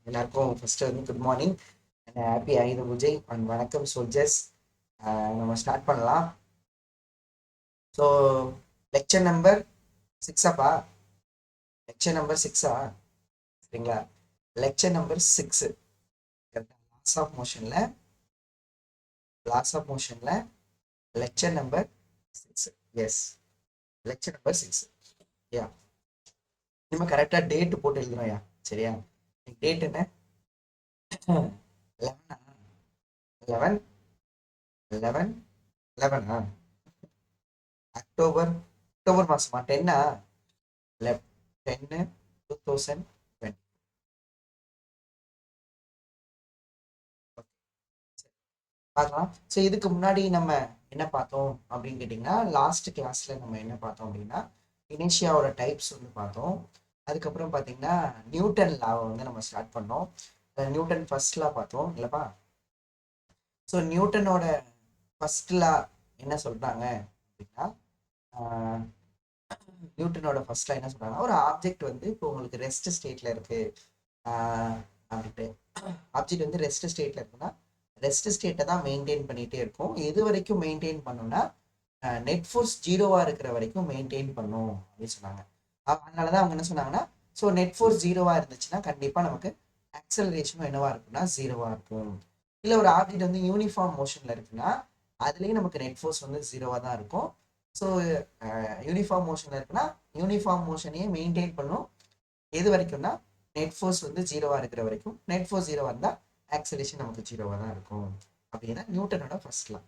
எல்லாருக்கும் ஃபர்ஸ்ட் வந்து good morning and happy ஆயுத பூஜை அண்ட் வணக்கம் சோல்ஜர்ஸ். நம்ம ஸ்டார்ட் பண்ணலாம். ஸோ லெக்சர் நம்பர் சிக்ஸாப்பா, லெக்சர் நம்பர் சிக்ஸா? சரிங்களா, lecture number six. Laws of மோஷனில் lecture number six. Yes, lecture number six. Yeah, இனிமேல் கரெக்டாக டேட்டு போட்டு எழுதுறோம்யா. சரியா, டேட் என்ன? 11 11 11 11 அக்டோபர் மாசமா? 10 10/2020. பார்க்கலாம். ஸோ இதுக்கு முன்னாடி நம்ம என்ன பார்த்தோம் அப்படின்னு கேட்டிங்கன்னா, லாஸ்ட் கிளாஸில் நம்ம என்ன பார்த்தோம் அப்படின்னா, இனிஷியாவோட டைப்ஸ் வந்து பார்த்தோம். அதுக்கப்புறம் பார்த்தீங்கன்னா நியூட்டன் லாவை வந்து நம்ம ஸ்டார்ட் பண்ணோம். நியூட்டன் ஃபர்ஸ்ட் லா பார்த்தோம் இல்லைப்பா? ஸோ நியூட்டனோட ஃபர்ஸ்ட் லா என்ன சொல்கிறாங்க அப்படின்னா, நியூட்டனோட ஃபர்ஸ்ட் லா என்ன சொல்கிறாங்கன்னா, ஒரு ஆப்ஜெக்ட் வந்து இப்போ உங்களுக்கு ரெஸ்ட் ஸ்டேட்டில் இருக்குது அப்படின்ட்டு. ஆப்ஜெக்ட் வந்து ரெஸ்ட் ஸ்டேட்டில் இருக்குன்னா ரெஸ்ட் ஸ்டேட்டை தான் மெயின்டைன் பண்ணிகிட்டே இருக்கும். எது வரைக்கும் மெயின்டைன் பண்ணணும்னா நெட் ஃபோர்ஸ் ஜீரோவாக இருக்கிற வரைக்கும் மெயின்டைன் பண்ணும் அப்படின்னு சொன்னாங்க. அதனால தான் அவங்க என்ன சொன்னாங்கன்னா, ஸோ நெட் ஃபோர்ஸ் ஜீரோவாக இருந்துச்சுன்னா கண்டிப்பாக நமக்கு ஆக்சலரேஷனும் என்னவா இருக்குன்னா ஜீரோவாக இருக்கும். இல்லை ஒரு ஆப்ஜெக்ட் வந்து யூனிஃபார்ம் மோஷனில் இருக்குன்னா அதுலேயும் நமக்கு நெட் ஃபோர்ஸ் வந்து ஜீரோவாக தான் இருக்கும். ஸோ யூனிஃபார்ம் மோஷனில் இருக்குன்னா யூனிஃபார்ம் மோஷனையே மெயின்டைன் பண்ணும். எது வரைக்கும்னா நெட் ஃபோர்ஸ் வந்து ஜீரோவாக இருக்கிற வரைக்கும். நெட் ஃபோர்ஸ் ஜீரோவாக இருந்தால் ஆக்சலேஷன் நமக்கு ஜீரோவாக தான் இருக்கும் அப்படின்னா நியூட்டனோட ஃபர்ஸ்ட் லா.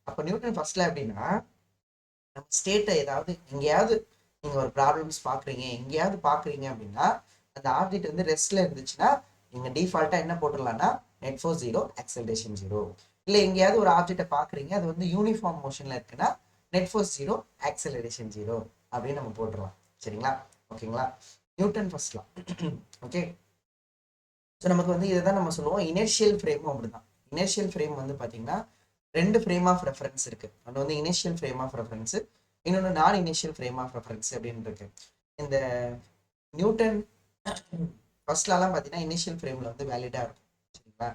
அப்போ நியூட்டன் ஃபர்ஸ்ட் லா அப்படின்னா, நம்ம ஸ்டேட்டை ஏதாவது எங்கேயாவது நீங்கள் ஒரு ப்ராப்ளம்ஸ் பார்க்குறீங்க, எங்கேயாவது பார்க்குறீங்க அப்படின்னா அந்த ஆப்ஜெக்ட் வந்து ரெஸ்ட்ல இருந்துச்சுன்னா நீங்கள் டிஃபால்ட்டாக என்ன போட்டுடலாம்னா net force zero, acceleration zero. இல்லை எங்கேயாவது ஒரு ஆப்ஜெக்டை பார்க்குறீங்க, அது வந்து யூனிஃபார்ம் மோஷனில் இருக்குன்னா net force zero, acceleration zero அப்படின்னு நம்ம போட்டுடலாம். சரிங்களா, ஓகேங்களா? நியூட்டன் ஃபர்ஸ்ட் லா. ஓகே, ஸோ நமக்கு வந்து இதை தான் நம்ம சொல்லுவோம் இனர்ஷியல் ஃப்ரேமும் அப்படிதான். இனர்ஷியல் ஃப்ரேம் வந்து பார்த்தீங்கன்னா ரெண்டு ஃப்ரேம் ஆஃப் ரெஃபரன்ஸ் இருக்கு. ஒன்று வந்து இனிஷியல் ஃப்ரேம் ஆஃப் ரெஃபரன்ஸ், இன்னொன்று நான் இனிஷியல் ஃப்ரேம் ஆஃப் ரெஃபரன்ஸ் அப்படின்னு இருக்கு. இந்த நியூட்டன் ஃபர்ஸ்ட் லாலாம் பார்த்தீங்கன்னா இனிஷியல் ஃப்ரேமில் வந்து வேலிடாக இருக்கும். சரிங்களா,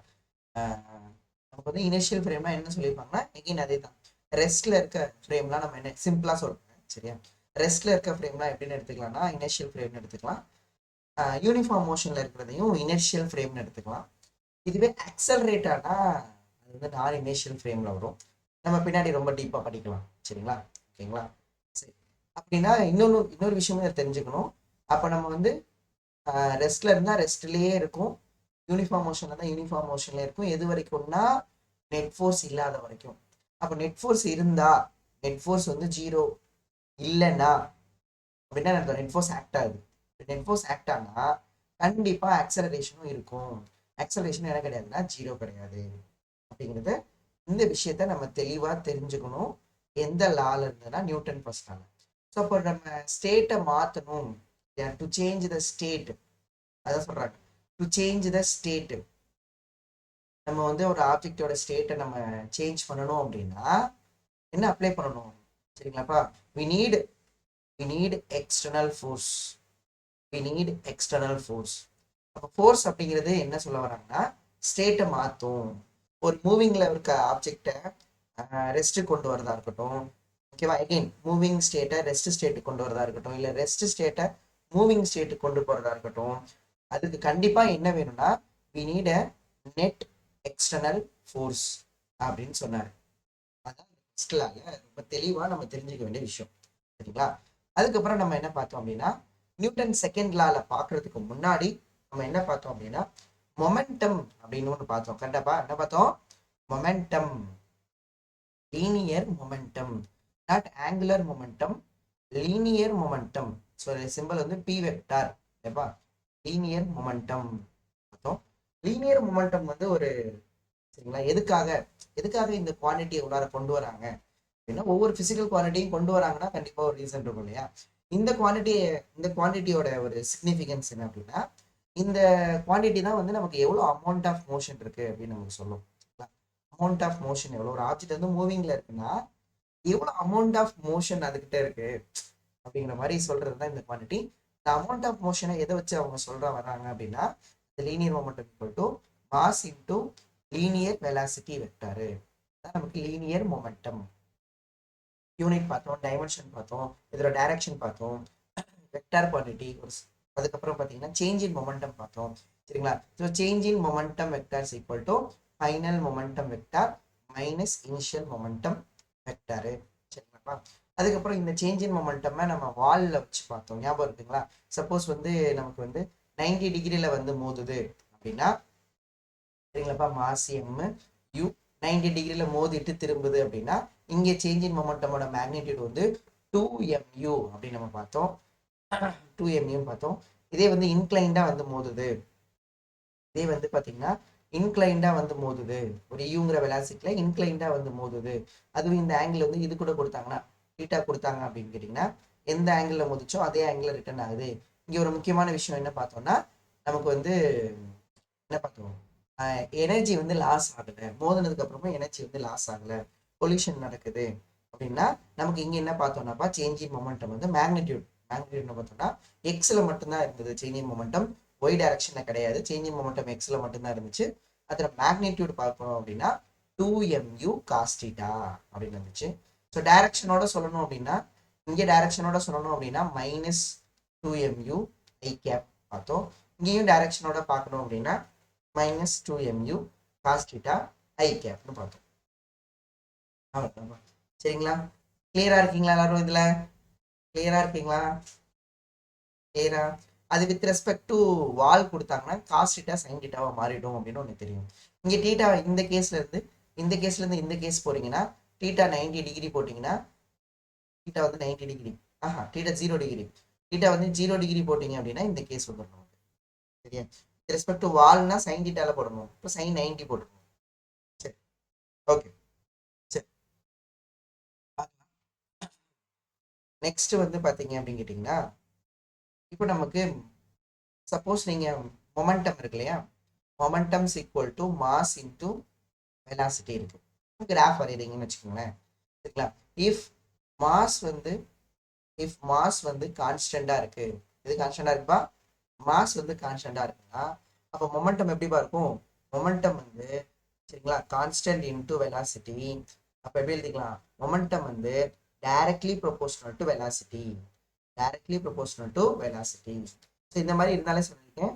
நமக்கு வந்து இனிஷியல் ஃப்ரேம்லாம் என்ன சொல்லியிருப்பாங்கன்னா எகைன் அதே தான். ரெஸ்ட்ல இருக்க ஃப்ரேம்லாம் நம்ம என்ன சிம்பிளாக சொல்கிறேன். சரியா, ரெஸ்ட்ல இருக்க ஃப்ரேம்லாம் எப்படின்னு எடுத்துக்கலாம்னா இனிஷியல் ஃப்ரேம்னு எடுத்துக்கலாம். யூனிஃபார்ம் மோஷன்ல இருக்கிறதையும் இனர்ஷியல் ஃப்ரேம்னு எடுத்துக்கலாம். இதுவே ஆக்சலரேட் ஆனா அது வந்து நான் இனிஷியல் ஃப்ரேம்ல வரும். நம்ம பின்னாடி ரொம்ப டீப்பா படிக்கலாம். சரிங்களா, ஓகேங்களா? சரி, அப்படின்னா இன்னொரு விஷயமும் தெரிஞ்சுக்கணும். அப்ப நம்ம வந்து ரெஸ்ட்ல இருந்தா ரெஸ்ட்லயே இருக்கும், யூனிஃபார்ம் மோஷன்ல இருந்தா யூனிஃபார்ம் மோஷன்ல இருக்கும். எது வரைக்கும்னா நெட் ஃபோர்ஸ் இல்லாத வரைக்கும். அப்ப நெட் ஃபோர்ஸ் இருந்தா, நெட் ஃபோர்ஸ் வந்து ஜீரோ இல்லைன்னா அப்படின்னா நெட் ஃபோர்ஸ் ஆக்ட் ஆகுது. நெட் ஃபோர்ஸ் ஆக்ட் ஆனா கண்டிப்பா ஆக்சலரேஷனும் இருக்கும். ஆக்சலரேஷன் என்ன கிடையாதுன்னா ஜீரோ கிடையாது அப்படிங்கிறது. இந்த விஷயத்த நம்ம தெளிவா தெரிஞ்சுக்கணும். எந்த லால இருந்ததுன்னா நியூட்டன் ஃபர்ஸ்ட் லால. ஸோ அப்போ நம்ம ஸ்டேட்டை மாற்றணும், டு சேஞ்ச் த ஸ்டேட், அதான் சொல்றாங்க டு சேஞ்ச் த ஸ்டேட். நம்ம வந்து ஒரு ஆப்ஜெக்டோட ஸ்டேட்டை நம்ம சேஞ்ச் பண்ணணும் அப்படின்னா என்ன அப்ளை பண்ணணும்? சரிங்களாப்பா, we need external force. அப்போ ஃபோர்ஸ் அப்படிங்கிறது என்ன சொல்ல வராங்கன்னா ஸ்டேட்டை மாற்றும். ஒரு மூவிங்ல இருக்க ஆப்ஜெக்டை ரெஸ்ட் கொண்டு வரதா இருக்கட்டும். ஓகேவா, எகெயின் மூவிங் ஸ்டேட்டை ரெஸ்ட் ஸ்டேட்டுக்கு கொண்டு வரதா இருக்கட்டும், இல்லை ரெஸ்ட் ஸ்டேட்டை மூவிங் ஸ்டேட்டுக்கு கொண்டு போறதா இருக்கட்டும். அதுக்கு கண்டிப்பா என்ன வேணும்னா we need a net external force அப்படின்னு சொன்னாரு. அதான் ஃபர்ஸ்ட் லால ரொம்ப தெளிவா நம்ம தெரிஞ்சுக்க வேண்டிய விஷயம். சரிங்களா, அதுக்கப்புறம் நம்ம என்ன பார்த்தோம் அப்படின்னா நியூட்டன் செகண்ட் லால பாக்குறதுக்கு முன்னாடி நம்ம என்ன பார்த்தோம் அப்படின்னா மொமெண்டம் அப்படின்னு ஒன்று பார்த்தோம். கரெக்டாப்பா, என்ன பார்த்தோம்? Momentum, linear momentum, not angular momentum, linear momentum. So simple வந்து பி வெக்டார். ஏப்பா, லீனியர் மொமெண்டம் பார்த்தோம். லீனியர் மொமெண்டம் வந்து ஒரு, சரிங்களா, எதுக்காக இந்த குவான்டிட்டியை உள்ளார கொண்டு வராங்க அப்படின்னா, ஒவ்வொரு பிசிக்கல் குவான்டிட்டியும் கொண்டு வராங்கன்னா கண்டிப்பா ஒரு ரீசன் இருக்கும் இல்லையா? இந்த குவான்டிட்டியோட ஒரு சிக்னிஃபிகன்ஸ் என்ன அப்படின்னா, இந்த குவான்டிட்டி தான் வந்து நமக்கு எவ்வளோ அமௌண்ட் ஆஃப் மோஷன் இருக்கு அப்படின்னு நமக்கு சொல்லும். அமௌண்ட் ஆஃப் மோஷன் எவ்வளோ, ஒரு ஆப்ஜெக்ட் வந்து மூவிங்ல இருக்குன்னா எவ்வளோ அமௌண்ட் ஆஃப் மோஷன் அதுகிட்ட இருக்கு அப்படிங்கிற மாதிரி சொல்றது தான் இந்த குவான்டிட்டி. இந்த அமௌண்ட் ஆஃப் மோஷனை எதை வச்சு அவங்க வராங்க அப்படின்னா linear momentum equal to mass into linear velocity vector. நமக்கு லீனியர் மொமெண்டம். யூனிட் பார்த்தோம், டைமென்ஷன் பார்த்தோம், இதோட டைரக்ஷன் பார்த்தோம், வெக்டார் குவான்டிட்டி, அதுக்கப்புறம் பார்த்தீங்கன்னா சேஞ்ச் இன் மொமெண்டம் பார்த்தோம். சரிங்களா? So change in momentum vector equal to final momentum vector minus initial momentum vector. சரிங்களா? அதுக்கப்புறம் இந்த சேஞ்ச் இன் மொமெண்டம் நம்ம வால்ல வச்சு பார்த்தோம், ஞாபகம் இருக்குங்களா? சப்போஸ் வந்து நமக்கு வந்து 90 டிகிரியில வந்து மோதுது அப்படின்னா, சரிங்களாப்பா, மாஸ் எம் யூ 90 டிகிரியில மோதிட்டு திரும்புது அப்படின்னா, இங்கே சேஞ்ச் இன் மொமெண்டமோட மேக்னிடியூட் வந்து 2mu அப்படின்னு நம்ம பார்த்தோம். 2mu பார்த்தோம். இதே வந்து இன்க்ளைண்டா வந்து மோதுது, இதே வந்து பாத்தீங்கன்னா இன்க்ளைண்டா வந்து மோதுது, ஒரு யூங்கிற வெலாசிட்டில இன்க்ளைண்டா வந்து மோதுது, அதுவும் இந்த ஆங்கிள் வந்து இது கூட கொடுத்தாங்கன்னா தீட்டா கொடுத்தாங்க அப்படின்னு கேட்டீங்கன்னா, எந்த ஆங்கிள் மோதிச்சோ அதே ஆங்கிள் ரிட்டர்ன் ஆகுது. இங்க ஒரு முக்கியமான விஷயம் என்ன பார்த்தோம்னா, நமக்கு வந்து என்ன பார்த்தோம், எனர்ஜி வந்து லாஸ் ஆகலை, மோதினதுக்கு அப்புறமா எனர்ஜி வந்து லாஸ் ஆகலை, பொல்யூஷன் நடக்குது அப்படின்னா, நமக்கு இங்க என்ன பார்த்தோம்னாப்பா, சேஞ்ச் இன் மொமெண்டம் வந்து மேக்னிடியூட் என்ன பார்த்தோம்னா எக்ஸ்ல மட்டும்தான் இருந்தது சேஞ்ச் இன் மொமெண்டம், ஒய் டைரக்ஷன்ல கிடையாது. சேஞ்ச் இன் மொமெண்டம் எக்ஸ்ல மட்டும்தான் இருந்துச்சு. அதில் மேக்னிடியூட் பார்க்கணும் அப்படின்னா 2mu cos theta அப்படின்னு இருந்துச்சு. ஸோ டைரக்ஷனோட சொல்லணும் அப்படின்னா, இங்கே டைரக்ஷனோட சொல்லணும் அப்படின்னா மைனஸ் 2mu ஐ கேப் பார்த்தோம். இங்கேயும் டைரக்ஷனோட பார்க்கணும் அப்படின்னா மைனஸ் 2mu cos theta ஐ கேப்னு பார்த்தோம். சரிங்களா? கிளியரா இருக்கீங்களா எல்லாரும்? இதுல கிளியரா இருக்கீங்களா? கிளியரா? அது வித் ரெஸ்பெக்ட் டு வால் கொடுத்தாங்கன்னா காஸ் டீட்டா சைன் டீட்டாவா மாறிடும் அப்படின்னு ஒன்று தெரியும். இங்க டீட்டா இந்த கேஸ்ல இருந்து இந்த கேஸ் போறீங்கன்னா டீட்டா 90 டிகிரி போட்டீங்கன்னா, டீட்டா வந்து 90 டிகிரி, டீட்டா 0 டிகிரி, டீட்டா வந்து 0 டிகிரி போட்டீங்க அப்படின்னா இந்த கேஸ் வந்துடணும். சரியா? ரெஸ்பெக்ட் டு வால்னா சைன் டீட்டால போடணும், இப்போ சைன் 90 போட்டுருணும். சரி, ஓகே. சரி, நெக்ஸ்ட் வந்து பாத்தீங்க அப்படின்னு கேட்டீங்கன்னா, இப்போ நமக்கு சப்போஸ் நீங்க மொமெண்டம் இருக்கு இல்லையா, momentum equal to mass into velocity இருக்கு, கிராஃப் வரையறீங்கன்னு வச்சுக்கோங்களேன். சரிங்களா? இஃப் மாஸ் வந்து கான்ஸ்டண்டா இருக்கு, இது கான்ஸ்டண்டா இருக்குப்பா, மாஸ் வந்து கான்ஸ்டண்டா இருக்குன்னா அப்போ மொமெண்டம் எப்படிப்பா இருக்கும்? மொமெண்டம் வந்து சரிங்களா கான்ஸ்டன்ட் இன்டு வெலாசிட்டி. அப்போ எப்படி எழுதிக்கலாம்? மொமெண்டம் வந்து directly proportional to velocity, so இந்த மாதிரி இருந்தாலே சொல்லியிருக்கேன்.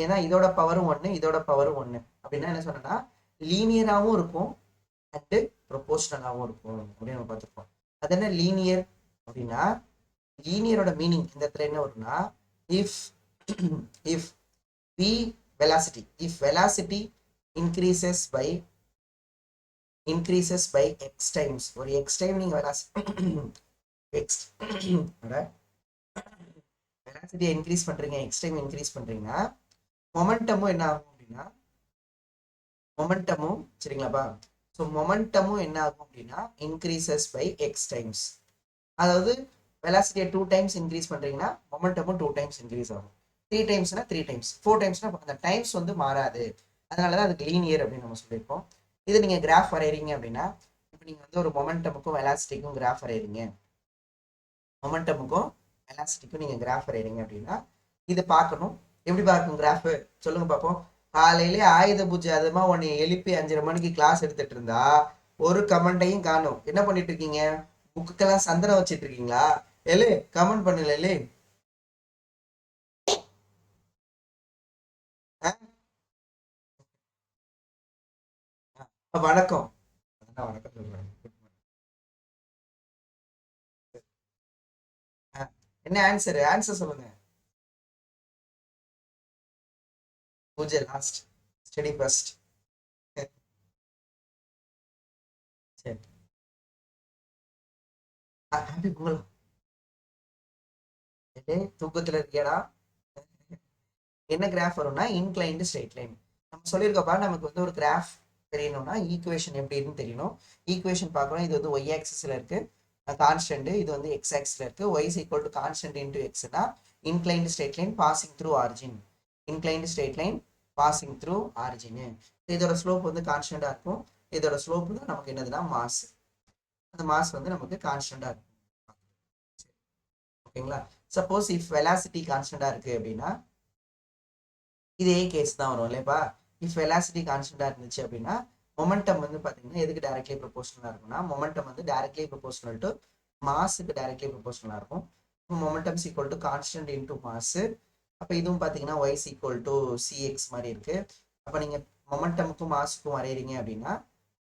ஏன்னா இதோட பவரும் ஒன்று, இதோட பவரும் ஒன்று அப்படின்னா என்ன சொன்னா, லீனியராகவும் இருக்கும் அண்டு ப்ரொபோர்ஷனலாகவும் இருக்கும் அப்படின்னு நம்ம பார்த்துருக்கோம். அது என்ன லீனியர் அப்படின்னா, லீனியரோட மீனிங் இந்த இடத்துல என்ன வரும்னா, if if v velocity, if velocity increases by x times, ஒரு x time நீங்க velocity இன்க்ரீஸ் பண்றீங்க, x time இன்க்ரீஸ் பண்றீங்கன்னா மொமெண்டமும் என்ன ஆகும் அப்படின்னா, மொமெண்டமும் சரிங்களாப்பா, ஸோ மொமெண்டமும் என்ன ஆகும் அப்படின்னா இன்க்ரீசஸ் பை எக்ஸ் டைம்ஸ். அதாவது வெலாசிட்டியை 2 டைம்ஸ் இன்க்ரீஸ் பண்றீங்கன்னா மொமெண்டமும் 2 டைம்ஸ் இன்க்ரீஸ் ஆகும். 3 டைம்ஸ்னா 3 டைம்ஸ், 4 டைம்ஸ்னா அந்த டைம்ஸ் வந்து மாறாது. அதனாலதான் அதுக்கு லீனியர் அப்படின்னு நம்ம சொல்லியிருக்கோம். இது நீங்க கிராஃப் வரைகிறீங்க அப்படின்னா, இப்போ நீங்க வந்து ஒரு மொமெண்டமுக்கும் வெலாசிட்டிக்கும் கிராஃப் வரைகிறீங்க, மொமெண்டமுக்கும் வெலாசிட்டிக்கும் நீங்க கிராஃப் வரைகிறீங்க அப்படின்னா இது பார்க்கணும். எப்படி பார்க்கணும் கிராஃப்? சொல்லுங்க பார்ப்போம். காலையிலே ஆயுத பூஜை அதுமா உன்னை எழுப்பி 5:30 மணிக்கு கிளாஸ் எடுத்துட்டு இருந்தா ஒரு கமெண்ட்டையும் காணும். என்ன பண்ணிட்டு இருக்கீங்க? புக்குக்கெல்லாம் சந்தனம் வச்சிட்டு இருக்கீங்களா? எலே கமெண்ட் பண்ணல எலே. வணக்கம், வணக்கம் சொல்றேன். என்ன ஆன்சர்? ஆன்சர் சொல்லுங்க. பூஜை லாஸ்ட், ஸ்டடி ஃபர்ஸ்ட். சரி, ஹாப்பி பொங்கல். தூக்கத்துல இருக்கியாடா? என்ன கிராஃப் வரும்னா இன்க்ளைன்டு ஸ்ட்ரெயிட் லைன். நம்ம சொல்லியிருக்கப்பா, நமக்கு வந்து ஒரு கிராஃப் தெரியணும்னா ஈக்குவேஷன் எப்படின்னு தெரியணும். ஈக்குவேஷன் பார்க்கணும். இது வந்து ஒய் ஆக்சிஸ்ல இருக்கு கான்ஸ்டன்ட், இது வந்து எக்ஸ் ஆக்சிஸ்ல இருக்கு. Y is equal to constant into எக்ஸ்னா inclined straight line passing through origin, inclined straight line passing through origin. இதோட ஸ்லோப் வந்து கான்ஸ்டண்டா இருக்கும். இதோட ஸ்லோப் தான் நமக்கு என்னதுன்னா மாஸ். அந்த மாஸ் வந்து நமக்கு கான்ஸ்டண்டா இருக்கும். ஓகேங்களா? சப்போஸ் இஃப் வெலாசிட்டி கான்ஸ்டண்டா இருக்கு அப்படின்னா இதே கேஸ் தான் வரும் இல்லையப்பா. இஃப் வெலாசிட்டி கான்ஸ்டன்டா இருந்துச்சு அப்படின்னா மொமெண்டம் வந்து பாத்தீங்கன்னா எதுக்கு டைரக்ட்லி ப்ரொபோஷனலா இருக்கும்னா மொமெண்டம் வந்து டைரக்ட்லி ப்ரொபோஷனல் டு மாஸுக்கு டைரக்ட்லி ப்ரொபோஷனலா இருக்கும். Momentum equal to constant into mass. அப்ப இதுவும் பாத்தீங்கன்னா y ஈக்குவல் டு cx மாதிரி இருக்கு. அப்ப நீங்க மொமெண்டமுக்கும் மாஸுக்கும் வரையறீங்க அப்படின்னா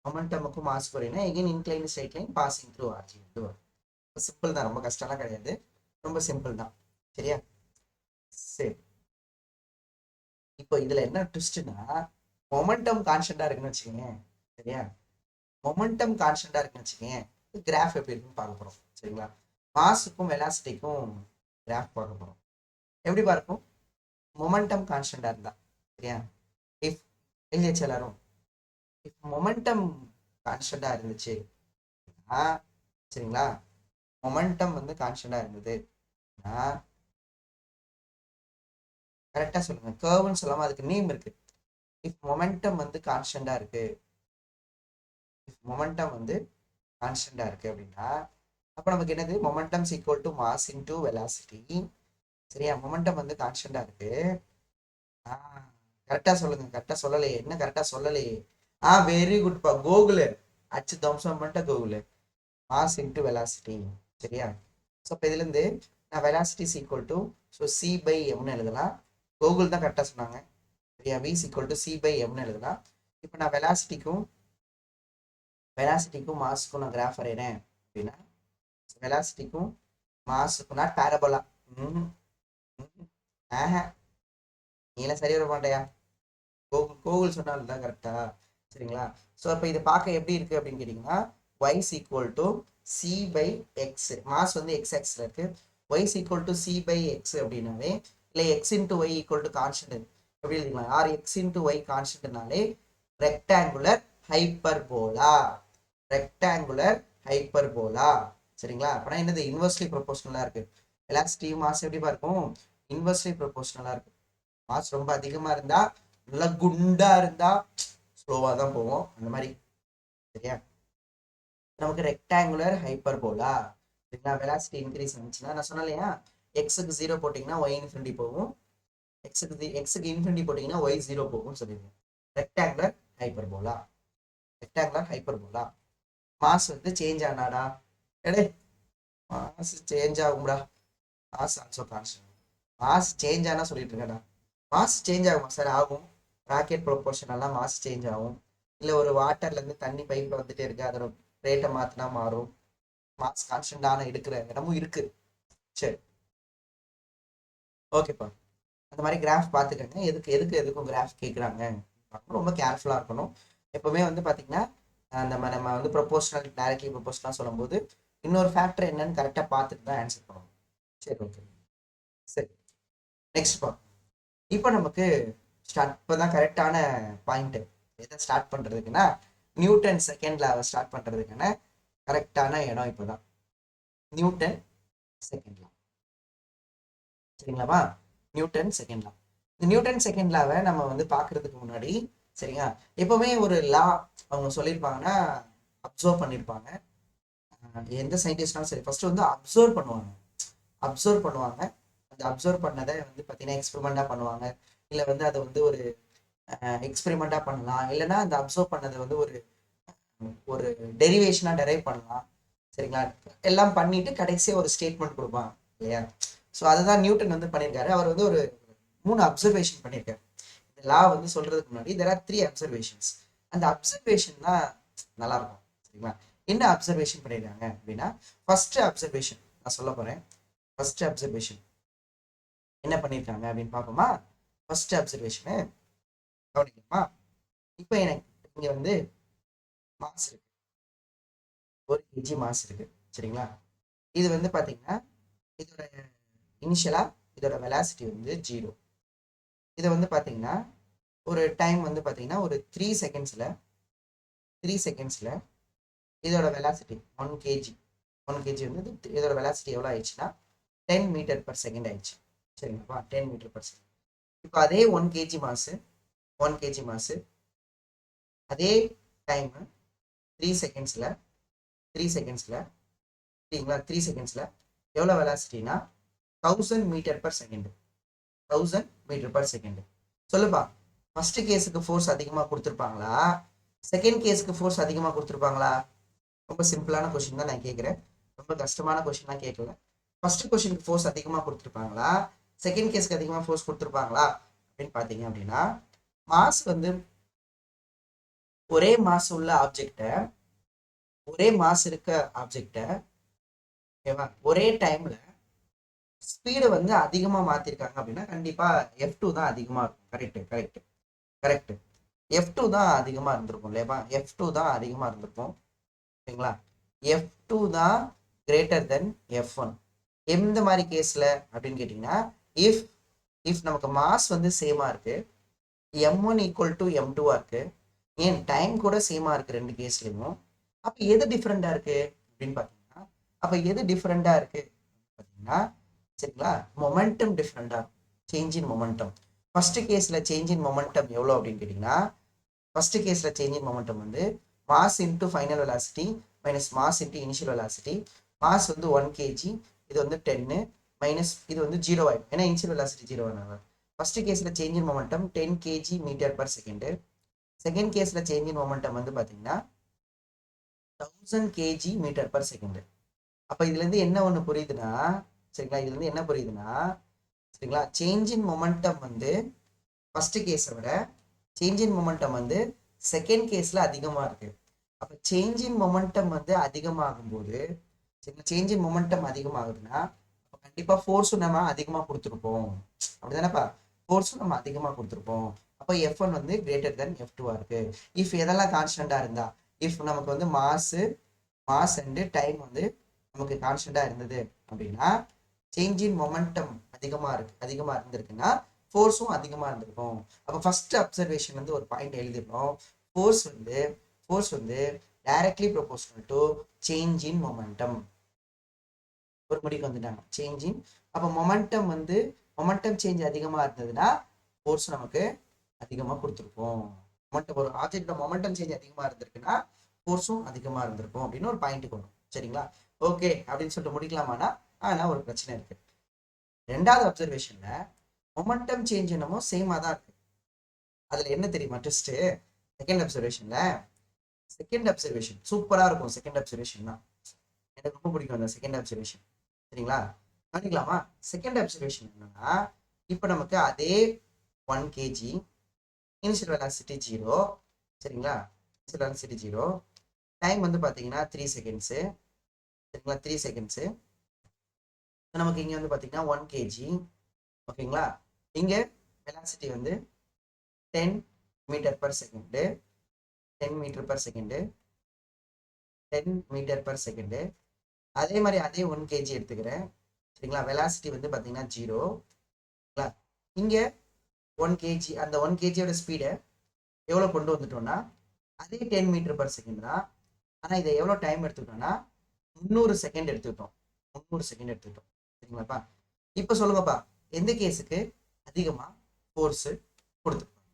மொமெண்டமுக்கும் மாஸுக்கும் வரையினா again incline straight line passing through origin வரும். சிம்பிள் தான், ரொம்ப கஷ்டம்லாம் கிடையாது, ரொம்ப சிம்பிள் தான். சரியா? சரி, இப்போ இதுல என்ன ட்விஸ்ட்னா மொமெண்டம் கான்ஸ்டன்டா இருக்குன்னு வச்சுக்கோங்க. சரியா? மொமெண்டம் கான்ஸ்டன்டா இருக்குன்னு வச்சுக்கோங்க, கிராஃப் எப்படி இருக்குன்னு பார்க்க போறோம். சரிங்களா? மாஸுக்கும் வெலாசிட்டிக்கும் கிராஃப் பார்க்க போறோம். எப்படி பார்க்கும்? மொமெண்டம் கான்ஸ்டன்டா இருந்தா. சரியா? இஃப் எழுதிச்சு எல்லாரும். இஃப் மொமெண்டம் கான்ஸ்டன்டா இருந்துச்சு, சரிங்களா, மொமெண்டம் வந்து கான்ஸ்டன்டா இருந்தது, கரெக்டா சொல்லுங்க. கர்வ்னு சொல்லாம அதுக்கு நேம் இருக்கு. இஃப் மொமெண்டம் வந்து கான்ஸ்டன்டா இருக்கு, இஃப் மொமெண்டம் வந்து கான்ஸ்டன்டா இருக்கு அப்படின்னா அப்ப நமக்கு என்னது? Momentum equal to mass into velocity. சரியா? மொமெண்டம் வந்து கான்ஸ்டன்டா இருக்கு. கரெக்டா சொல்லுங்க. கரெக்டா சொல்லலையே, என்ன கரெக்டா சொல்லலையே? வெரி குட் பா கோகுலு, அச்சு தம்சம் பண்ணிட்ட கோகுலு. Mass into velocity. சரியா? ஸோ இப்போ இதுல இருந்து நான் velocity equal to C by எம்னு எழுதலாம். கோகுல் தான் கரெக்டா சொன்னாங்க. சரியா? v equal to C by எம்னு எழுதலாம். இப்போ நான் வெலாசிட்டிக்கும் மாஸுக்கும் நான் கிராஃப் வரைகிறேன் அப்படின்னா வெலாசிட்டிக்கும் மாஸுக்கும் நான் பேரபோலா. நீலாம் சரி வர மாட்டேயா? கோகுல் சொன்னாலும் தான் கரெக்டா? சரிங்களா? ஸோ அப்போ இதை பார்க்க எப்படி இருக்கு அப்படின்னு கேட்டிங்கன்னா y equal to C by X. Mass வந்து எக்ஸ் ஆக்சில் இருக்கு. y equal to C by X அப்படின்னாவே இல்லை X into Y equal to constant எப்படி எழுதிக்கலாம்? ஆர் எக்ஸ் இன்ட்டு ஒய் கான்ஸ்டன்ட்னாலே ரெக்டாங்குலர் ஹைப்பர்போலா. Rectangular hyperbola. சரிங்களா? அப்படின்னா என்னது? இன்வெர்ஸ்லி ப்ரொபோஷனலா இருக்கு. வெலாசிட்டி மாஸ் எப்படி இருக்கும்? இன்வெர்ஸ்லி ப்ரொபோஷனலா இருக்கு. மாஸ் ரொம்ப அதிகமா இருந்தா நல்லா குண்டா இருந்தா ஸ்லோவா தான் போவோம், அந்த மாதிரி. சரியா? நமக்கு ரெக்டாங்குலர் ஹைப்பர்போலா. சரிங்களா? வெலாசிட்டி இன்க்ரீஸ் ஆச்சுன்னா நான் சொன்னேன் இல்லையா, எக்ஸுக்கு 0 போட்டிங்கன்னா ஒய் இன்ஃபினிட்டி போகும், எக்ஸுக்கு இன்ஃபினிட்டி போட்டிங்கன்னா ஒய் 0 போகும்னு சொல்லிடுவேன். Rectangular hyperbola. Rectangular hyperbola. Mass வந்து சேஞ்ச் ஆனாடா, எடே மாஸ் சேஞ்ச் ஆகும்டா. Mass also constant. Mass change ஆனா சொல்லிட்டு இருக்கேன்டா. மாஸ் சேஞ்ச் ஆகுமா சார்? ஆகும். ராக்கெட் ப்ரொபோர்ஷனெல்லாம் மாஸ் சேஞ்ச் ஆகும். இல்லை ஒரு வாட்டர்லேருந்து தண்ணி பைப்பில் வந்துட்டே இருக்கு, அதோட ரேட்டை மாற்றினா மாறும். மாஸ் கான்ஸ்டன்டான எடுக்கிற இடமும் இருக்கு. சரி, ஓகேப்பா. அந்த மாதிரி கிராஃப் பார்த்துக்கங்க. எதுக்கும் கிராஃப் கேட்குறாங்க, ரொம்ப கேர்ஃபுல்லாக இருக்கணும். எப்பவுமே வந்து பார்த்தீங்கன்னா நம்ம வந்து ப்ரொபோஷனல் டைரக்ட்லி ப்ரொபோஷனலாக சொல்லும்போது இன்னொரு ஃபேக்டர் என்னன்னு கரெக்டாக பார்த்துட்டு தான் ஆன்சர் பண்ணணும். சரி, ஓகே. சரி, நெக்ஸ்ட் பா. இப்போ நமக்கு இப்போதான் கரெக்டான பாயிண்ட். எதை ஸ்டார்ட் பண்றதுக்குன்னா நியூட்டன் செகண்ட் லாவை ஸ்டார்ட் பண்றதுக்கான கரெக்டான இடம் இப்போதான். Newton second law. சரிங்களாப்பா? Newton second law. இந்த நியூட்டன் செகண்ட் லாவை நம்ம வந்து பாக்குறதுக்கு முன்னாடி, சரிங்களா, எப்பவுமே ஒரு லா அவங்க சொல்லியிருப்பாங்கன்னா அப்சர்வ் பண்ணியிருப்பாங்க. எந்த சயின்டிஸ்ட்னாலும் சரி ஃபர்ஸ்ட் வந்து அப்சர்வ் பண்ணுவாங்க. அந்த அப்சர்வ் பண்ணதை வந்து பார்த்தீங்கன்னா எக்ஸ்பெரிமெண்டா பண்ணுவாங்க. இல்லை வந்து அதை வந்து ஒரு எக்ஸ்பெரிமெண்டா பண்ணலாம், இல்லைன்னா அந்த அப்சர்வ் பண்ணதை வந்து ஒரு ஒரு டெரிவேஷனா டெரைவ் பண்ணலாம். சரிங்களா? எல்லாம் பண்ணிட்டு கடைசியாக ஒரு ஸ்டேட்மெண்ட் கொடுப்பான் இல்லையா? ஸோ அதுதான் நியூட்டன் வந்து பண்ணியிருக்காரு. அவர் வந்து ஒரு 3 அப்சர்வேஷன் பண்ணியிருக்காரு. இந்த லா வந்து சொல்றதுக்கு முன்னாடி there are 3 அப்சர்வேஷன்ஸ். அந்த அப்சர்வேஷன் தான் நல்லா இருக்கும். சரிங்களா? என்ன அப்சர்வேஷன் பண்ணியிருக்காங்க அப்படின்னா, ஃபர்ஸ்ட் அப்சர்வேஷன் நான் சொல்ல போறேன். ஃபர்ஸ்ட் அப்சர்வேஷன் என்ன பண்ணியிருக்காங்க அப்படின்னு பார்ப்போமா? ஃபர்ஸ்ட் அப்சர்வேஷனு கவனிக்கணுமா? இப்போ எனக்கு இங்க வந்து மாஸ் இருக்கு, 1 kg மாஸ் இருக்கு. சரிங்களா? இது வந்து பாத்தீங்கன்னா இதோட இனிஷியலா இதோட வெலாசிட்டி வந்து 0. இதை வந்து பாத்தீங்கன்னா ஒரு டைம் வந்து பாத்தீங்கன்னா ஒரு 3 செகண்ட்ஸ்ல இதோட வெலாசிட்டி 1 kg வந்து இதோட வெலாசிட்டி எவ்வளோ ஆயிடுச்சுன்னா 10 மீட்டர் பர் செகண்ட் ஆயிடுச்சு. சரிங்களா? 10 மீட்டர் பர் செகண்ட். இப்போ அதே 1 kg மாசு அதே டைம் 3 செகண்ட்ஸ்ல சரிங்களா, 3 செகண்ட்ஸ்ல எவ்வளோ வெலாசிட்டினா 1000 மீட்டர் பர் செகண்ட். சொல்லுப்பா. ஃபர்ஸ்ட் கேஸுக்கு ஃபோர்ஸ் அதிகமாக கொடுத்துருப்பாங்களா, செகண்ட் கேஸுக்கு ஃபோர்ஸ் அதிகமாக கொடுத்துருப்பாங்களா? ரொம்ப சிம்பிளான கொஸ்டின் தான் நான் கேட்குறேன். ரொம்ப கஷ்டமான கொஸ்டின்லாம் கேட்கல. ஃபர்ஸ்ட் கொஸ்டினுக்கு ஃபோர்ஸ் அதிகமாக கொடுத்துருப்பாங்களா, செகண்ட் கேஸ்க்கு அதிகமாக ஃபோர்ஸ் கொடுத்துருப்பாங்களா அப்படின்னு பார்த்தீங்க அப்படின்னா, மாஸ் வந்து ஒரே மாஸ் உள்ள ஆப்ஜெக்டை, ஒரே மாஸ் இருக்க ஆப்ஜெக்டை, ஓகேவா, ஒரே டைம்ல ஸ்பீடை வந்து அதிகமாக மாற்றிருக்காங்க அப்படின்னா கண்டிப்பாக F2 தான் அதிகமாக இருக்கும். Correct correct correct. F2 தான் அதிகமாக இருந்திருக்கும் இல்லையாப்பா? F2 தான் அதிகமாக இருந்திருக்கும். சரிங்களா? F2 தான் கிரேட்டர் தென் F1. எந்த மாதிரி கேஸ்ல அப்படின்னு கேட்டிங்கன்னா, இஃப் இஃப் நமக்கு மாஸ் வந்து சேமா இருக்கு, M1 ஈக்குவல் டு M2 இருக்கு, ஏன் டைம் கூட சேமா இருக்கு ரெண்டு கேஸ்லையும், அப்ப எது டிஃப்ரெண்டா இருக்கு அப்படின்னு பார்த்தீங்கன்னா, அப்ப எது டிஃப்ரெண்டா இருக்கு பார்த்தீங்கன்னா, சரிங்களா, மொமெண்டம் டிஃப்ரெண்டா, சேஞ்ச் இன் மொமெண்டம். ஃபர்ஸ்ட் கேஸ்ல சேஞ்ச் இன் மொமெண்டம் எவ்வளோ அப்படின்னு கேட்டிங்கன்னா, ஃபர்ஸ்ட் கேஸ்ல சேஞ்ச் இன் மொமெண்டம் வந்து mass into final velocity minus mass into initial velocity. Mass வந்து 1 kg, இது வந்து 10 மைனஸ் இது வந்து 0 ஆயிடும், ஏன்னா இனிஷியல் வெலாசிட்டி 0 ஆனாங்க. ஃபர்ஸ்ட் கேஸ்ல change in momentum 10 kg metre per second. Second கேஸ்ல சேஞ்ச் இன் மொமெண்டம் வந்து பாத்தீங்கன்னா 1000 kg மீட்டர் பர் செகண்ட். அப்ப இதுல இருந்து என்ன ஒண்ணு புரியுதுன்னா, சரிங்களா, இதுல இருந்து என்ன புரியுதுன்னா, சரிங்களா, சேஞ்ச் இன் மொமெண்டம் வந்து ஃபர்ஸ்ட் கேஸை விட சேஞ்ச் இன் மொமெண்டம் வந்து செகண்ட் கேஸ்ல அதிகமா இருக்கு. அப்ப சேஞ்ச் இன் மொமெண்டம் வந்து அதிகமாகும் போது, சேஞ்ச் இன் மொமெண்டம் அதிகமாகுதுன்னா கண்டிப்பா ஃபோர்ஸும் நம்ம அதிகமா கொடுத்துருப்போம். அப்படிதானப்பா? ஃபோர்ஸும் நம்ம அதிகமா கொடுத்துருப்போம். அப்போ F1 வந்து கிரேட்டர் தென் F2 இருக்கு. இஃப் எதெல்லாம் கான்ஸ்டன்டா இருந்தா, இஃப் நமக்கு வந்து மாஸ் அண்ட் டைம் வந்து நமக்கு கான்ஸ்டன்டா இருந்தது அப்படின்னா, சேஞ்ச் இன் மொமெண்டம் அதிகமா இருந்திருக்குன்னா ஃபோர்ஸும் அதிகமா இருந்திருக்கும். அப்போ ஃபர்ஸ்ட் அப்சர்வேஷன் வந்து ஒரு பாயிண்ட் எழுதிருக்கோம். ஃபோர்ஸ் வந்து directly proportional to change in momentum. ஒரு முடிவுக்கு வந்துட்டாங்க, சேஞ்ச் இன். அப்போ மொமெண்டம் சேஞ்ச் அதிகமா இருந்ததுன்னா ஃபோர்ஸ் நமக்கு அதிகமா கொடுத்துருப்போம். ஒரு ஆப்ஜெக்ட் மொமெண்டம் சேஞ்ச் அதிகமா இருந்திருக்குன்னா ஃபோர்ஸும் அதிகமா இருந்திருக்கும் அப்படின்னு ஒரு பாயிண்ட் வரும். சரிங்களா? ஓகே அப்படின்னு சொல்லிட்டு முடிக்கலாமானா, ஆனா ஒரு பிரச்சனை இருக்கு. ரெண்டாவது அப்சர்வேஷன்ல மொமெண்டம் சேஞ்ச் என்னமோ சேமா தான் இருக்கு. அதுல என்ன தெரியுமா ட்விஸ்ட்? செகண்ட் அப்சர்வேஷன் சூப்பரா இருக்கும். செகண்ட் அப்சர்வேஷன் தான் எனக்கு ரொம்ப பிடிக்கும், அந்த செகண்ட் அப்சர்வேஷன். சரிங்களா? பண்ணிக்கலாமா? செகண்ட் அப்சர்வேஷன் என்னன்னா, இப்போ நமக்கு அதே 1 kg, இனிஷியல் வெலாசிட்டி 0, சரிங்களா, இனிஷியல் வெலாசிட்டி 0, டைம் வந்து பார்த்தீங்கன்னா 3 செகண்ட்ஸ், சரிங்களா, 3 செகண்ட்ஸ். நமக்கு இங்கே வந்து பார்த்தீங்கன்னா 1 kg, ஓகேங்களா. இங்கே வெலாசிட்டி வந்து 10 metre per second, 10 metre per second, 10 metre per second. அதே மாதிரி அதே 1 kg எடுத்துக்கிறேன். சரிங்களா, வெலாசிட்டி வந்து பார்த்தீங்கன்னா 0. இங்கே 1 kg, அந்த 1 kg ஸ்பீடை எவ்வளோ கொண்டு வந்துட்டோம்னா அதே 10 மீட்டர் பர் செகண்ட் தான். ஆனால் இதை எவ்வளோ டைம் எடுத்துக்கிட்டோம்னா 300 செகண்ட் எடுத்துக்கிட்டோம். 300 செகண்ட் எடுத்துக்கிட்டோம். சரிங்களாப்பா? இப்போ சொல்லுங்கப்பா, எந்த கேஸுக்கு அதிகமாக ஃபோர்ஸு கொடுத்துருப்பாங்க?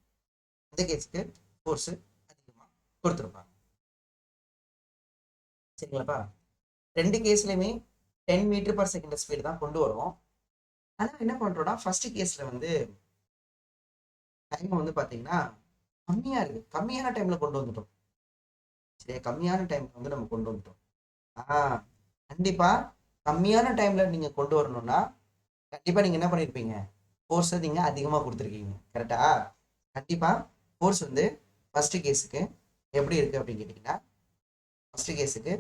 எந்த கேஸுக்கு ஃபோர்ஸு அதிகமாக கொடுத்துருப்பாங்க? சரிங்களாப்பா? ரெண்டு கேஸ்லையுமே 10 மீட்டர் பர் செகண்ட் ஸ்பீடு தான் கொண்டு வரும். ஆனால் என்ன பண்ணுறோம்னா, ஃபர்ஸ்ட் கேஸில் வந்து டைம் வந்து பார்த்தீங்கன்னா கம்மியாக இருக்குது, கம்மியான டைமில் கொண்டு வந்துட்டோம். சரி, கம்மியான டைம்ல வந்து நம்ம கொண்டு வந்துட்டோம். கண்டிப்பா கம்மியான டைம்ல நீங்க கொண்டு வரணும்னா கண்டிப்பா நீங்க என்ன பண்ணிருப்பீங்க? ஃபோர்ஸ் நீங்க அதிகமா கொடுத்துருக்கீங்க. கரெக்டா? கண்டிப்பா ஃபோர்ஸ் வந்து ஃபர்ஸ்ட் கேஸுக்கு எப்படி இருக்கு அப்படின்னு கேட்டீங்கன்னா, ஃபர்ஸ்ட் கேஸுக்கு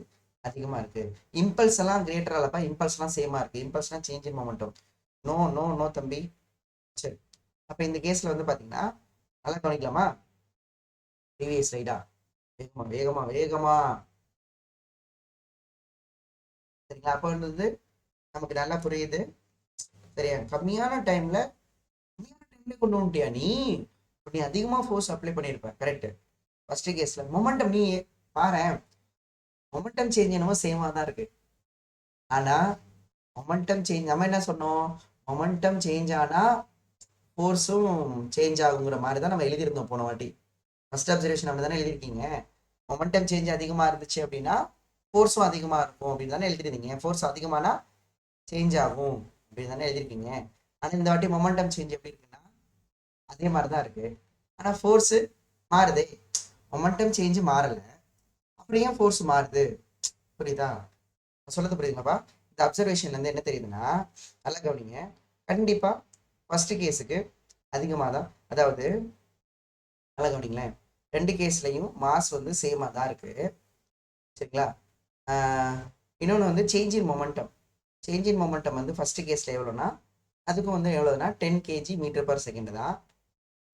அதிகமா இருக்கு. இம்பல்ஸ் எல்லாம் கிரேட்டரா இல்லப்பா, இம்பல்ஸ் எல்லாம் சேமா இருக்கு. இம்பல்ஸ்லாம் change in momentum. No no no தம்பி. சரி, அப்ப இந்த கேஸ்ல வந்து பாத்தீங்கன்னா நல்லா கவனிக்கலாமா? ப்ரீவியஸ் ரைடா, வேகமா வேகமா வேகமா. சரிங்களா? அப்ப வந்து நமக்கு நல்லா புரியுது. சரியா? கம்மியான டைம்ல கொண்டு வந்துட்டியா நீ? நீ அதிகமா ஃபோர்ஸ் அப்ளை பண்ணிருப்ப. கரெக்ட். ஃபர்ஸ்ட் கேஸ்ல மொமெண்டம் நீ பாரு, மொமெண்டம் சேஞ்ச் என்னமோ சேமா தான் இருக்கு. ஆனா மொமெண்டம் சேஞ்ச் நம்ம என்ன சொன்னோம்? மொமெண்டம் சேஞ்ச் ஆனா ஃபோர்ஸும் சேஞ்ச் ஆகுங்கிற மாதிரி தான் நம்ம எழுதியிருந்தோம் போன வாட்டி. ஃபர்ஸ்ட் அப்சர்வேஷன் அப்படி தானே எழுதியிருக்கீங்க. மொமெண்டம் சேஞ்ச் அதிகமா இருந்துச்சு அப்படின்னா ஃபோர்ஸும் அதிகமா இருக்கும் அப்படின்னு தானே எழுதிருந்தீங்க. ஃபோர்ஸ் அதிகமானா சேஞ்ச் ஆகும் அப்படின்னு தானே எழுதிருக்கீங்க. ஆனா இந்த வாட்டி மொமெண்டம் சேஞ்ச் எப்படி இருக்குன்னா அதே மாதிரி தான் இருக்கு. ஆனா ஃபோர்ஸ் மாறுதே, மொமெண்டம் சேஞ்ச் மாறல, அப்புறம் ஏன் ஃபோர்ஸ் மாறுது? புரியுதா? நான் சொல்றது புரியுதுங்கப்பா? இந்த அப்சர்வேஷன்ல இருந்து என்ன தெரியுதுன்னா, நல்லா கவனிங்க. கண்டிப்பா ஃபர்ஸ்ட் கேஸுக்கு அதிகமாக தான், அதாவது நல்லா கவனிங்களேன், ரெண்டு கேஸ்லையும் மாஸ் வந்து சேமாக தான் இருக்கு. சரிங்களா? இன்னொன்று வந்து சேஞ்ச் இன் மொமெண்டம் வந்து ஃபர்ஸ்ட் கேஸில் எவ்வளோனா, அதுக்கும் வந்து எவ்வளோனா 10 kg மீட்டர் பர் செகண்ட் தான்.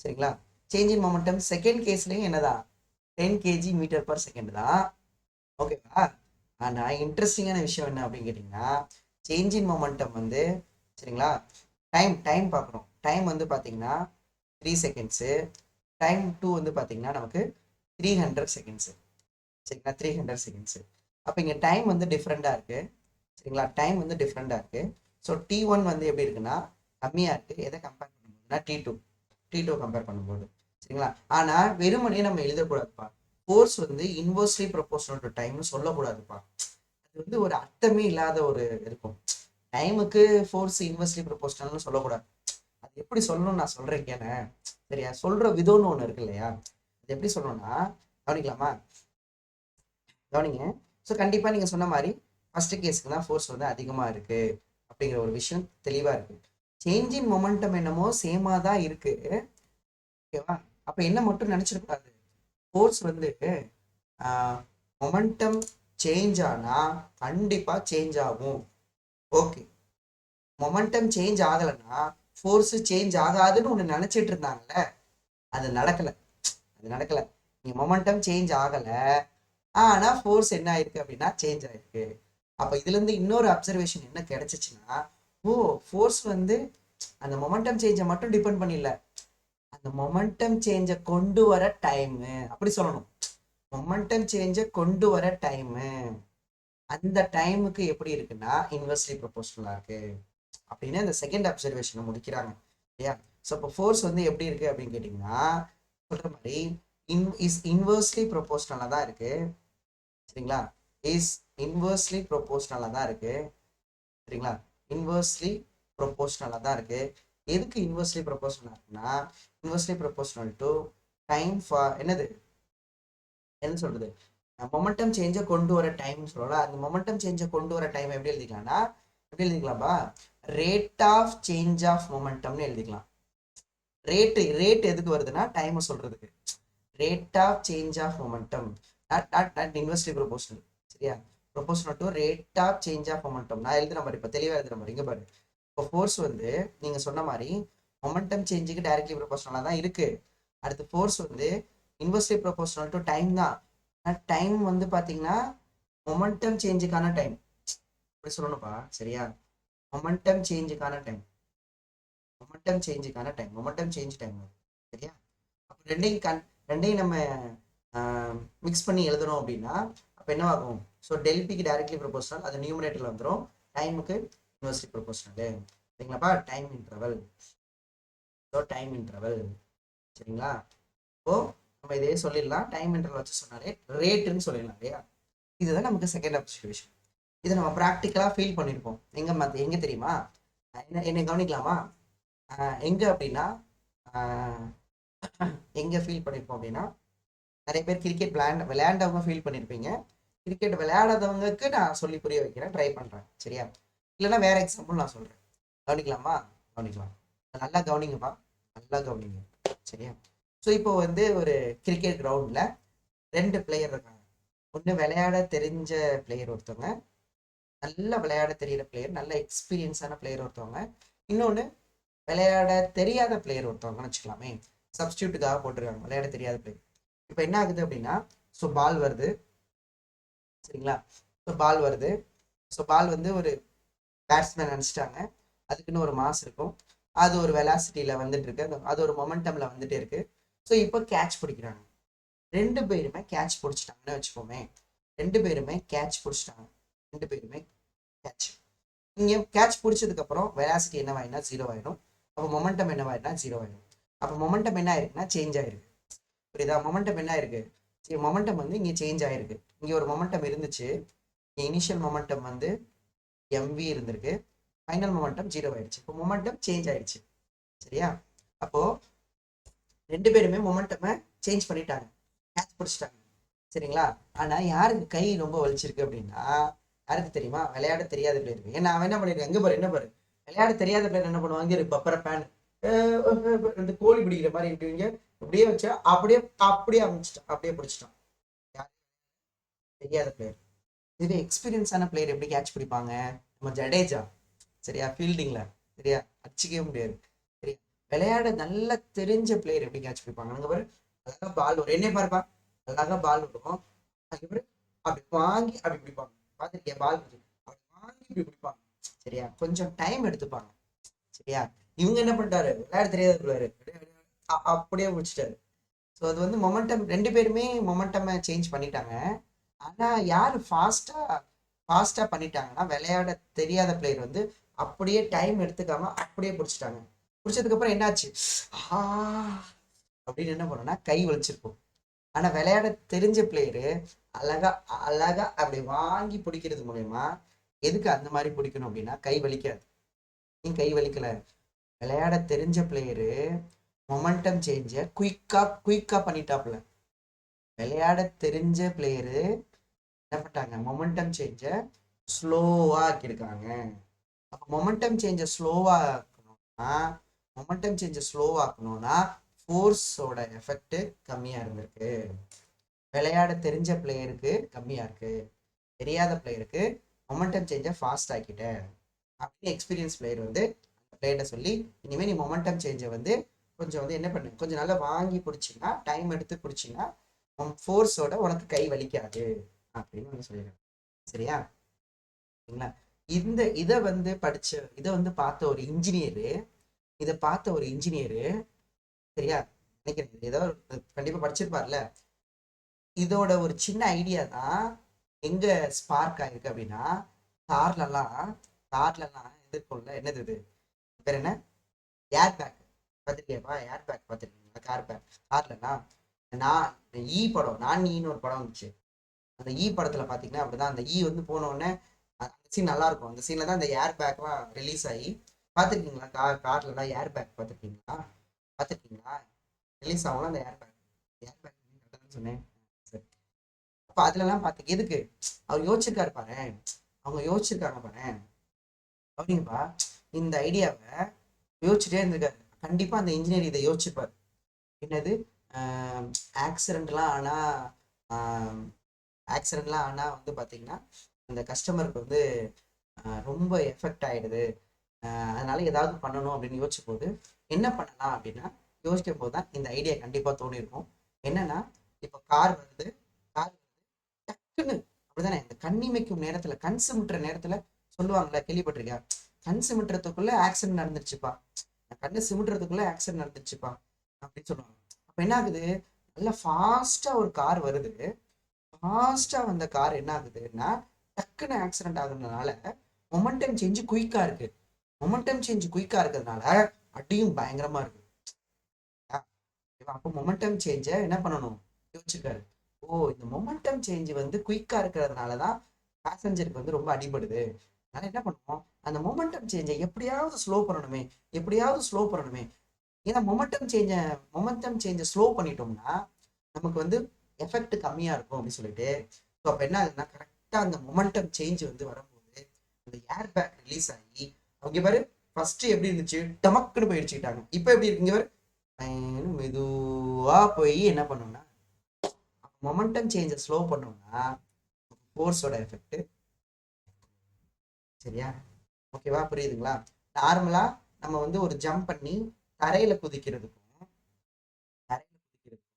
சரிங்களா? சேஞ்ச் இன் மொமெண்டம் செகண்ட் கேஸ்லையும் என்னதான், 10 kg மீட்டர் பர் செகண்ட் தான். ஓகேவா? ஆனால் இன்ட்ரெஸ்டிங்கான விஷயம் என்ன அப்படின்னு கேட்டிங்கன்னா, சேஞ்ச் இன் மொமெண்டம் வந்து, சரிங்களா, டைம் பார்க்குறோம். டைம் வந்து பார்த்தீங்கன்னா 3 செகண்ட்ஸு, டைம் 2 வந்து பார்த்தீங்கன்னா நமக்கு 300 செகண்ட்ஸு. சரிங்களா? 300 செகண்ட்ஸு. அப்போ இங்கே டைம் வந்து டிஃப்ரெண்ட்டாக இருக்குது. சரிங்களா? டைம் வந்து டிஃப்ரெண்ட்டாக இருக்குது. ஸோ T1 வந்து எப்படி இருக்குன்னா கம்மியாக இருக்குது. எதை கம்பேர் பண்ணும்போதுனா டி டூ கம்பேர் பண்ணும்போது. சரிங்களா? ஆனால் வெறுமனே நம்ம எழுதக்கூடாதுப்பா. ஃபோர்ஸ் வந்து இன்வர்ஸ்லி ப்ரொபோஷனல் டு டைம்னு சொல்லக்கூடாதுப்பா. அது வந்து ஒரு அர்த்தமே இல்லாத ஒரு இருக்கும். டைமுக்கு ஃபோர்ஸ் இன்வர்ஸ்லி ப்ரொபோஷனல்னு சொல்லக்கூடாது. அது எப்படி சொல்லணும்னு நான் சொல்றேன் கேள. சரியா? சொல்ற விதம்னு ஒன்று இருக்கு இல்லையா? அது எப்படி சொல்லணும்னா, கவனிக்கலாமா? கவனிங்க. ஸோ கண்டிப்பாக நீங்கள் சொன்ன மாதிரி ஃபர்ஸ்ட் கேஸுக்கு தான் ஃபோர்ஸ் வந்து அதிகமாக இருக்கு அப்படிங்கிற ஒரு விஷயம் தெளிவாக இருக்கு. சேஞ்ச் இன் மொமெண்டம் என்னமோ சேமாக தான் இருக்கு. ஓகேவா? அப்போ என்ன மட்டும் நினச்சிடக்கூடாது, ஃபோர்ஸ் வந்து மொமெண்டம் சேஞ்ச் ஆனால் கண்டிப்பாக சேஞ்ச் ஆகும். ஓகே, மொமெண்டம் சேஞ்ச் ஆகலைன்னா ஃபோர்ஸ் சேஞ்ச் ஆகாதுன்னு ஒன்று நினச்சிட்டு இருந்தாங்கல்ல, அது நடக்கலை. நீங்க மொமெண்டம் சேஞ்ச் ஆகலை, ஆனால் ஃபோர்ஸ் என்ன ஆயிருக்கு அப்படின்னா சேஞ்ச் ஆயிருக்கு. அப்போ இதுல இருந்து இன்னொரு அப்சர்வேஷன் என்ன கிடைச்சிச்சுன்னா, ஓ, ஃபோர்ஸ் வந்து அந்த மொமெண்டம் சேஞ்சை மட்டும் டிபெண்ட் பண்ணிடல, அந்த மொமெண்டம் சேஞ்சை கொண்டு வர டைமு, அப்படி சொல்லணும். மொமெண்டம் சேஞ்சை கொண்டு வர டைமு, அந்த டைமுக்கு எப்படி இருக்குன்னா இன்வெர்ஸ்லி ப்ரொபோஷனலா இருக்கு அப்படின்னு அந்த செகண்ட் அப்சர்வேஷனை முடிக்கிறாங்க இல்லையா? ஸோ இப்போ ஃபோர்ஸ் வந்து எப்படி இருக்கு அப்படின்னு கேட்டிங்கன்னா, சொல்ற மாதிரி இன்வெர்ஸ்லி ப்ரொபோஷனலாக தான் இருக்கு. சரிங்களா? இஸ் இன்வெர்ஸ்லி ப்ரொபோஷனலாக தான் இருக்கு. சரிங்களா? இன்வெர்ஸ்லி ப்ரொபோஷனலாக தான் இருக்கு. எதுக்கு இன்வெர்ஸ்லி ப்ரொபோஷனலாக இருக்குன்னா, inversely proportional to time for என்னது, என்ன சொல்றது, மொமெண்டம் சேஞ்சை கொண்டு வர டைம் சொல்லலாம். அந்த மொமெண்டம் சேஞ்சை கொண்டு வர டைம் எப்படி எழுதிக்கலாம்னா, எப்படி எழுதிக்கலாம்பா, ரேட் ஆஃப் சேஞ்ச் ஆஃப் மொமெண்டம்னு எழுதிக்கலாம். ரேட் எதுக்கு வருதுன்னா டைமை சொல்றதுக்கு. Rate of change of momentum, not inversely proportional. சரியா? Proportional to rate of change of momentum. நான் எழுதுற மாதிரி இப்போ தெளிவாக எழுதுற மாதிரி இங்கே பாரு. இப்போ ஃபோர்ஸ் வந்து நீங்க சொன்ன மாதிரி மொமெண்டம் சேஞ்சுக்கு டைரக்ட்லி ப்ரொபோஷனலாக தான் இருக்கு. அடுத்து ஃபோர்ஸ் வந்து இன்வெர்ஸ்லி ப்ரொபோஷனல் டு டைம் தான். டைம் வந்து பார்த்தீங்கன்னா மொமெண்டம் சேஞ்சுக்கான டைம், அப்படி சொல்லணும்ப்பா. சரியா? மொமெண்டம் சேஞ்சுக்கான டைம், மொமெண்டம் சேஞ்ச் டைம். சரியா? அப்போ ரெண்டையும் நம்ம மிக்ஸ் பண்ணி எழுதணும் அப்படின்னா அப்போ என்ன ஆகும்? ஸோ டெல்பிக்கு டைரக்ட்லி ப்ரொபோஷனல், அது நியூமரேட்டரில் வந்துடும். டைமுக்கு இன்வெர்ஸ்லி ப்ரொபோஷனல். சரிங்களாப்பா? Time interval. So time interval. சரிங்களா? இப்போ நம்ம இதே சொல்லிடலாம், டைம் இன்டர்வல் வச்சு சொன்னாலே ரேட்டுன்னு சொல்லிடலாம் இல்லையா? இதுதான் நமக்கு செகண்ட் அப்சர்வேஷன். இதை நம்ம ப்ராக்டிக்கலாக ஃபீல் பண்ணியிருப்போம். எங்கே தெரியுமா? என்னை கவனிக்கலாமா? எங்கே அப்படின்னா, எங்கே ஃபீல் பண்ணியிருப்போம் அப்படின்னா, நிறைய பேர் கிரிக்கெட் விளையாண்டவங்க ஃபீல் பண்ணியிருப்பீங்க. கிரிக்கெட் விளையாடாதவங்களுக்கு நான் சொல்லி புரிய வைக்கிறேன், ட்ரை பண்ணுறேன். சரியா? இல்லைன்னா வேற எக்ஸாம்பிள் நான் சொல்கிறேன். கவனிக்கலாமா? கவனிக்கலாம். நல்லா கவனிங்கப்பா, நல்லா கவனிங்க. சரியா? ஸோ இப்போ வந்து ஒரு கிரிக்கெட் கிரவுண்டில் ரெண்டு பிளேயர் இருக்காங்க. ஒன்று விளையாட தெரிஞ்ச பிளேயர் ஒருத்தவங்க, நல்லா விளையாட தெரியிற பிளேயர், நல்ல எக்ஸ்பீரியன்ஸான பிளேயர் ஒருத்தவங்க. இன்னொன்று விளையாட தெரியாத பிளேயர் ஒருத்தவங்கன்னு வச்சுக்கலாமே, சப்ஸ்டியூட்டுக்காக போட்டிருக்காங்க விளையாட தெரியாத பிளேயர். இப்போ என்ன ஆகுது அப்படின்னா, ஸோ பால் வருது. சரிங்களா? ஸோ பால் வந்து ஒரு பேட்ஸ்மேன் நினச்சிட்டாங்க, அதுக்குன்னு ஒரு மாஸ் இருக்கும், அது ஒரு வெலாசிட்டியில் வந்துட்டு இருக்கு, அது ஒரு மொமெண்டமில் வந்துட்டே இருக்கு. ஸோ இப்போ கேட்ச் பிடிக்கிறாங்க. ரெண்டு பேருமே கேட்ச் பிடிச்சிட்டாங்கன்னு வச்சுக்கோமே. ரெண்டு பேருமே கேட்ச் இங்கே கேட்ச் பிடிச்சதுக்கப்புறம் வெலாசிட்டி என்னவாயினா 0 ஆயிடும். அப்போ மொமெண்டம் என்னவாயினா 0 ஆயிடும். அப்போ மொமெண்டம் என்ன ஆயிருக்குன்னா சேஞ்ச் ஆயிருக்கு. புரியுதா? மொமெண்டம் என்ன ஆயிருக்கு? சரி, மொமெண்டம் வந்து இங்கே சேஞ்ச் ஆயிருக்கு. இங்கே ஒரு மொமெண்டம் இருந்துச்சு, இனிஷியல் மொமெண்டம் வந்து mv இருந்திருக்கு, ஃபைனல் மொமெண்டம் 0 ஆயிடுச்சு. இப்போ மொமெண்டம் சேஞ்ச் ஆயிடுச்சு. சரியா? அப்போ ரெண்டு பேருமே மொமெண்டமை சேஞ்ச் பண்ணிட்டாங்க, கேட்ச் பிடிச்சிட்டாங்க. சரிங்களா? ஆனா யாருக்கு கை ரொம்ப வலிச்சிருக்கு அப்படின்னா, யாருக்கு தெரியுமா? விளையாட தெரியாத பிளேயருக்கு. ஏன்னா அவன் என்ன பண்ணிருக்கான், எங்க பாரு என்ன பாரு, விளையாட தெரியாத பிளேயர் என்ன பண்ணுவாங்க, இரு பப்பர பேன் இந்த கோழி பிடிக்கிற மாதிரி இப்படிங்க அப்படியே வச்சா அப்படியே அப்படியே அமைச்சிட்டான், அப்படியே பிடிச்சிட்டான். யார்? தெரியாத பிளேயர். இதுவே எக்ஸ்பீரியன்ஸான பிளேயர் எப்படி கேட்ச் பிடிப்பாங்க? நம்ம ஜடேஜா. சரியா? ஃபீல்டிங்ல சரியா அடிச்சிக்கவே முடியாது. சரியா? விளையாட நல்லா தெரிஞ்ச பிளேயர் எப்படி கேட்ச் பிடிப்பாங்க? அங்க பாரு, அழகா பால் வரும், என்ன பாருப்பா, அழகா பால் வரும், அதுக்கப்புறம் அப்படி வாங்கி அப்படி பிடிப்பாங்க. பார்த்துருக்கேன் பால் அப்படி வாங்கி இப்படி பிடிப்பாங்க. சரியா? கொஞ்சம் டைம் எடுத்துப்பாங்க. சரியா? இவங்க என்ன பண்ணிட்டாரு, விளையாட தெரியாத பிள்ளையாரு அப்படியே முடிச்சிட்டாரு. ஸோ அது வந்து மொமெண்டம், ரெண்டு பேருமே மொமெண்டம் சேஞ்ச் பண்ணிட்டாங்க. ஆனா யாரு ஃபாஸ்டா பண்ணிட்டாங்கன்னா, விளையாட தெரியாத பிளேயர் வந்து அப்படியே டைம் எடுத்துக்காம அப்படியே பிடிச்சிட்டாங்க. பிடிச்சதுக்கு அப்புறம் என்னாச்சு, அப்படின்னு என்ன பண்ணோம்னா கை வலிச்சிருக்கும். ஆனா விளையாட தெரிஞ்ச பிளேயரு அழகா அழகா அப்படி வாங்கி பிடிக்கிறது மூலயமா, எதுக்கு அந்த மாதிரி பிடிக்கணும் அப்படின்னா கை வலிக்காது. நீ கை வலிக்கல, விளையாட தெரிஞ்ச பிளேயரு மொமெண்டம் சேஞ்ச குயிக்கா பண்ணிட்டாப்ல. விளையாட தெரிஞ்ச பிளேயரு என்ன பண்ணிட்டாங்க, மொமெண்டம் சேஞ்ச ஸ்லோவா ஆக்கியிருக்காங்க. அப்போ மொமெண்டம் சேஞ்ச ஸ்லோவா ஆக்கணும்னா, மொமெண்டம் சேஞ்ச ஸ்லோவா ஆக்கணும்னா ஃபோர்ஸோட எஃபெக்ட் கம்மியா இருந்திருக்கு. விளையாட தெரிஞ்ச பிளேயருக்கு கம்மியா இருக்கு, தெரியாத பிளேயருக்கு மொமெண்டம் சேஞ்ச ஃபாஸ்ட் ஆக்கிட்டேன் அப்படின்னு எக்ஸ்பீரியன்ஸ் பிளேயர் வந்து அந்த பிளேயர்ட்ட சொல்லி, இனிமேல் நீ மொமெண்டம் சேஞ்சை வந்து கொஞ்சம் வந்து என்ன பண்ணு, கொஞ்சம் நல்லா வாங்கி பிடிச்சிங்கன்னா, டைம் எடுத்து பிடிச்சிங்கன்னா ஃபோர்ஸோட உனக்கு கை வலிக்காது அப்படின்னு வந்து சொல்லிடுறேன். சரியா? சரிங்களா? இதை வந்து இதை வந்து பார்த்த ஒரு இன்ஜினியரு, இதை பார்த்த ஒரு இன்ஜினியரு, சரியா, நினைக்கிறேன் ஏதோ கண்டிப்பா படிச்சிருப்பார்ல. இதோட ஒரு சின்ன ஐடியா தான் எங்க ஸ்பார்க் ஆயிருக்கு அப்படின்னா, கார்லலாம் கார்லலாம் எதிர்கொள்ள என்னது இது பேர் என்ன, ஏர் பேக். பார்த்துருக்கியப்பா ஏர் பேக்? பார்த்துருக்கீங்களா கார் பேக்? கார்லலாம் நான் ஈ படம், நான் ஈன்னு ஒரு படம் வந்துச்சு. அந்த ஈ படத்துல பாத்தீங்கன்னா அப்படிதான், அந்த ஈ வந்து போன உடனே அந்த சீன் நல்லா இருக்கும். அந்த சீன்ல தான் அந்த ஏர் பேக்லாம் ரிலீஸ் ஆகி, பார்த்துருக்கீங்களா? கார்லலாம் ஏர் பேக் பார்த்துருக்கீங்களா? பார்த்துருக்கீங்களா? ரிலீஸ் ஆகலாம் அந்த ஏர் பேக். ஏர் பேக் சொன்னேன். சரி. அப்ப அதுலலாம் பார்த்து எதுக்கு அவர் யோசிச்சிருக்காரு பாரு, அவங்க யோசிச்சிருக்காங்க பாரு அப்படிங்கப்பா. இந்த ஐடியாவை யோசிச்சுட்டே இருந்திருக்காரு. கண்டிப்பா அந்த இன்ஜினியர் இதை யோசிச்சிருப்பாரு. என்னது, ஆக்சிடென்ட்லாம் ஆனா ஆக்சிடென்ட்லாம் ஆனா வந்து பாத்தீங்கன்னா அந்த கஸ்டமருக்கு வந்து ரொம்ப எஃபெக்ட் ஆயிடுது. அதனால ஏதாவது பண்ணணும் அப்படின்னு யோசிச்ச போது என்ன பண்ணலாம் அப்படின்னா, யோசிக்கும் போது தான் இந்த ஐடியா கண்டிப்பா தோணிருக்கும். என்னன்னா, இப்போ கார் வருது, கார் டக்குன்னு அப்படிதானே, இந்த கண்ணிமைக்கும் நேரத்துல, கண் சிமிட்டுற நேரத்துல சொல்லுவாங்கல்ல, கேள்விப்பட்டிருக்கியா? கண் சிமிட்டுறதுக்குள்ள ஆக்சிடென்ட் நடந்துருச்சுப்பா, கண்ணு சிமிட்டுறதுக்குள்ள ஆக்சிடென்ட் நடந்துருச்சுப்பா அப்படின்னு சொல்லுவாங்க. அப்ப என்ன ஆகுது, நல்லா ஃபாஸ்டா ஒரு கார் வருது. ஃபாஸ்டா வந்த கார் என்ன ஆகுதுன்னா டக்குன்னு ஆக்சிடென்ட் ஆகுறதுனால மொமெண்டம் சேஞ்சு குயிக்கா இருக்கு. மொமெண்டம் சேஞ்சு குயிக்கா இருக்கிறதுனால அடியும் பயங்கரமா இருக்கு. அப்போ மொமெண்டம் சேஞ்ச என்ன பண்ணணும் யோசிச்சிருக்காரு. ஓ, இந்த மொமெண்டம் சேஞ்ச் வந்து குயிக்கா இருக்கிறதுனாலதான் பேசஞ்சருக்கு வந்து ரொம்ப அடிபடுது. அதனால என்ன பண்ணுவோம், அந்த மொமெண்டம் சேஞ்சை எப்படியாவது ஸ்லோ பண்ணணுமே, எப்படியாவது ஸ்லோ பண்ணணுமே. ஏன்னா மொமெண்டம் சேஞ்சை ஸ்லோ பண்ணிட்டோம்னா நமக்கு வந்து எஃபெக்ட் கம்மியா இருக்கும் அப்படின்னு சொல்லிட்டு, ஸோ அப்போ என்ன ஆகுதுன்னா கரெக்டா அந்த மொமெண்டம் சேஞ்ச் வந்து வரும்போது அந்த ஏர் பேக் ரிலீஸ் ஆகி, அவங்க பாரு ஃபர்ஸ்ட் எப்படி இருந்துச்சு, டமக்குன்னு போயிடுச்சுக்கிட்டாங்க. இப்போ எப்படி இருக்குங்க பாரு, மெதுவா போய் என்ன பண்ணோம்னா மொமெண்டம் சேஞ்சை ஸ்லோ பண்ணோம்னா ஃபோர்ஸோட எஃபெக்ட். சரியா? ஓகேவா? புரியுதுங்களா? நார்மலா நம்ம வந்து ஒரு ஜம்ப் பண்ணி தரையில குதிக்கிறதுக்கும், தரையில குதிக்கிறதுக்கும்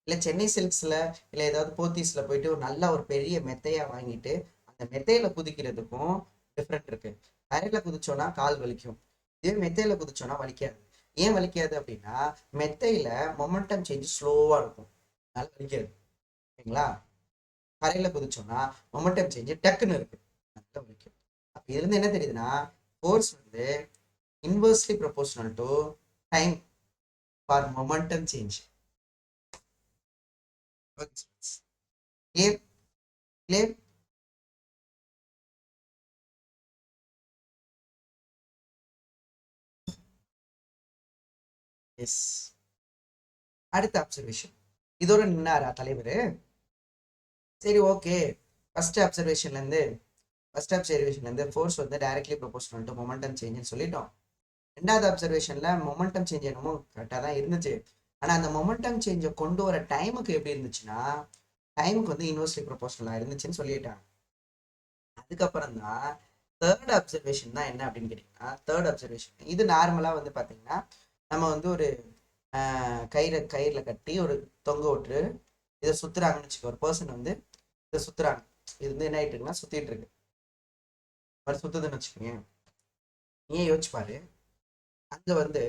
இல்ல சென்னை சில்க்ஸ்ல இல்ல ஏதாவது போத்தீஸ்ல போயிட்டு ஒரு நல்ல ஒரு பெரிய மெத்தையா வாங்கிட்டு அந்த மெத்தையில குதிக்கிறதுக்கும் டிஃப்ரெண்ட் இருக்கு. தரையில குதிச்சோன்னா கால் வலிக்கும், இதே மெத்தையில குதிச்சோன்னா வலிக்காது. ஏன் வலிக்காது அப்படின்னா மெத்தையில மொமெண்டம் சேஞ்ச் ஸ்லோவா இருக்கும், அதனால வலிக்காது. ஓகேங்களா? தரையில குதிச்சோன்னா மொமெண்டம் சேஞ்ச் டக்குன்னு இருக்கு, அதனால வலிக்கும். அப்ப இதுல இருந்து என்ன தெரியுதுன்னா, ஃபோர்ஸ் வந்து inversely proportional to time for momentum change. Clear? Clear? Yes. அடுத்த அப்சர்வேஷன் இதோட நின்னாரா தலைவர்? சரி, ஓகே. ஃபர்ஸ்ட் அப்சர்வேஷன்லேருந்து ஃபோர்ஸ் வந்து டைரக்ட்லி ப்ரொபோஷனல் டு மொமெண்டம் சேஞ்சுன்னு சொல்லிட்டோம். ரெண்டாவது அப்சர்வேஷன்ல மொமெண்டம் சேஞ்ச் என்னமோ கரெக்டாக தான் இருந்துச்சு. ஆனால் அந்த மொமெண்டம் சேஞ்சை கொண்டு வர டைமுக்கு எப்படி இருந்துச்சுன்னா, டைமுக்கு வந்து இன்வெர்ஸ்லி ப்ரொபோஷனலாக இருந்துச்சுன்னு சொல்லிட்டாங்க. அதுக்கப்புறம் தான் தேர்ட் அப்சர்வேஷன் தான் என்ன அப்படின்னு கேட்டிங்கன்னா, தேர்ட் அப்சர்வேஷன் இது நார்மலாக வந்து பார்த்தீங்கன்னா, நம்ம வந்து ஒரு கயிறில் கட்டி ஒரு தொங்க விட்டு இதை சுற்றுறாங்கன்னு வச்சுக்கோ. ஒரு பர்சன் வந்து இதை சுற்றுறாங்க. இது வந்து என்ன ஆகிட்டு இருக்குன்னா சுற்றிட்டு இருக்கு. மாதிரி சுற்றுதுன்னு வச்சுக்கோங்க. ஏன் யோசிச்சு பாரு, அங்கே வந்து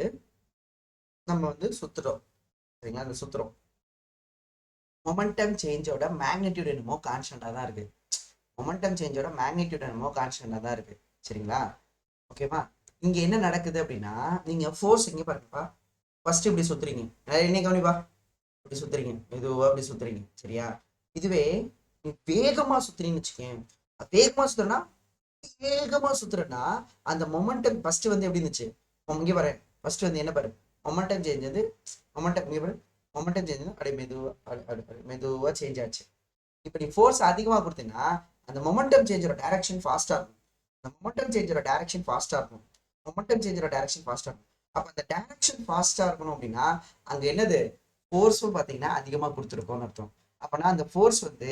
நம்ம வந்து சுற்றுறோம். சரிங்களா? அந்த சுற்றுறோம் மொமெண்டம் சேஞ்சோட மேக்னிடியூட் என்னமோ கான்ஸ்டன்டாக தான் இருக்குது. மொமெண்டம் சேஞ்சோட மேக்னிடியூட் என்னமோ கான்ஸ்டன்டாக தான் இருக்குது. சரிங்களா? ஓகேவா? இங்கே என்ன நடக்குது அப்படின்னா, நீங்கள் ஃபோர்ஸ் இங்கே பாருங்கப்பா. ஃபர்ஸ்ட் இப்படி சுற்றுறீங்க. என்ன கவனிப்பா, இப்படி சுற்றுறீங்க, மெதுவாக அப்படி சுற்றுறீங்க. சரியா? இதுவே நீ வேகமாக சுற்றுறீங்கன்னு வச்சுக்கேன். வேகமாக சுற்றுறனா அந்த மொமெண்டம் ஃபர்ஸ்ட் வந்து எப்படி இருந்துச்சு? இங்கே பாரு, ஃபர்ஸ்ட் வந்து என்ன பாரு, மொமெண்டம் சேஞ்ச் வந்து மொமெண்டம் இங்கே பாரு, மொமெண்டம் சேஞ்ச் வந்து அப்படியே மெதுவாக சேஞ்ச் ஆச்சு. இப்போ நீ ஃபோர்ஸ் அதிகமாக கொடுத்தீங்கன்னா அந்த மொமெண்டம் சேஞ்சோட டைரக்ஷன் ஃபாஸ்ட்டாக இருக்கும். அந்த மொமெண்டம் சேஞ்சோட டைரக்ஷன் ஃபாஸ்ட்டாக இருக்கும். மொமெண்டம் சேஞ்சோட டைரக்ஷன் ஃபாஸ்ட்டாக இருக்கும். அப்போ அந்த டைரக்ஷன் ஃபாஸ்ட்டாக இருக்கணும் அப்படின்னா அங்கே என்னது, ஃபோர்ஸும் பார்த்தீங்கன்னா அதிகமாக கொடுத்துருக்கோம்னு அர்த்தம். அப்போனா அந்த ஃபோர்ஸ் வந்து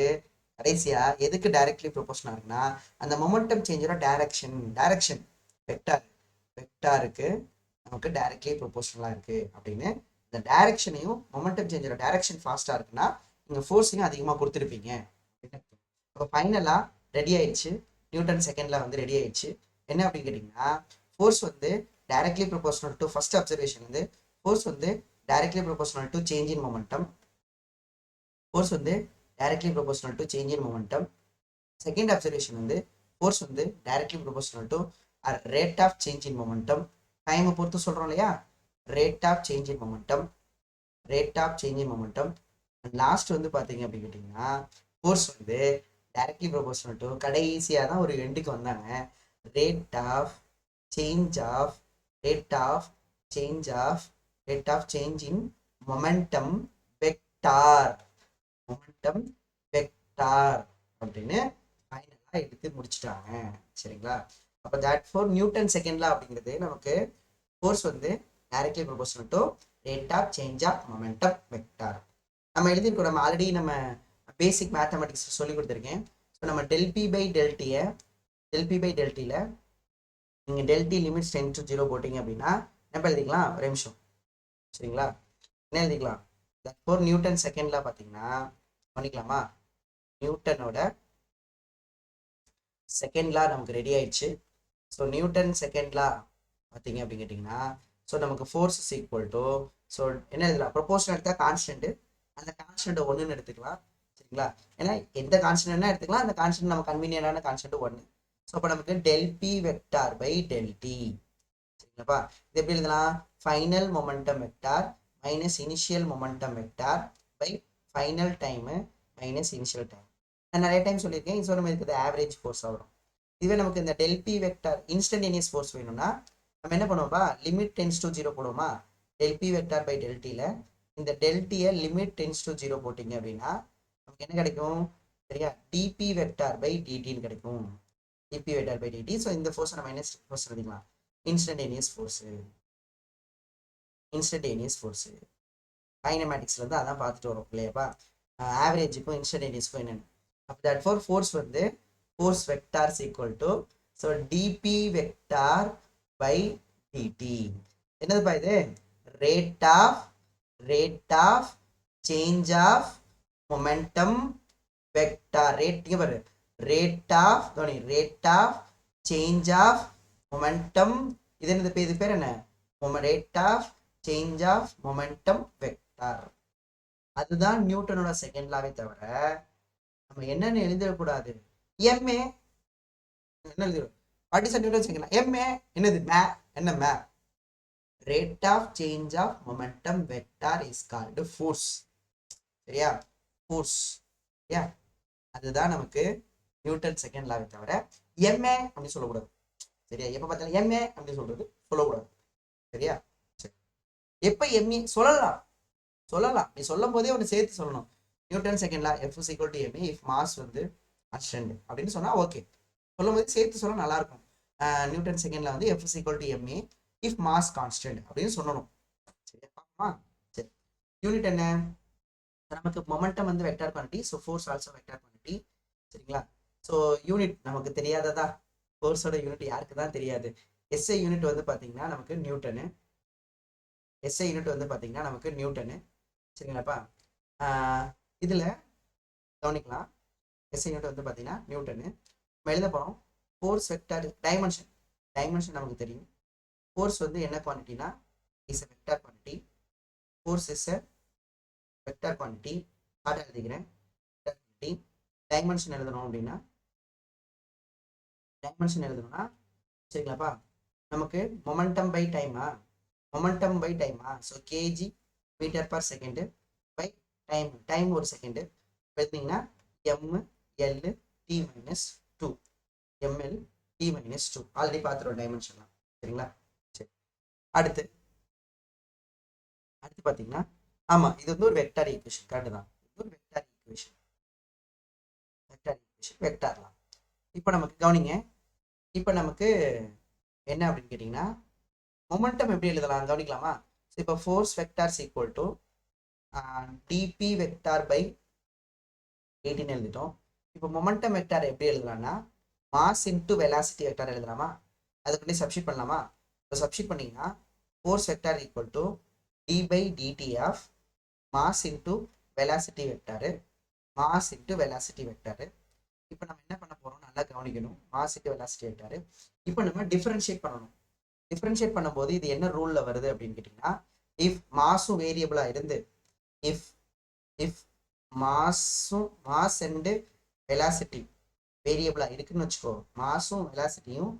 கடைசியா எதுக்கு டைரக்ட்லி ப்ரொபோஷனாக இருக்குன்னா, அந்த மொமெண்டம் சேஞ்சோட டைரக்ஷன் வெக்டாருக்கு நமக்கு டைரக்ட்லி ப்ரொபோஷனலாக இருக்கு அப்படின்னு. இந்த டைரக்ஷனையும் மொமெண்டம் சேஞ்சோட டைரக்ஷன் ஃபாஸ்ட்டாக இருக்குன்னா நீங்கள் ஃபோர்ஸையும் அதிகமாக கொடுத்துருப்பீங்க அப்படின்னு. அப்போ ஃபைனலாக ரெடி ஆயிடுச்சு. நியூட்டன் செகண்ட்ல வந்து ரெடி ஆயிடுச்சு. என்ன அப்படின்னு கேட்டிங்கன்னா, ஃபோர்ஸ் வந்து directly proportional to first observation வந்து ஃபோர்ஸ் வந்து directly proportional to change in momentum. Force வந்து directly proportional to change in momentum. Second observation வந்து ஃபோர்ஸ் வந்து directly proportional to rate of change in momentum. டைமை பொறுத்து சொல்கிறோம் இல்லையா, rate of change in momentum. Last வந்து பார்த்தீங்க அப்படின்னு கேட்டிங்கன்னா, ஃபோர்ஸ் வந்து டைரக்ட்லி ப்ரொபோஷனல் டு கடைசியாக தான் ஒரு எண்டுக்கு வந்தாங்க, rate of change in momentum vector அப்படின்னு ஃபைனலாக எடுத்து முடிச்சுட்டாங்க. சரிங்களா? அப்போ தட் ஃபோர் நியூட்டன் செகண்ட்லா அப்படிங்கிறது நமக்கு ஃபோர்ஸ் வந்து directly proportional to rate of change of momentum vector. நம்ம எழுதியிருக்கோம், நம்ம ஆல்ரெடி நம்ம பேசிக் மேத்தமெட்டிக்ஸ் சொல்லி கொடுத்துருக்கேன். ஸோ நம்ம டெல்பி பை டெல்டியில் நீங்கள் டெல்டி லிமிட்ஸ் 10 to 0 போட்டிங்க அப்படின்னா என்ன எழுதிக்கலாம், ஒரு நிமிஷம். சரிங்களா? என்ன எழுதிக்கலாம், தட் ஃபோர் நியூட்டன் செகண்ட்ல பார்த்தீங்கன்னா பண்ணிக்கலாமா, நியூட்டனோட செகண்ட் லா நமக்கு ரெடி ஆயிடுச்சு. ஸோ நியூட்டன் செகண்ட் லா பார்த்தீங்க அப்படின்னு கேட்டிங்கன்னா, ஸோ நமக்கு force is equal to, so என்ன எழுதலாம், ப்ரொபோஷனல் எடுத்தால் கான்ஸ்டன்ட், அந்த கான்ஸ்டன்ட் ஒன்றுன்னு எடுத்துக்கலாம். சரிங்களா? ஏன்னா எந்த கான்ஸ்டன்ட்னா எடுத்துக்கலாம், அந்த கான்ஸ்டன்ட் நம்ம கன்வீனியன்டான கான்ஸ்டன்ட் 1. ஸோ அப்போ நமக்கு del P vector by del T. சரிங்களாப்பா? இது எப்படி எழுதலாம், final momentum vector minus initial momentum vector by final time minus initial time. நான் நிறைய டைம் சொல்லியிருக்கேன். ஸோ நம்ம இருக்கிறது ஆவரேஜ் ஃபோர்ஸ் வரும். இதுவே நமக்கு இந்த del P vector instantaneous force வேணும்னா நம்ம என்ன பண்ணுவோம்ப்பா, லிமிட் டென்ஸ் டு 0 போடுவோமா, del P vector by del டியில் இந்த டெல் டியை லிமிட் டென்ஸ் டு 0 போட்டிங்க அப்படின்னா நமக்கு என்ன கிடைக்கும், சரியா, டிபி வெக்டார் பை டிடின்னு கிடைக்கும். Dp vector by dt. So இந்த ஃபோர்ஸை நம்ம என்ன ஃபோர்ஸ் எழுதிக்கலாம், இன்ஸ்டன்டேனியஸ் ஃபோர்ஸு. கைனமேட்டிக்ஸ்ல இருந்து அதான் பார்த்துட்டு வரும் இல்லையாப்பா, ஆவரேஜுக்கும் இன்ஸ்டன்டேனியஸ்க்கும் என்னென்னு. அப்போ தட் ஃபார் ஃபோர்ஸ் வந்து force vector is equal to, so DP vector by DT. என்னதுப்பா இது, rate of change of momentum vector. Rate of change of momentum. இது என்னது, இது பேர் என்ன, rate of change of momentum vector. அதுதான் நியூட்டனோட செகண்ட் லாவே தவிர நம்ம என்னன்னு எழுதிடக்கூடாது, எம்ஏ என்ன எழுதிடும், நியூட்டன் செகண்ட் லா, எம்ஏ என்னது, may rate of change of momentum vector is called force. சரியா, ஃபோர்ஸ். சரியா, அதுதான் நமக்கு நியூட்டன் செகண்ட் லாவை தவிர எம்ஏ அப்படின்னு சொல்லக்கூடாது. சரியா, எப்ப பார்த்தாலும் எம்ஏ அப்படின்னு சொல்லக்கூடாது. சரியா, சரி, எப்ப எம்ஏ சொல்லலாம், சொல்லலாம். நீ சொல்லும் போதே ஒன்று சேர்த்து சொல்லணும். Newton second law F is equal to ma if mass வந்து கான்ஸ்டன்ட் அப்படின்னு சொன்னா ஓகே. சொல்லும் போது சேர்த்து சொல்ல நல்லா இருக்கும். நியூட்டன் செகண்ட்ல வந்து F is equal to ma if mass constant அப்படின்னு சொல்லணும். சரியா பாப்போமா? சரி, யூனிட் என்ன? நமக்கு மொமெண்டம் வந்து vector quantity, so force also vector quantity. சரிங்களா? ஸோ யூனிட் நமக்கு தெரியாததா? ஃபோர்ஸோட யூனிட் யாருக்கு தான் தெரியாது? எஸ்ஐ யூனிட் வந்து பார்த்தீங்கன்னா நமக்கு நியூட்டனு. எஸ்ஐ யூனிட் வந்து பார்த்தீங்கன்னா நமக்கு நியூட்டனு. சரிங்களாப்பா? இதில் கவனிக்கலாம். எஸ்ஐ யூனிட் வந்து பார்த்தீங்கன்னா நியூட்டனு. நம்ம எழுத போகிறோம் ஃபோர்ஸ் வெக்டார் டைமென்ஷன். டைமென்ஷன் நமக்கு தெரியும். ஃபோர்ஸ் வந்து என்ன குவான்டிட்டினா is a vector quantity. Force is a vector quantity. ஷார்ட்டாக எழுதிக்கிறேன், வெக்டார் குவான்டிட்டி. டைமென்ஷன் எழுதணும் அப்படின்னா டைமென்ஷன் எழுதணும்னா சரிங்களாப்பா, நமக்கு மொமெண்டம் பை டைமா, மொமெண்டம் பை டைமா, so kg meter per second by time, time ஒரு செகண்டு எழுதிங்கன்னா ML T minus two, ML T minus two. Already பார்த்துருவோம் டைமென்ஷன்லாம். சரிங்களா? சரி, அடுத்து பார்த்தீங்கன்னா ஆமாம், இது வந்து ஒரு வெக்டார் ஈக்குவேஷன். கரெக்டு தான், இது ஒரு வெக்டார் ஈக்குவேஷன். வெக்டார் ஈக்குவேஷன், வெக்டார்லாம். இப்போ நமக்கு கவனிங்க, இப்போ நமக்கு என்ன அப்படின்னு கேட்டிங்கன்னா மொமெண்டம் எப்படி எழுதலாம் கவனிக்கலாமா? ஸோ இப்போ force vectors equal to DP vector by 18 எழுதிட்டோம். இப்போ மொமெண்டம் வெக்டார் எப்படி எழுதலாம்னா மாஸ் இன்டு வெலாசிட்டி வெக்டார் எழுதலாமா? அதுக்கு வந்து சப்ஸ்டிட் பண்ணலாமா? இப்போ சப்ஸ்டிட் பண்ணிங்கன்னா force vector equal to d by dt of mass into velocity vector, mass into velocity vector. இப்போ நம்ம என்ன பண்ண போகிறோம் நல்லா கவனிக்கணும். மாஸ் இன்டு வெலாசிட்டி வெக்டாரு இப்போ நம்ம டிஃபரன்ஷியேட் பண்ணணும். டிஃபரன்ஷியேட் பண்ணும்போது இது என்ன ரூலில் வருது அப்படின்னு கேட்டிங்கன்னா, இஃப் மாஸும் வேரியபிளாக இருந்து, if if mass and velocity வேரியபிளாக இருக்குன்னு வச்சுக்கோ, மாஸும் வெலாசிட்டியும்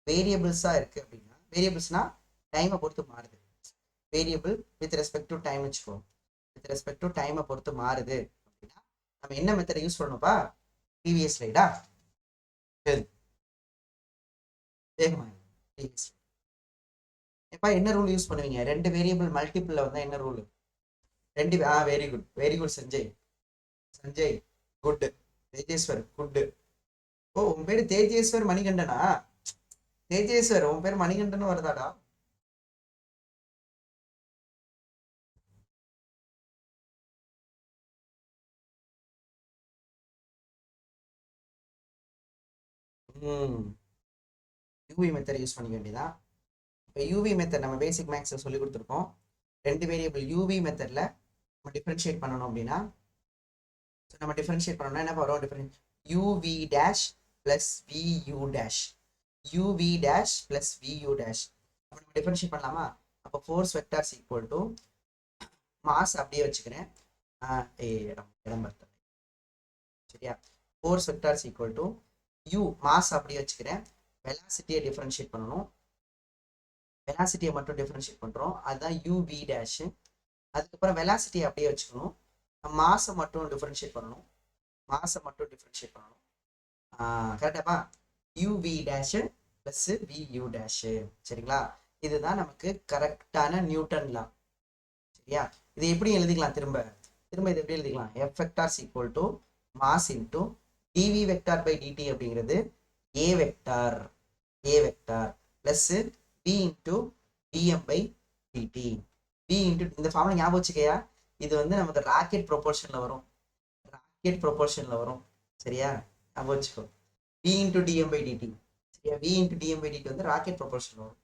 வேரியபிள்ஸாக இருக்குது அப்படின்னா, வேரியபிள்ஸ்னால் டைமை பொறுத்து மாறுது. Variable with respect to time வச்சுக்கோ, வித் ரெஸ்பெக்ட் டு டைமை பொறுத்து மாறுது அப்படின்னா நம்ம என்ன மெத்தடை யூஸ் பண்ணணும்ப்பா? ப்ரீவியஸ் ஸ்லைடா? சரி, வேகமா ப்ரீவியஸ் ஸ்லைட். எப்பா என்ன ரூல் யூஸ் பண்ணுவீங்க? ரெண்டு வேரியபிள் மல்டிபிள்ல வந்தா என்ன ரூல்? ரெண்டு very good, very good Sanjay. Sanjay good. Tejeswar good. ஓ, உன் பேரு தேஜேஸ்வர் மணிகண்டனா? தேஜேஸ்வர் உன் பேர் மணிகண்டன் வருதாடா? யூவி மெத்தட் யூஸ் பண்ணிக்க வேண்டியதான். இப்போ யூவி மெத்தட் நம்ம பேசிக் மேக்ஸில் சொல்லி கொடுத்துருக்கோம். ரெண்டு வேரியபிள் யூவி மெத்தடில் நம்ம டிஃப்ரென்ஷியேட் பண்ணணும் அப்படின்னா, நம்ம டிஃப்ரென்ஷியேட் பண்ணணும்னா என்ன வரும்? Difference UV dash plus view dash, UV dash plus view dash. அப்போ நம்ம டிஃப்ரென்ஷியேட் பண்ணலாமா? அப்போ force vectors equal to mass அப்படியே வச்சுக்கிறேன், இடம் பார்த்தேன் சரியா? Force vectors equal to you mass அப்படியே வச்சுக்கிறேன், வெலாசிட்டியை டிஃபரன்ஷியேட் பண்ணணும். வெலாசிட்டியை மட்டும் டிஃபரன்ஷியேட் பண்ணுறோம், அதுதான் யூவி டேஷு. அதுக்கப்புறம் வெலாசிட்டியை அப்படியே வச்சுக்கணும், மாசை மட்டும் டிஃபரன்ஷியேட் பண்ணணும், மாசை மட்டும் டிஃபரன்ஷியேட் பண்ணணும். கரெக்டாப்பா? UV dash plus VU dash. சரிங்களா? இதுதான் நமக்கு கரெக்டான நியூட்டன் லா. சரியா? இது எப்படி எழுதிக்கலாம்? திரும்ப இது எப்படி எழுதிக்கலாம்? F vectors equal to mass into DV vector by DT அப்படிங்கிறது A vector plus B into DM by DT. B into இந்த ஃபார்முலா ஞாபகம் வச்சுக்கையா? இது வந்து நமக்கு ராக்கெட் ப்ரொபோர்ஷன்ல வரும், சரியா? ஞாபகம் வச்சுக்கோ, B into DM by DT. சரியா? B into DM by DT வந்து ராக்கெட் ப்ரொபோர்ஷன் வரும்.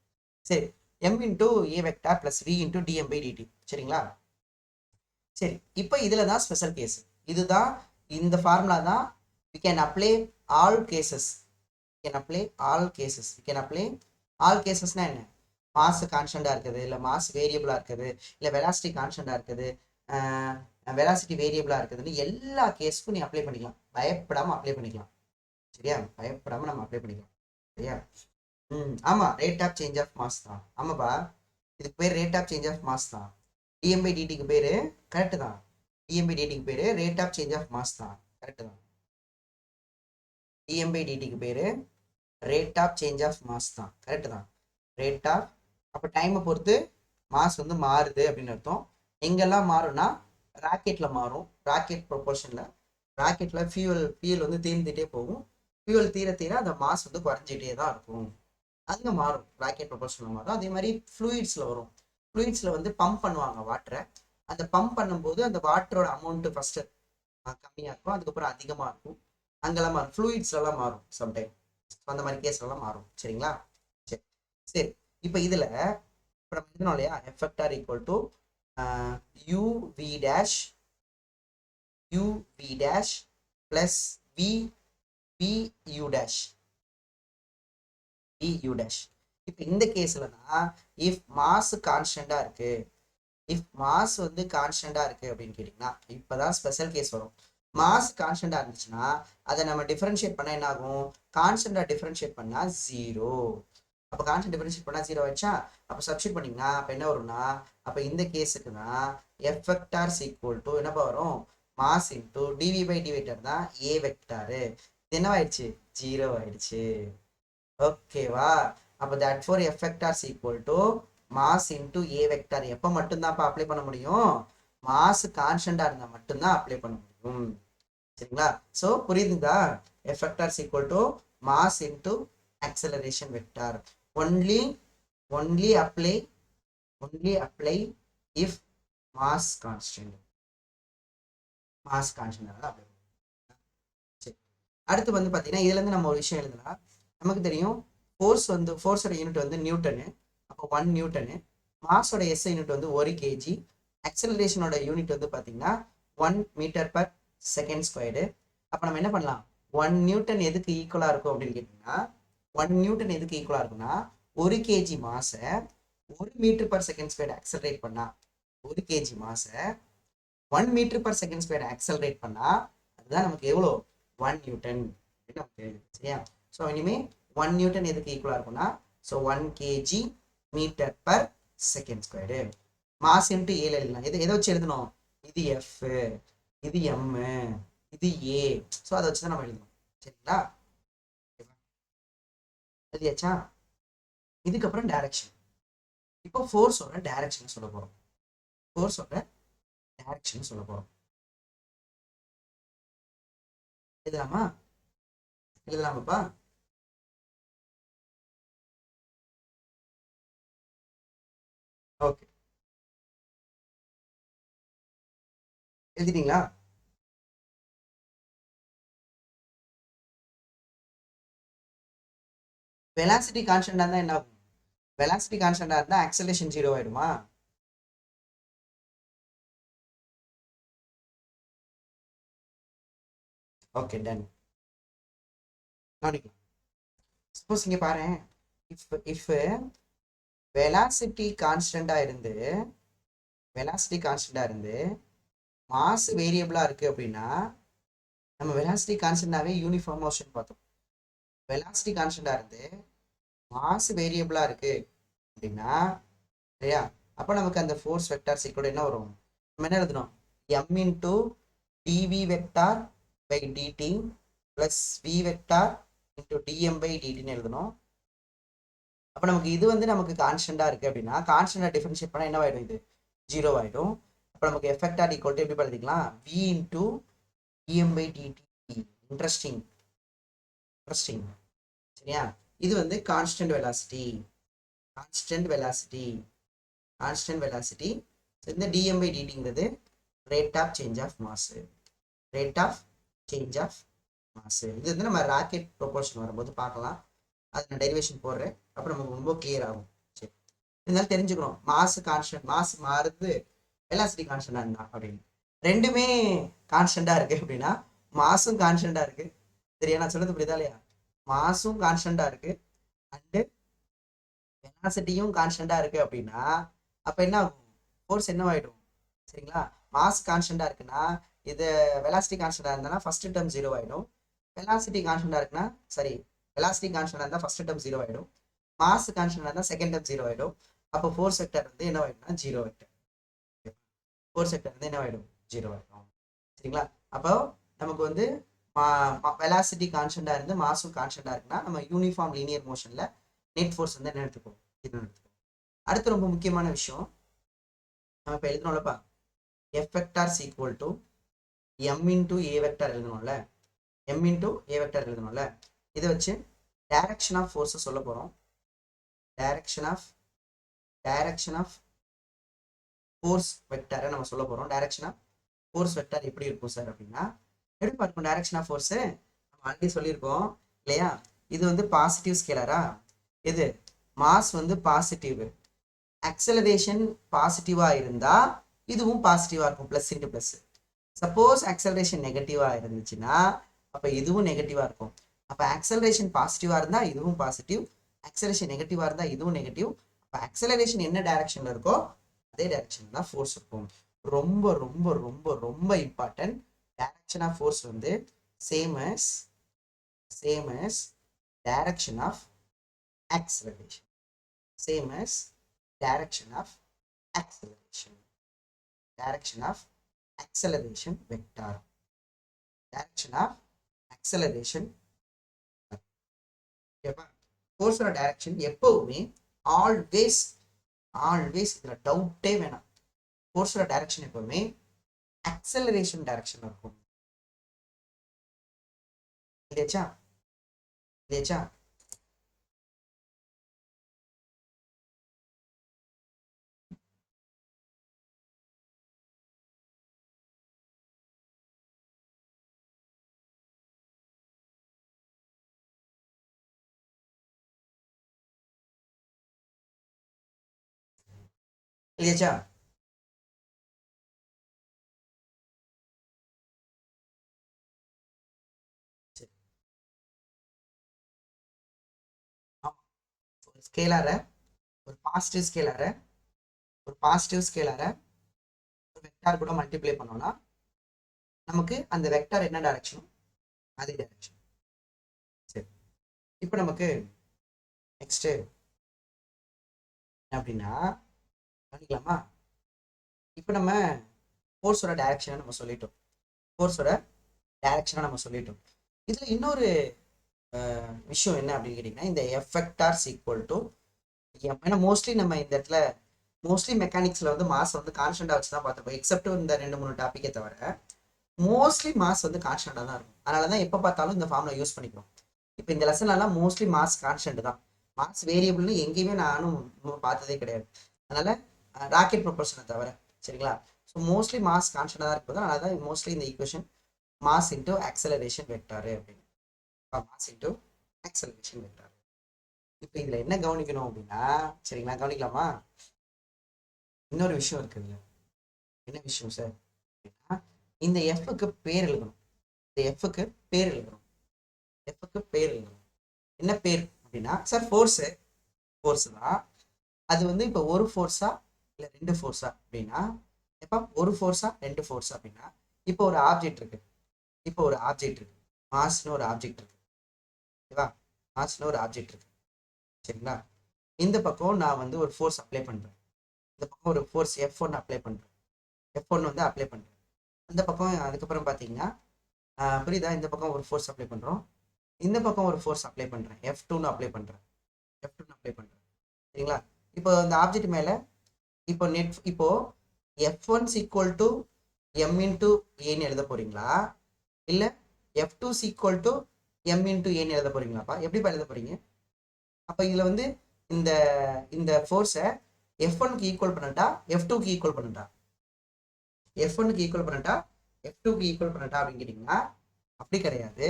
சரி, M into A vector plus V into DM by DT. சரிங்களா? சரி, இப்போ இதுல தான் ஸ்பெஷல் கேஸ். இதுதான் இந்த ஃபார்முலா தான் we can apply all cases. All கேசஸ்னா என்ன? மாஸ் கான்ஸ்டண்டா இருக்குது, இல்லை மாஸ் வேரியபிளா இருக்குது, இல்லை வெலாசிட்டி கான்ஸ்டண்டா இருக்குது, வெலாசிட்டி வேரியபிளா இருக்குதுன்னு எல்லா கேஸுக்கும் நீ அப்ளை பண்ணிக்கலாம். பயப்படாம அப்ளை பண்ணிக்கலாம். சரியா? பயப்படாம நம்ம அப்ளை பண்ணிக்கலாம். சரியா? ஆமா, rate of change of mass தான். ஆமாப்பா, இதுக்கு பேர் rate of change of mass தான். டிஎம் பை டிடிக்கு பேரு கரெக்ட் தான். டிஎம் பை டிடிக்கு பேரு rate of change of mass தான். கரெக்ட் தான். டிஎம் பை டிடிக்கு பேரு rate of change of mass தான். கரெக்ட் தான். ரேட் ஆஃப், அப்போ டைமை பொறுத்து மாஸ் வந்து மாறுது அப்படின்னு அர்த்தம். எங்கெல்லாம் மாறும்னா ராக்கெட்ல மாறும். ராக்கெட் ப்ரொபோர்ஷன்ல ராக்கெட்ல ஃபியூல் வந்து தீர்ந்துட்டே போகும். ஃபியூல் தீர தீர அந்த மாஸ் வந்து குறைஞ்சிட்டே தான் இருக்கும். அங்க மாறும், ராக்கெட் ப்ரொபோர்ஷன்ல மாறும். அதே மாதிரி ஃப்ளூயிட்ஸ்ல வரும். ஃப்ளூயிட்ஸ்ல வந்து பம்ப் பண்ணுவாங்க வாட்டரை. அந்த பம்ப் பண்ணும்போது அந்த வாட்டரோட அமௌண்ட் ஃபர்ஸ்ட் கம்மியா இருக்கும், அதுக்கப்புறம் அதிகமா இருக்கும். அங்கெல்லாம் மாறும், ஃப்ளூயிட்ஸ்லாம் மாறும் சம்டைம். அந்த மாதிரி கேஸ்லாம் மாறும். சரிங்களா? சரி சரி. இப்போ இதுல நம்ம எழுதணும் இல்லையா, F vector equal to UV dash UV dash plus V P U dash P U dash. இப்போ இந்த கேஸ்ல தான் இஃப் மாஸ் கான்ஸ்டண்டா இருக்கு, இஃப் மாஸ் வந்து கான்ஸ்டண்டா இருக்கு அப்படின்னு கேட்டீங்கன்னா இப்பதான் ஸ்பெஷல் கேஸ் வரும். மாஸ் கான்ஸ்டண்டா இருந்துச்சுன்னா அதை நம்ம டிஃபரன்ஷியேட் பண்ணா என்ன ஆகும், கான்ஸ்டண்டா டிஃபரன்ஷியேட் பண்ணா ஜீரோ. அப்போ கான்ஸ்டன்ட் டிஃபரன்ஷியேட் பண்ணா ஜீரோ ஆயிடுச்சா? அப்போ சப்ஸ்டிட் பண்ணீங்கன்னா அப்போ என்ன வரும்னா, அப்போ இந்த கேஸுக்கு தான் எஃப் வெக்டார் ஈக்குவல் டு என்னப்பா வரும், மாஸ் இன்டூ டிவி பை டிவைட்டர் தான் ஏ வெக்டாரு. இது என்னவாயிடுச்சு, ஜீரோ ஆயிடுச்சு. ஓகேவா? அப்போ that four F vector equal to mass into A vector. எப்போ மட்டும்தான் அப்ளை பண்ண முடியும், மாஸ் கான்ஸ்டண்டா இருந்தா மட்டும்தான் அப்ளை பண்ண முடியும். சரிங்களா? ஸோ புரியுதுங்களா? F vector equal to mass into acceleration vector. only apply if mass constant. apply. சரி, அடுத்து வந்து பாத்தீங்கன்னா இதுல இருந்து நம்ம ஒரு விஷயம் எழுதலாம். நமக்கு தெரியும் ஃபோர்ஸோட யூனிட் வந்து நியூட்டனு. அப்போ 1 நியூட்டனு. மாஸோட எஸ் யூனிட் வந்து 1 kg. அக்சலரேஷனோட யூனிட் வந்து பாத்தீங்கன்னா 1 மீட்டர் பர் செகண்ட் ஸ்கொயர்டு. அப்ப நம்ம என்ன பண்ணலாம், 1 நியூட்டன் எதுக்கு ஈக்குவலா இருக்கும் அப்படின்னு கேட்டீங்கன்னா 1 நியூட்டன் எதுக்கு ஈக்குவலா இருக்குன்னா 1 kg மாஸை 1 metre per second square accelerate பண்ணா, 1 kg மாஸை 1 metre per second square accelerate பண்ணா அதுதான் நமக்கு எவ்வளோ, 1 நியூட்டன் நமக்கு. சரியா? ஸோ இனிமே 1 நியூட்டன் எதுக்கு ஈக்குவலா இருக்கும்னா, so 1 kg metre per second square. Mass into ஏல எழுதலாம். எதை வச்சு எழுதணும், இது எஃப், இது எம், இது ஏ. ஸோ அதை வச்சு தான் நம்ம எழுதணும். சரிங்களா? எழுதியாச்சா? இதுக்கப்புறம் டைரக்ஷன். இப்போ ஃபோர்ஸோட டைரக்ஷன் சொல்ல போறோம். ஃபோர்ஸோட டைரக்ஷன் சொல்ல போறோம். எழுதலாமாப்பா? ஓகே, எழுதிட்டீங்களா? வெலாசிட்டி கான்ஸ்டன்டா இருந்தா என்ன ஆகும், வெலாசிட்டி கான்ஸ்டன்டா இருந்தா ஆக்சலரேஷன் ஜீரோ ஆயிடுமா? Okay, done. கவனிக்கலாம். சப்போஸ் இங்க பாரு, இஃப் வெலாசிட்டி கான்ஸ்டன்டா இருந்து மாஸ் வேரியபிளா இருக்கு அப்படின்னா நம்ம வெலாசிட்டி கான்ஸ்டன்டாவே யூனிஃபார்ம் மோஷன் பார்த்தோம். வெலாசிட்டி கான்ஸ்டன்டா இருந்து மாஸ் வேரியபிளா இருக்கு அப்படின்னா சரியா, அப்போ நமக்கு அந்த ஃபோர்ஸ் வெக்டார் சீக்கோட என்ன வரும், நம்ம என்ன எழுதணும், M into DV vector by DT plus V vector into DM by டிடின்னு எழுதணும். அப்போ நமக்கு இது வந்து நமக்கு கான்ஸ்டன்டா இருக்கு அப்படின்னா கான்ஸ்டன்டா டிஃபரன்ஷியேட் பண்ணா என்ன ஆயிடும், இது ஜீரோ ஆயிடும். அப்போ நமக்கு எஃபெக்டார் ஈக்குவல் டு எப்படி எழுதிக்கலாம், V into DM by DT. Interesting. சரியா? இது வந்து கான்ஸ்டன்ட் வெலாசிட்டி. இந்த டிஎம் பை டிடிங்கிறது rate of change of mass. இது வந்து நம்ம ராக்கெட் ப்ரொபோர்ஷன் வரும்போது பார்க்கலாம். அது நான் டெரிவேஷன் போடுறேன், அப்புறம் நமக்கு ரொம்ப கிளியர் ஆகும். சரி, இருந்தாலும் தெரிஞ்சுக்கணும் மாஸ் கான்ஸ்டன்ட், மாஸ் மாறுது, வெலாசிட்டி கான்ஸ்டன்டா இருந்தா அப்படின்னு. ரெண்டுமே கான்ஸ்டன்டா இருக்கு அப்படின்னா மாஸும் கான்ஸ்டன்டா இருக்கு. சரியா? நான் சொல்றது புரியுதா இல்லையா? மாஸும் கான்ஸ்டன்டா இருக்கு அண்டு வெலாசிட்டியும் கான்ஸ்டன்டா இருக்கு அப்படின்னா அப்ப என்ன ஆகும், ஃபோர்ஸ் என்னவாயிடும். சரிங்களா? மாஸ் கான்ஸ்டன்டா இருக்குன்னா இது வெலாசிட்டி கான்ஸ்டன்டா இருந்தா ஃபர்ஸ்ட் டேர்ம் ஜீரோ ஆயிடும். வெலாசிட்டி கான்ஸ்டன்டா இருக்குன்னா வெலாசிட்டி கான்ஸ்டன்டா இருந்தா ஃபர்ஸ்ட் டேர்ம் ஜீரோ ஆயிடும். மாஸ் கான்ஸ்டன்டா இருந்தா செகண்ட் டேர்ம் ஜீரோ ஆயிடும். அப்போ ஃபோர்ஸ் வெக்டர் வந்து என்ன ஆயிடும்னா ஜீரோ வெக்டர். ஃபோர்ஸ் வெக்டர் வந்து என்ன ஆயிடும், ஜீரோ ஆயிடும். சரிங்களா? அப்போ நமக்கு வந்து வெலாசிட்டி கான்ஸ்டன்டா இருந்து மாஸும் கான்ஸ்டன்டா இருக்குன்னா நம்ம யூனிஃபார்ம் லீனியர் மோஷன்ல நெட் ஃபோர்ஸ் வந்து என்ன எடுத்துக்கோம், அடுத்து ரொம்ப முக்கியமான விஷயம் நம்ம இப்ப எழுதணும்லப்பா, F vector is equal to M into A vector எழுதணும்ல, எம் இன்டூ ஏ வெக்டார் எழுதணும்ல. இதை வச்சு டைரக்ஷன் ஆஃப் ஃபோர்ஸை சொல்ல போகிறோம். டைரக்ஷன் ஆஃப் ஃபோர்ஸ் வெக்டாரை நம்ம சொல்ல போகிறோம். டைரக்ஷன் ஆஃப் ஃபோர்ஸ் வெக்டார் எப்படி இருக்கும் சார் அப்படின்னா, எப்படி பார்க்கணும் டைரக்ஷன் ஆஃப் ஃபோர்ஸு? நம்ம ஆல்ரெடி சொல்லியிருக்கோம் இல்லையா? இது வந்து பாசிட்டிவ் ஸ்கேலரா, இது மாஸ் வந்து பாசிட்டிவ், அக்சலரேஷன் பாசிட்டிவா இருந்தா இதுவும் பாசிட்டிவா இருக்கும், plus into plus. Suppose acceleration நெகட்டிவா இருந்துச்சுன்னா அப்ப இதுவும் நெகட்டிவா இருக்கும். அப்ப அக்சலரேஷன் பாசிட்டிவா இருந்தா இதுவும் பாசிட்டிவ், அக்சலரேஷன் நெகட்டிவா இருந்தா இதுவும் நெகட்டிவ். அப்ப அக்சலரேஷன் என்ன டைரக்ஷன்ல இருக்கோ அதே டைரக்ஷன்ல தான் ஃபோர்ஸ் இருக்கும். ரொம்ப ரொம்ப ரொம்ப ரொம்ப இம்பார்ட்டன்ட். டைரக்ஷன் ஆஃப் ஃபோர்ஸ் வந்து same as direction of acceleration. Same as direction of acceleration. Direction of acceleration vector. Direction of acceleration. ஓகேப்பா? ஃபோர்ஸோட டைரக்ஷன் எப்பவுமே ஆல்வேஸ் இதுல டவுட்டே வேணாம். ஃபோர்ஸோட டைரக்ஷன் எப்பவுமே அக்சலரேஷன் டைரக்ஷன் இருக்கும். இல்லையா? இல்லையா? ஸ்கேலார ஒரு பாசிட்டிவ் ஸ்கேலார ஒரு வெக்டார் கூட மல்டிப்ளை பண்ணோம்னா நமக்கு அந்த வெக்டார் என்ன டைரக்ஷன் அதே டைரக்ஷன். சரி, இப்போ நமக்கு நெக்ஸ்ட் அப்படின்னா பண்ணிக்கலாமா? இப்போ நம்ம ஃபோர்ஸோட டைரக்ஷனை நம்ம சொல்லிட்டோம். இதுல இன்னொரு விஷயம் என்ன அப்படின்னு கேட்டீங்கன்னா, இந்த F vector equal to M. ஏன்னா மோஸ்ட்லி நம்ம இந்த இடத்துல மெக்கானிக்ஸ்ல வந்து மாஸ் வந்து கான்ஸ்டன்டா வச்சு தான் பார்த்துருப்போம். எக்ஸப்ட் இந்த 2-3 டாப்பிக்கை தவிர மோஸ்ட்லி மாஸ் வந்து கான்ஸ்டன்டா தான் இருக்கும். அதனாலதான் எப்போ பார்த்தாலும் இந்த ஃபார்முலா யூஸ் பண்ணிக்கிறோம். இப்போ இந்த லெசன்லாம் மோஸ்ட்லி மாஸ் கான்ஸ்டன்ட் தான். மாஸ் வேரியபிள்னு எங்கேயுமே நானும் பார்த்ததே கிடையாது. அதனால ராக்கெட் ப்ரொபல்ஷனை தவிர. சரிங்களா? ஸோ மோஸ்ட்லி மாஸ் கான்ஸ்டன்டா தான் இருக்கும். அதனால தான் மோஸ்ட்லி இந்த equation mass into acceleration vector அப்படின்னு. Mass into acceleration vector. இப்போ இதுல என்ன கவனிக்கணும் அப்படின்னா, சரிங்களா, கவனிக்கலாமா? இன்னொரு விஷயம் இருக்குதுல்ல. என்ன விஷயம் சார் அப்படின்னா, இந்த எஃப்க்கு பேர் எழுதணும். என்ன பேர் அப்படின்னா, சார் ஃபோர்ஸ் தான். அது வந்து இப்போ ஒரு ஃபோர்ஸா இல்லை 2 ஃபோர்ஸா அப்படின்னா, எப்போ ஒரு ஃபோர்ஸா 2 ஃபோர்ஸா அப்படின்னா, இப்போ ஒரு ஆப்ஜெக்ட் இருக்கு. மாஸ்னு ஒரு ஆப்ஜெக்ட் இருக்கு. ஓகேவா? சரிங்களா? இந்த பக்கம் நான் வந்து ஒரு ஃபோர்ஸ் அப்ளை பண்றேன். இந்த பக்கம் ஒரு ஃபோர்ஸ் F1 அப்ளை பண்றேன். அந்த பக்கம் அதுக்கப்புறம் பார்த்தீங்கன்னா புரியுதா? இந்த பக்கம் ஒரு ஃபோர்ஸ் அப்ளை பண்றோம். இந்த பக்கம் ஒரு ஃபோர்ஸ் அப்ளை பண்றேன். F2 அப்ளை பண்றேன். சரிங்களா? இப்போ இந்த ஆப்ஜெக்ட் மேல இப்போ F1 equal to M into ஏன்னு எழுத போறீங்களா, இல்ல F2 equal to M into ஏன்னு எழுத போறீங்களாப்பா? எப்படிப்பா எழுத போறீங்க? அப்ப இதுல வந்து இந்த இந்த ஃபோர்ஸை F1க்கு ஈக்குவல் பண்ணட்டா, F2க்கு ஈக்குவல் பண்ணட்டா, F1க்கு ஈக்குவல் பண்ணட்டா, F2க்கு ஈக்குவல் பண்ணட்டா அப்படின்னு கேட்டீங்கன்னா அப்படி கிடையாது.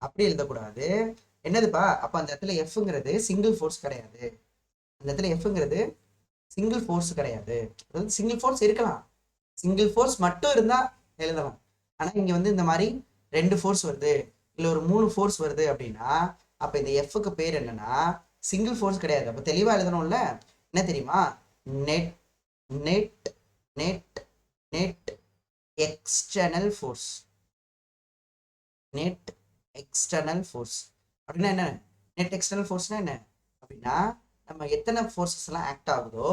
அப்படி எழுதக்கூடாது. என்னதுப்பா? அப்ப அந்த இடத்துல Fங்கிறது சிங்கிள் ஃபோர்ஸ் கிடையாது. சிங்கிள் ஃபோர்ஸ் இருக்கலாம், சிங்கிள் ஃபோர்ஸ் மட்டும் இருந்தா எழுதலாம். ஆனா இங்க வந்து இந்த மாதிரி 2 ஃபோர்ஸ் வருது, இல்ல ஒரு 3 ஃபோர்ஸ் வருது அப்படின்னா அப்ப இந்த எஃப்க்கு பேர் என்னன்னா சிங்கிள் ஃபோர்ஸ் கிடையாது. அப்ப தெளிவா எழுதணும்ல. என்ன தெரியுமா? Net net net net external force. அப்படின்னா என்ன? நெட் எக்ஸ்டர்னல் ஃபோர்ஸ்னா என்ன அப்படின்னா, நம்ம எத்தனை ஃபோர்ஸஸ் எல்லாம் ஆக்ட் ஆகுதோ,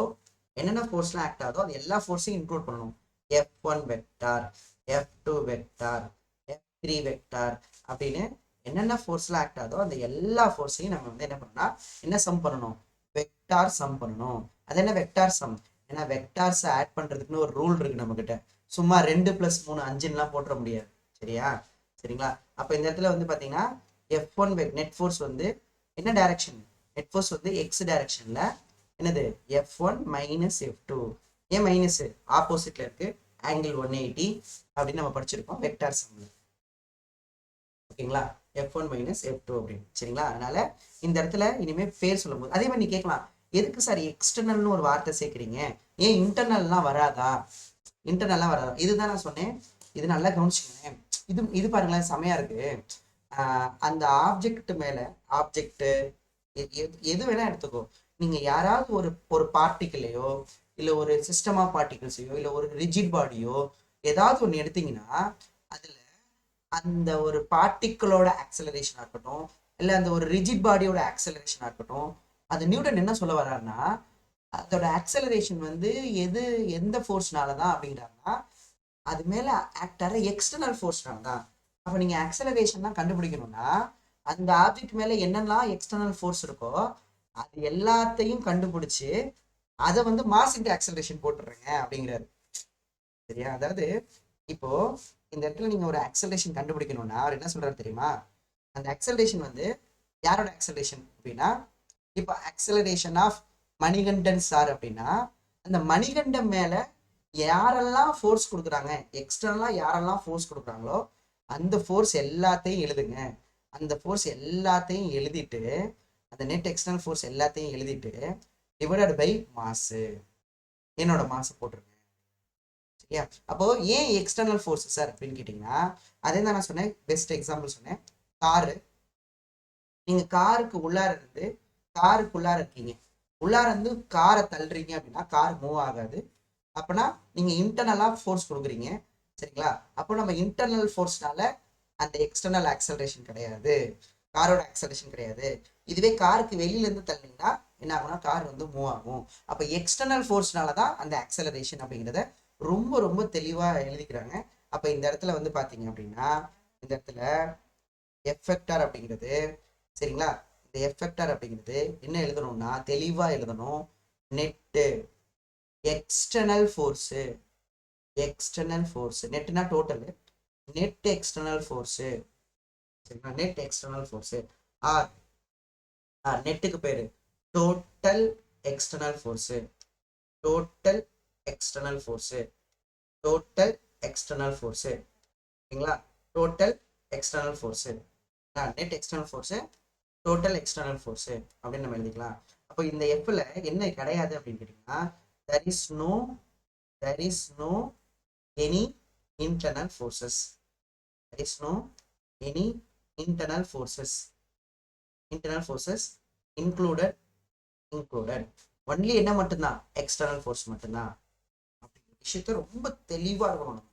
என்னென்ன ஃபோர்ஸ்லாம் ஆக்ட் ஆகுதோ அது எல்லா ஃபோர்ஸையும் இன்க்ளூட் பண்ணணும். F1 vector, F2 vector, F3 vector அப்படின்னு என்னென்ன ஃபோர்ஸ்லாம் ஆக்ட் ஆகுதோ அந்த எல்லா ஃபோர்ஸையும் நம்ம வந்து என்ன பண்ணணும்னா என்ன சம் பண்ணணும்? வெக்டார் சம் பண்ணணும். அது என்ன வெக்டார் சம்? ஏன்னா வெக்டார்ஸ் ஆட் பண்றதுக்குன்னு ஒரு ரூல் இருக்கு நம்ம கிட்ட. சும்மா 2+3 5ன்னுலாம் போட்டுற முடியாது. சரியா? சரிங்களா? அப்போ இந்த இடத்துல வந்து பார்த்தீங்கன்னா F1 நெட் ஃபோர்ஸ் வந்து என்ன டைரக்ஷன்? நெட் ஃபோர்ஸ் வந்து எக்ஸ் டைரக்ஷன்ல என்னது F1 மைனஸ் F2. ஏன் மைனஸ்? ஆப்போசிட்ல இருக்கு, ஆங்கிள் 180 அப்படின்னு நம்ம படிச்சிருக்கோம் வெக்டார் சம்ல. ஓகேங்களா? F1 மைனஸ் F2 அப்படின்னு. சரிங்களா? அதனால இந்த இடத்துல இனிமே பேர் சொல்லும்போது அதே மாதிரி நீ கேட்கலாம், எதுக்கு சார் எக்ஸ்டர்னல்னு ஒரு வார்த்தை சேர்க்குறீங்க, ஏன் இன்டர்னல்லாம் வராதா? இன்டர்னல்லாம் வராதா? இதுதான் நான் சொன்னேன். இது நல்லா கவனிச்சுக்கோங்க. இது பாருங்களேன், செமையா இருக்கு. அந்த ஆப்ஜெக்ட் மேல ஆப்ஜெக்ட் எது வேணா எடுத்துக்கோ. நீங்க யாராவது ஒரு ஒரு பார்ட்டிக்கிளையோ இல்ல ஒரு சிஸ்டம் ஆஃப் பார்ட்டிகிள்ஸையோ இல்ல ஒரு ரிஜிட் பாடியோ ஏதாவது ஒன்று எடுத்தீங்கன்னா அதுல அந்த ஒரு பார்ட்டிக்கிளோட ஆக்சலரேஷனா இருக்கட்டும் இல்ல அந்த ஒரு ரிஜிட் பாடியோட ஆக்சலரேஷனா இருக்கட்டும், அது நியூட்டன் என்ன சொல்ல வர்றாருன்னா அதோட ஆக்சலரேஷன் வந்து எந்த ஃபோர்ஸ்னால தான் அப்படிங்கிறாருன்னா அது மேல ஆக்ட் ஆகிற எக்ஸ்டர்னல் ஃபோர்ஸ்னால தான். அப்ப நீங்க ஆக்சலரேஷன் தான் கண்டுபிடிக்கணும்னா அந்த ஆப்ஜெக்ட் மேல என்னெல்லாம் எக்ஸ்டர்னல் ஃபோர்ஸ் இருக்கோ அது எல்லாத்தையும் கண்டுபிடிச்சு அதை வந்து மாஸ் இன்டு ஆக்சலரேஷன் போட்டுடுறேங்க அப்படிங்கிறாரு. சரியா? அதாவது இப்போ இந்த இடத்துல நீங்க ஒரு ஆக்சலரேஷன் கண்டுபிடிக்கணும்னா அவர் என்ன சொல்றாரு தெரியுமா? அந்த ஆக்சலரேஷன் வந்து யாரோட ஆக்சலரேஷன் அப்படின்னா, இப்போ ஆக்சலரேஷன் ஆஃப் மணிகண்டன் சார் அப்படின்னா அந்த மணிகண்டம் மேல யாரெல்லாம் ஃபோர்ஸ் கொடுக்குறாங்க, எக்ஸ்டர்னலா யாரெல்லாம் ஃபோர்ஸ் கொடுக்குறாங்களோ அந்த ஃபோர்ஸ் எல்லாத்தையும் எழுதுங்க. அந்த ஃபோர்ஸ் எல்லாத்தையும் எழுதிட்டு அந்த நெட் எக்ஸ்டர்னல் ஃபோர்ஸ் எல்லாத்தையும் எழுதிட்டு டிவைடட் பை மாசு, என்னோட மாசு போட்டுருங்க. சரியா? அப்போ ஏன் எக்ஸ்டர்னல் ஃபோர்ஸ் சார் அப்படின்னு கேட்டீங்கன்னா அதே தான் நான் சொன்னேன். பெஸ்ட் எக்ஸாம்பிள் சொன்னேன். காரு, நீங்க காருக்குள்ளார இருக்கீங்க, உள்ளார இருந்து காரை தள்ளுறீங்க அப்படின்னா கார் மூவ் ஆகாது. அப்பனா நீங்க இன்டர்னலா ஃபோர்ஸ் கொடுக்குறீங்க. சரிங்களா? அப்போ நம்ம இன்டர்னல் ஃபோர்ஸ்னால அந்த எக்ஸ்டர்னல் ஆக்சலரேஷன் கிடையாது, காரோட ஆக்சலரேஷன் கிடையாது. இதுவே காருக்கு வெளியில இருந்து தள்ளினீங்கன்னா என்ன ஆகும்னா கார் வந்து மூவ் ஆகும். அப்ப எக்ஸ்டர்னல் ஃபோர்ஸ்னால தான் அந்த ஆக்சலரேஷன் அப்படிங்கிறத ரொம்ப ரொம்ப தெளிவா எழுதிக்கிறாங்க. அப்ப இந்த இடத்துல வந்து பாத்தீங்க அப்படின்னா இந்த இடத்துல எஃபெக்டார் அப்படிங்கிறது, சரிங்களா, இந்த எஃபெக்டார் அப்படிங்கிறது என்ன எழுதணும்னா தெளிவா எழுதணும். Net external force, external force நெட்னா டோட்டல், நெட் எக்ஸ்டர்னல் ஃபோர்ஸு. சரிங்களா? நெட் எக்ஸ்டர்னல் ஃபோர்ஸு ஆர் நெட்டுக்கு பேரு total external force, total external force, total external force. சரிங்களா? Total external force, net external force, total external force அப்படின்னு நம்ம எழுதிக்கலாம். அப்போ இந்த எஃப்ல என்ன கிடையாது அப்படின்னு கேட்டீங்கன்னா there is no any internal forces, there is no any internal forces, internal forces included only என்ன மட்டும்தான் எக்ஸ்டர்னல் ஃபோர்ஸ் மட்டும்தான் அப்படிங்கிற விஷயத்த ரொம்ப தெளிவா இருக்கணும்.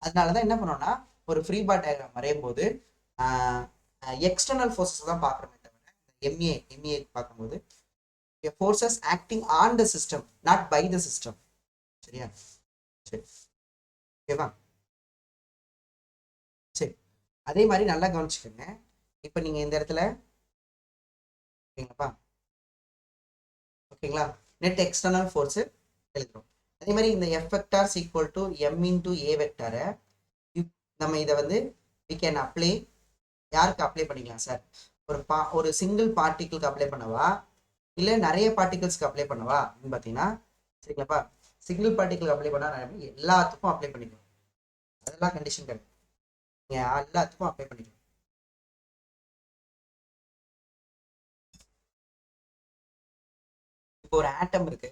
அதனாலதான் என்ன பண்ணோம்னா ஒரு ஃப்ரீ பாடி டயக்ராம் வரையும் போது எக்ஸ்டர்னல் ஃபோர்ஸஸ் தான் பார்க்குறோமே தவிர எம்ஏ பார்க்கும்போது forces acting on the system not by the system. சரியா? சரி, ஓகேவா? சரி, அதே மாதிரி நல்லா கவனிச்சுக்கோங்க. இப்போ நீங்க இந்த இடத்துல ஓகேங்களாப்பா, ஓகேங்களா, நெட் எக்ஸ்டர்னல் ஃபோர்ஸ் எழுதுறோம். அதே மாதிரி இந்த F vector equal to M into A வெக்டாரை நம்ம இதை வந்து we can apply, யாருக்கு அப்ளை பண்ணிக்கலாம் சார்? ஒரு சிங்கிள் பார்ட்டிகிளுக்கு அப்ளை பண்ணவா இல்லை நிறைய பார்ட்டிகல்ஸ்க்கு அப்ளை பண்ணவா அப்படின்னு பார்த்தீங்கன்னா, சரிங்களாப்பா, சிங்கிள் பார்ட்டிகிளுக்கு அப்ளை பண்ணால் எல்லாத்துக்கும் அப்ளை பண்ணிக்கலாம். அதெல்லாம் கண்டிஷன் கிடையாது, நீங்கள் எல்லாத்துக்கும் அப்ளை பண்ணிக்கலாம். இப்போ ஒரு ஆட்டம் இருக்கு,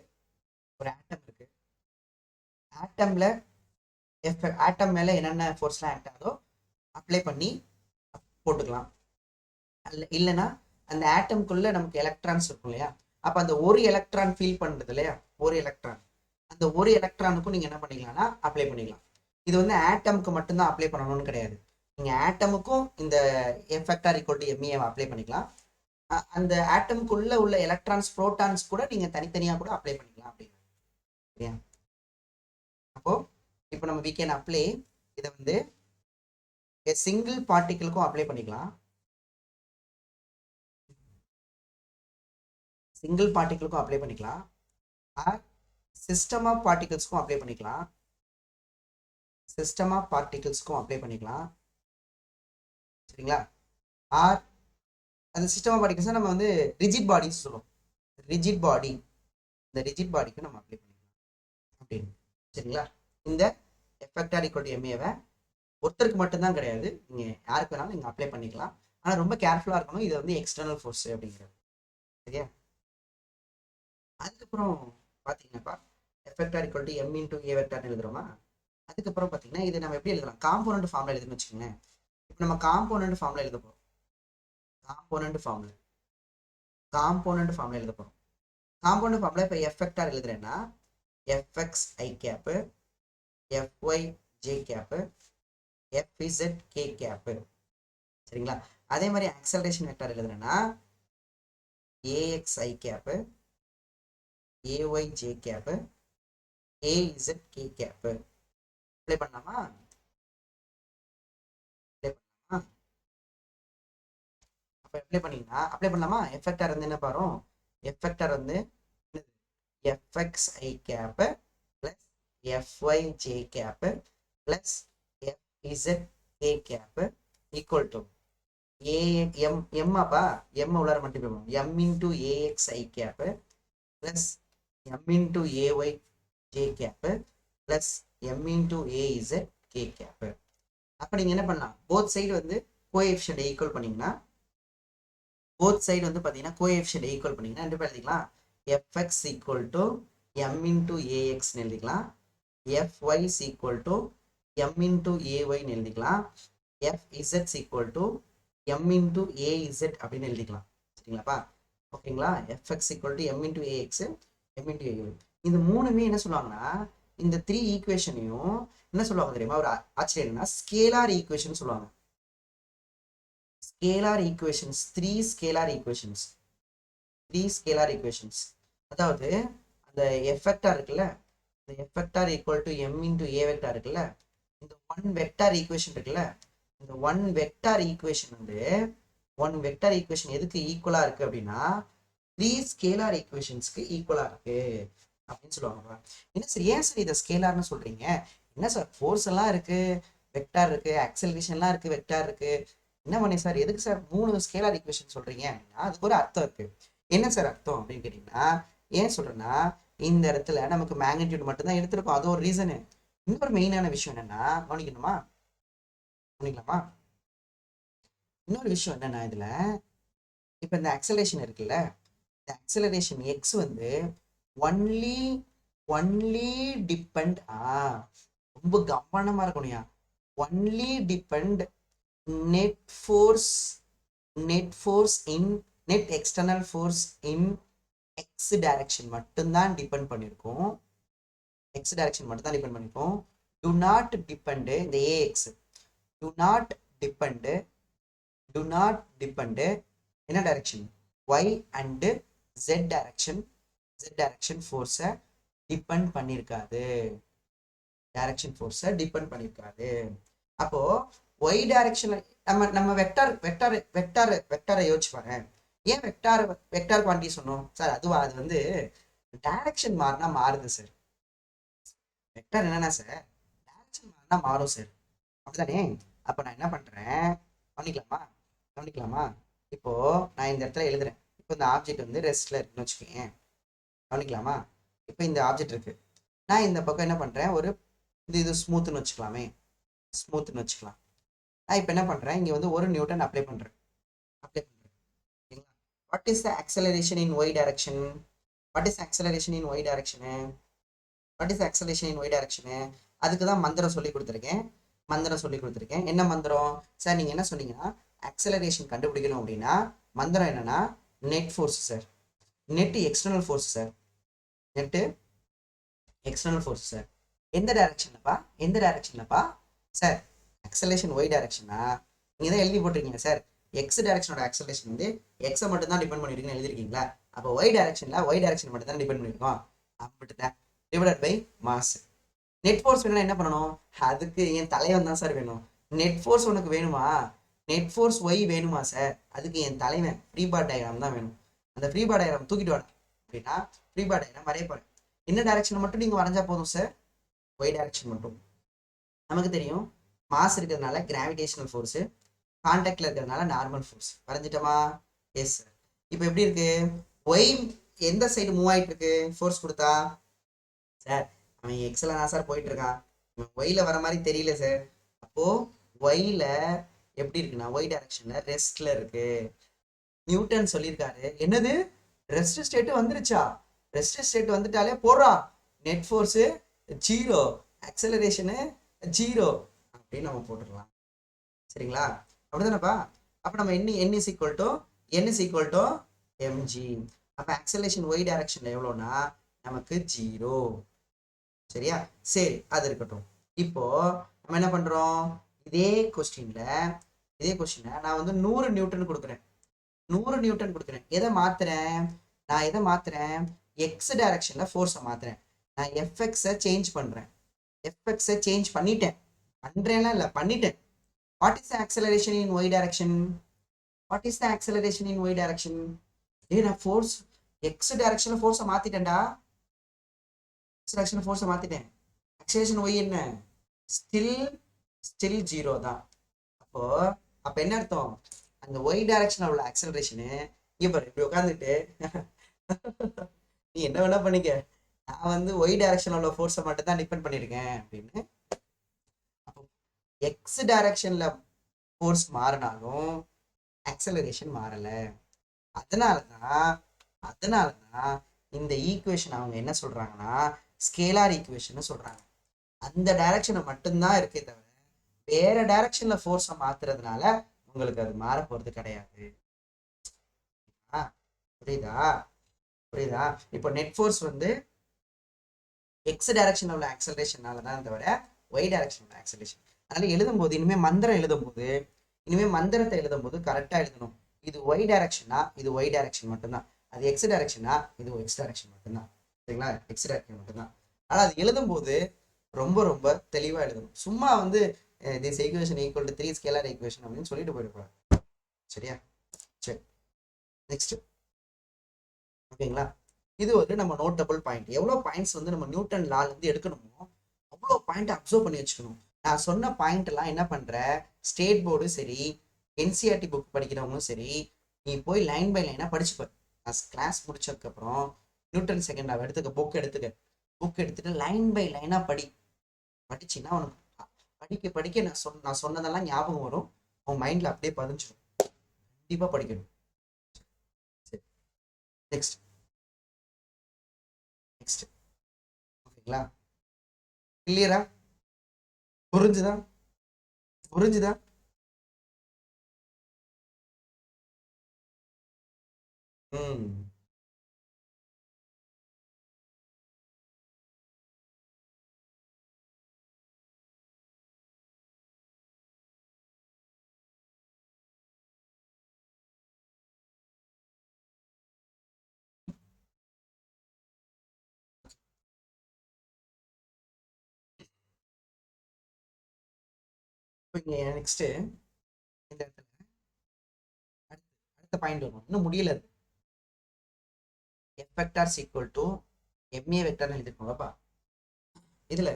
ஆட்டம் மேல என்னென்ன ஃபோர்ஸ்லாம் ஆக்ட் ஆகுதோ அப்ளை பண்ணி போட்டுக்கலாம். இல்லைன்னா அந்த ஆட்டம்குள்ள நமக்கு எலக்ட்ரான்ஸ் இருக்கும் இல்லையா, அப்போ அந்த ஒரு எலக்ட்ரான் ஃபீல் பண்ணுறது இல்லையா, ஒரு எலக்ட்ரான், அந்த ஒரு எலக்ட்ரானுக்கும் நீங்கள் என்ன பண்ணிக்கலாம்னா அப்ளை பண்ணிக்கலாம். இது வந்து ஆட்டமுக்கு மட்டும்தான் அப்ளை பண்ணணும்னு கிடையாது. நீங்கள் ஆட்டமுக்கும் இந்த எஃபெக்டார் ஈக்குவல் டு எம்ஏ அப்ளை பண்ணிக்கலாம். அந்த ஆட்டமுக்குள்ள உள்ள எலக்ட்ரான்ஸ் புரோட்டான்ஸ் கூட நீங்கள் தனித்தனியாக கூட அப்ளை பண்ணிக்கலாம் அப்படின்னு. சரியா? அப்போ இப்போ நம்ம we can apply இதை வந்து சிங்கிள் பார்ட்டிகிளுக்கும் அப்ளை பண்ணிக்கலாம், சிங்கிள் பார்ட்டிகிளுக்கும் அப்ளை பண்ணிக்கலாம், சிஸ்டம் ஆஃப் பார்ட்டிகல்ஸ்க்கும் அப்ளை பண்ணிக்கலாம், சிஸ்டம் ஆஃப் பார்ட்டிகிள்ஸ்க்கும் அப்ளை பண்ணிக்கலாம். சரிங்களா? ஆர் அந்த சிஸ்டம் ஆஃப் பார்ட்டிகிள்ஸ் நம்ம வந்து ரிஜிட் பாடிஸ் சொல்லுவோம். ரிஜிட் பாடி, இந்த ரிஜிட் பாடிக்கு நம்ம அப்ளை பண்ணிக்கலாம் அப்படின்னு. சரிங்களா? இந்த எஃபெக்ட் ஆர் ஈக்குவல் டு எம்ஏவை ஒருத்தருக்கு மட்டும்தான் கிடையாது, நீங்கள் யாருக்கு வேணாலும் நீங்கள் அப்ளை பண்ணிக்கலாம். ஆனால் ரொம்ப கேர்ஃபுல்லாக இருக்கணும், இது வந்து எக்ஸ்டர்னல் ஃபோர்ஸ் அப்படிங்கிறது. சரியா? அதுக்கப்புறம் பார்த்தீங்கன்னாப்பா F vector equal to M into A வெக்டார்னு எழுதுறோமா. அதுக்கப்புறம் பார்த்தீங்கன்னா இது நம்ம எப்படி எழுதலாம், காம்போனன்ட் ஃபார்ம்ல எழுதுன்னு வச்சுக்கோங்க. இப்போ நம்ம காம்போனன்ட் ஃபார்ம்ல எழுத போகிறோம். காம்போனன்ட் ஃபார்ம்ல எழுத போகிறோம். காம்போனன்ட் ஃபார்ம்ல இப்போ எஃபெக்ட் ஆர் எழுதுறேன்னா FX I cap, FY J cap, FZ K cap. சரிங்களா? அதே மாதிரி ஆக்சலரேஷன் வெக்டார் எழுதுறேன்னா AX I cap, AY J cap, AZ K cap. Apply பண்ணலாமா? அப்போ அப்ளை பண்ணீங்கன்னா அப்ளை பண்ணலாமா? எஃபெக்டார் வந்து என்ன பாரும், எஃபெக்டார் வந்து FX I cap plus FY J cap plus FZ K cap equal to எம்மாப்பா, எம் உள்ளார மல்டிப்ளை பண்ணுவோம், M into AX I cap plus M into AY J cap plus M into AZ K cap. அப்போ நீங்கள் என்ன பண்ணலாம், both side வந்து coefficient equal பண்ணிங்கன்னா, both side வந்து பார்த்தீங்கன்னா கோஎஃபிஷியன்ட் ஈக்குவல் பண்ணிங்கன்னா ரெண்டு பேர் எழுதிக்கலாம். FX equal to M into ஏஎக்ஸ்னு எழுதிக்கலாம், FY equal to M into ஏஒய்னு எழுதிக்கலாம், fz equal to M into az அப்படின்னு எழுதிக்கலாம். சரிங்களாப்பா? ஓகேங்களா? Fx equal to M into ax, m into ay. இந்த மூணுமே என்ன சொல்லுவாங்கன்னா, இந்த த்ரீ ஈக்குவேஷனையும் என்ன சொல்லுவாங்க தெரியுமா, ஒரு ஆச்சரியம் என்னன்னா ஸ்கேலார் ஈக்குவேஷன் சொல்லுவாங்க. Scalar equations, three scalar equations. அதாவது அந்த எஃபெக்டார் இருக்குல்ல, இந்த எஃபெக்டார் equal to M into A vector இருக்குல்ல, இந்த ஒன் வெக்டார் ஈக்குவேஷன் இருக்குல்ல, இந்த ஒன் வெக்டார் ஈக்குவேஷன் வந்து எதுக்கு ஈக்குவலா இருக்கு அப்படின்னா த்ரீ ஸ்கேலார் ஈக்குவேஷன்ஸ்க்கு ஈக்குவலா இருக்கு அப்படின்னு சொல்லுவாங்க. என்ன சார், ஏன் சார் இதை ஸ்கேலார்னு சொல்றீங்க, என்ன சார் ஃபோர்ஸ் எல்லாம் இருக்கு, வெக்டார் இருக்கு, ஆக்சலரேஷன்லாம் இருக்கு, வெக்டார் இருக்கு, என்ன பண்ணி சார் எதுக்கு சார் மூணு ஸ்கேலார் ஈக்குவேஷன் சொல்றீங்க அப்படின்னா அதுக்கு ஒரு அர்த்தம் இருக்கு. என்ன சார் அர்த்தம் அப்படின்னு கேட்டீங்கன்னா, ஏன் சொல்றேன்னா இந்த இடத்துல நமக்கு மேக்னிடியூட் மட்டும்தான் எடுத்திருக்கோம், அது ஒரு ரீசனு. இன்னொரு மெயினான விஷயம் என்னன்னா கவனிக்கலாமா, இன்னொரு விஷயம் என்னன்னா இதுல இப்ப இந்த ஆக்சலரேஷன் இருக்குல்ல, இந்த ஆக்சலரேஷன் எக்ஸ் வந்து ஒன்லி டிபெண்ட், ரொம்ப கவனமா இருக்கணும்யா, only depend net external force in x direction மட்டும்தான் டிபெண்ட் பண்ணிருக்கும், do not depend இந்த ax, do not depend என்ன direction, y and z direction force depend பண்ணிருக்காது, அப்போ y டைரக்ஷன் நம்ம வெக்டாரை யோசிச்சு பாருங்க. ஏன் வெக்டார் குவான்டிட்டி சொன்னோம் சார், அது வந்து டைரக்ஷன் மாறினா மாறுது சார். வெக்டார் என்னன்னா சார், டைரக்ஷன் மாறினா மாறும் சார், அப்படிதானே? அப்ப நான் என்ன பண்றேன், கவனிக்கலாமா? இப்போ நான் இந்த இடத்துல எழுதுறேன், இப்போ இந்த ஆப்ஜெக்ட் வந்து ரெஸ்ட்ல இருக்குன்னு வச்சுக்கோங்க, கவனிக்கலாமா? இப்போ இந்த ஆப்ஜெக்ட் இருக்கு, நான் இந்த பக்கம் என்ன பண்றேன், ஒரு இது ஸ்மூத்னு வச்சுக்கலாம். நான் இப்போ என்ன பண்றேன், இங்க வந்து 1 நியூட்டன் அப்ளை பண்றேன். What is the acceleration in y direction, அதுக்கு தான் மந்திரம் சொல்லி கொடுத்துருக்கேன். என்ன மந்திரம் சார், நீங்க என்ன சொன்னீங்கன்னா ஆக்சலரேஷன் கண்டுபிடிக்கணும் அப்படின்னா மந்திரம் என்னன்னா net force sir, net external force sir. எந்த டைரக்ஷன்லப்பா சார், ஆக்சலரேஷன் y டைரக்ஷனா, நீங்க தான் எழுதி போட்டிருக்கீங்க சார், எக்ஸ் டைரக்ஷனோட ஆக்சலரேஷன் வந்து எக்ஸை மட்டும் தான் டிபெண்ட் பண்ணிருக்கீங்கன்னு எழுதிருக்கீங்களா, அப்போ y டைரக்ஷன் மட்டும் தான் டிபெண்ட் பண்ணிருக்கோம், அப்படிதான் divided by mass. Net force வேணும்னா என்ன பண்ணணும், அதுக்கு என் தலைவன் தான் சார் வேணும். நெட் ஃபோர்ஸ் உனக்கு வேணுமா, நெட் ஃபோர்ஸ் y வேணுமா சார், அதுக்கு என் தலைவன் ஃப்ரீ பாடி டயக்ராம் தான் வேணும். அந்த ஃப்ரீ பாடி டயக்ராம் தூக்கிட்டு வாங்க அப்படின்னா ஃப்ரீ பாடி டயக்ராம் வரைய போறேன். என்ன டைரக்ஷன் மட்டும் நீங்க வரைஞ்சா போதும் சார், y டைரக்ஷன் மட்டும். நமக்கு தெரியும் மாஸ் இருக்கிறதுனால கிராவிடேஷனல் ஃபோர்ஸு, கான்டாக்ட்ல இருக்கிறதுனால நார்மல் ஃபோர்ஸ். வரைஞ்சிட்டோமா? Yes sir. இப்போ எப்படி இருக்கு? ஒய் எந்த சைடு மூவ் ஆயிட்டு இருக்கு ஃபோர்ஸ் கொடுத்தா? சார் அவன் எக்ஸல தான் சார் போயிட்டு இருக்கான், ஒய்ல வர மாதிரி தெரியல சார். அப்போ ஒய்ல எப்படி இருக்குன்னா ஒய் டைரக்ஷன்ல ரெஸ்ட்ல இருக்கு. நியூட்டன் சொல்லியிருக்காரு, என்னது ரெஸ்ட் ஸ்டேட் வந்துருச்சா? ரெஸ்ட் ஸ்டேட் வந்துட்டாலே போடுறா நெட் ஃபோர்ஸு 0, ஆக்சலரேஷனு 0 அப்படின்னு நம்ம போட்டுடலாம். சரிங்களா? அப்படிதானப்பா? அப்போ நம்ம n is equal to mg. அப்போ ஆக்சலரேஷன் ஒய் டைரக்ஷன்ல எவ்வளோனா நமக்கு 0. சரியா? சரி, அது இருக்கட்டும். இப்போ நம்ம என்ன பண்றோம்? இதே கொஸ்டின்ல நான் வந்து 100 நியூட்டன் கொடுக்குறேன். 100 நியூட்டன் கொடுக்குறேன். எதை மாத்துறேன்? எக்ஸ் டைரக்ஷன்ல ஃபோர்ஸை மாத்துறேன். நான் எஃப்எக்ஸை சேஞ்ச் பண்றேன். எஃப்எக்ஸை சேஞ்ச் பண்ணிட்டேன். பண்ணிட்டேன். What is the acceleration in y direction? நான் ஃபோர்ஸ் எக்ஸ் டைரக்ஷன்ல ஃபோர்ஸை மாத்திட்டேன்டா. ஃபோர்ஸை மாத்திட்டேன். ஆக்சலரேஷன் ஒய் என்ன? ஸ்டில் 0 தான். அப்போ என்ன அர்த்தம்? அந்த ஒய் டைரக்ஷன்ல உள்ள ஆக்சலரேஷனு இப்படி உட்காந்துட்டு நீ என்ன வேணா பண்ணிக்க, நான் வந்து ஒய் டைரக்ஷன்ல உள்ள ஃபோர்ஸை மட்டும் தான் டிபெண்ட் பண்ணிருக்கேன் அப்படின்னு. அப்போ எக்ஸ் டைரக்ஷன்ல ஃபோர்ஸ் மாறினாலும் ஆக்சலரேஷன் மாறல. அதனாலதான் இந்த ஈக்குவேஷன் அவங்க என்ன சொல்றாங்கன்னா ஸ்கேலார் ஈக்குவேஷன் சொல்றாங்க. அந்த டைரக்ஷனை மட்டும்தான் இருக்கே தவிர வேற டைரக்ஷன்ல ஃபோர்ஸை மாத்துறதுனால உங்களுக்கு அது மாற போறது கிடையாது. புரியுதா? இப்போ நெட் ஃபோர்ஸ் வந்து எக்ஸ் டைரக்ஷன்ல உள்ள ஆக்சலரேஷனால தான் தவிர ஒய் டைரக்ஷன் உள்ள ஆக்சலரேஷன். அதனால எழுதும்போது இனிமே மந்திரத்தை எழுதும்போது கரெக்டா எழுதணும். இது ஒய் டைரக்ஷனா, இது ஒய் டைரக்ஷன் மட்டும்தான். அது எக்ஸ் டைரக்ஷனா, இது எக்ஸ் டைரக்ஷன் மட்டும்தான். சரிங்களா? எக்ஸ் டைரக்ஷன் மட்டும்தான். ஆனால் அது எழுதும்போது ரொம்ப ரொம்ப தெளிவா எழுதணும். சும்மா வந்து this equation equal to 3 scalar equation அப்படின்னு சொல்லிட்டு போயிடக்கூடாது. சரியா? சரி, நெக்ஸ்ட். ஓகேங்களா? இது வந்து நம்ம நோட்டபிள் பாயிண்ட். எவ்வளோ பாயிண்ட்ஸ் வந்து நம்ம நியூட்டன் லால இருந்து எடுக்கணுமோ அவ்வளோ பாயிண்ட் அப்சர்வ் பண்ணி வச்சுக்கணும். நான் சொன்ன பாயிண்ட் எல்லாம் என்ன பண்ற, ஸ்டேட் போர்டு சரி, என்சிஆர்டி புக் படிக்கிறவங்களும் சரி, நீ போய் லைன் பை லைனா படிச்சுப்ப. நான் கிளாஸ் முடிச்சதுக்கு அப்புறம் நியூட்டன் செகண்ட் லாவை புக் எடுத்துட்டு லைன் பை லைனா படிச்சுன்னா உனக்கு படிக்க நான் சொன்னதெல்லாம் ஞாபகம் வரும். உன் மைண்ட்ல அப்படியே பதிஞ்சிடும். கண்டிப்பா படிக்கணும். நெக்ஸ்ட். ஓகேங்களா? கிளியரா? புரிஞ்சுதா? நெக்ஸ்ட் இந்த இடத்துல அடுத்த பாயிண்ட் வரும். இன்னும் முடியல. F vector equal to MA வெக்டார்னு எழுதிருக்கோம்ப்பா. இதுல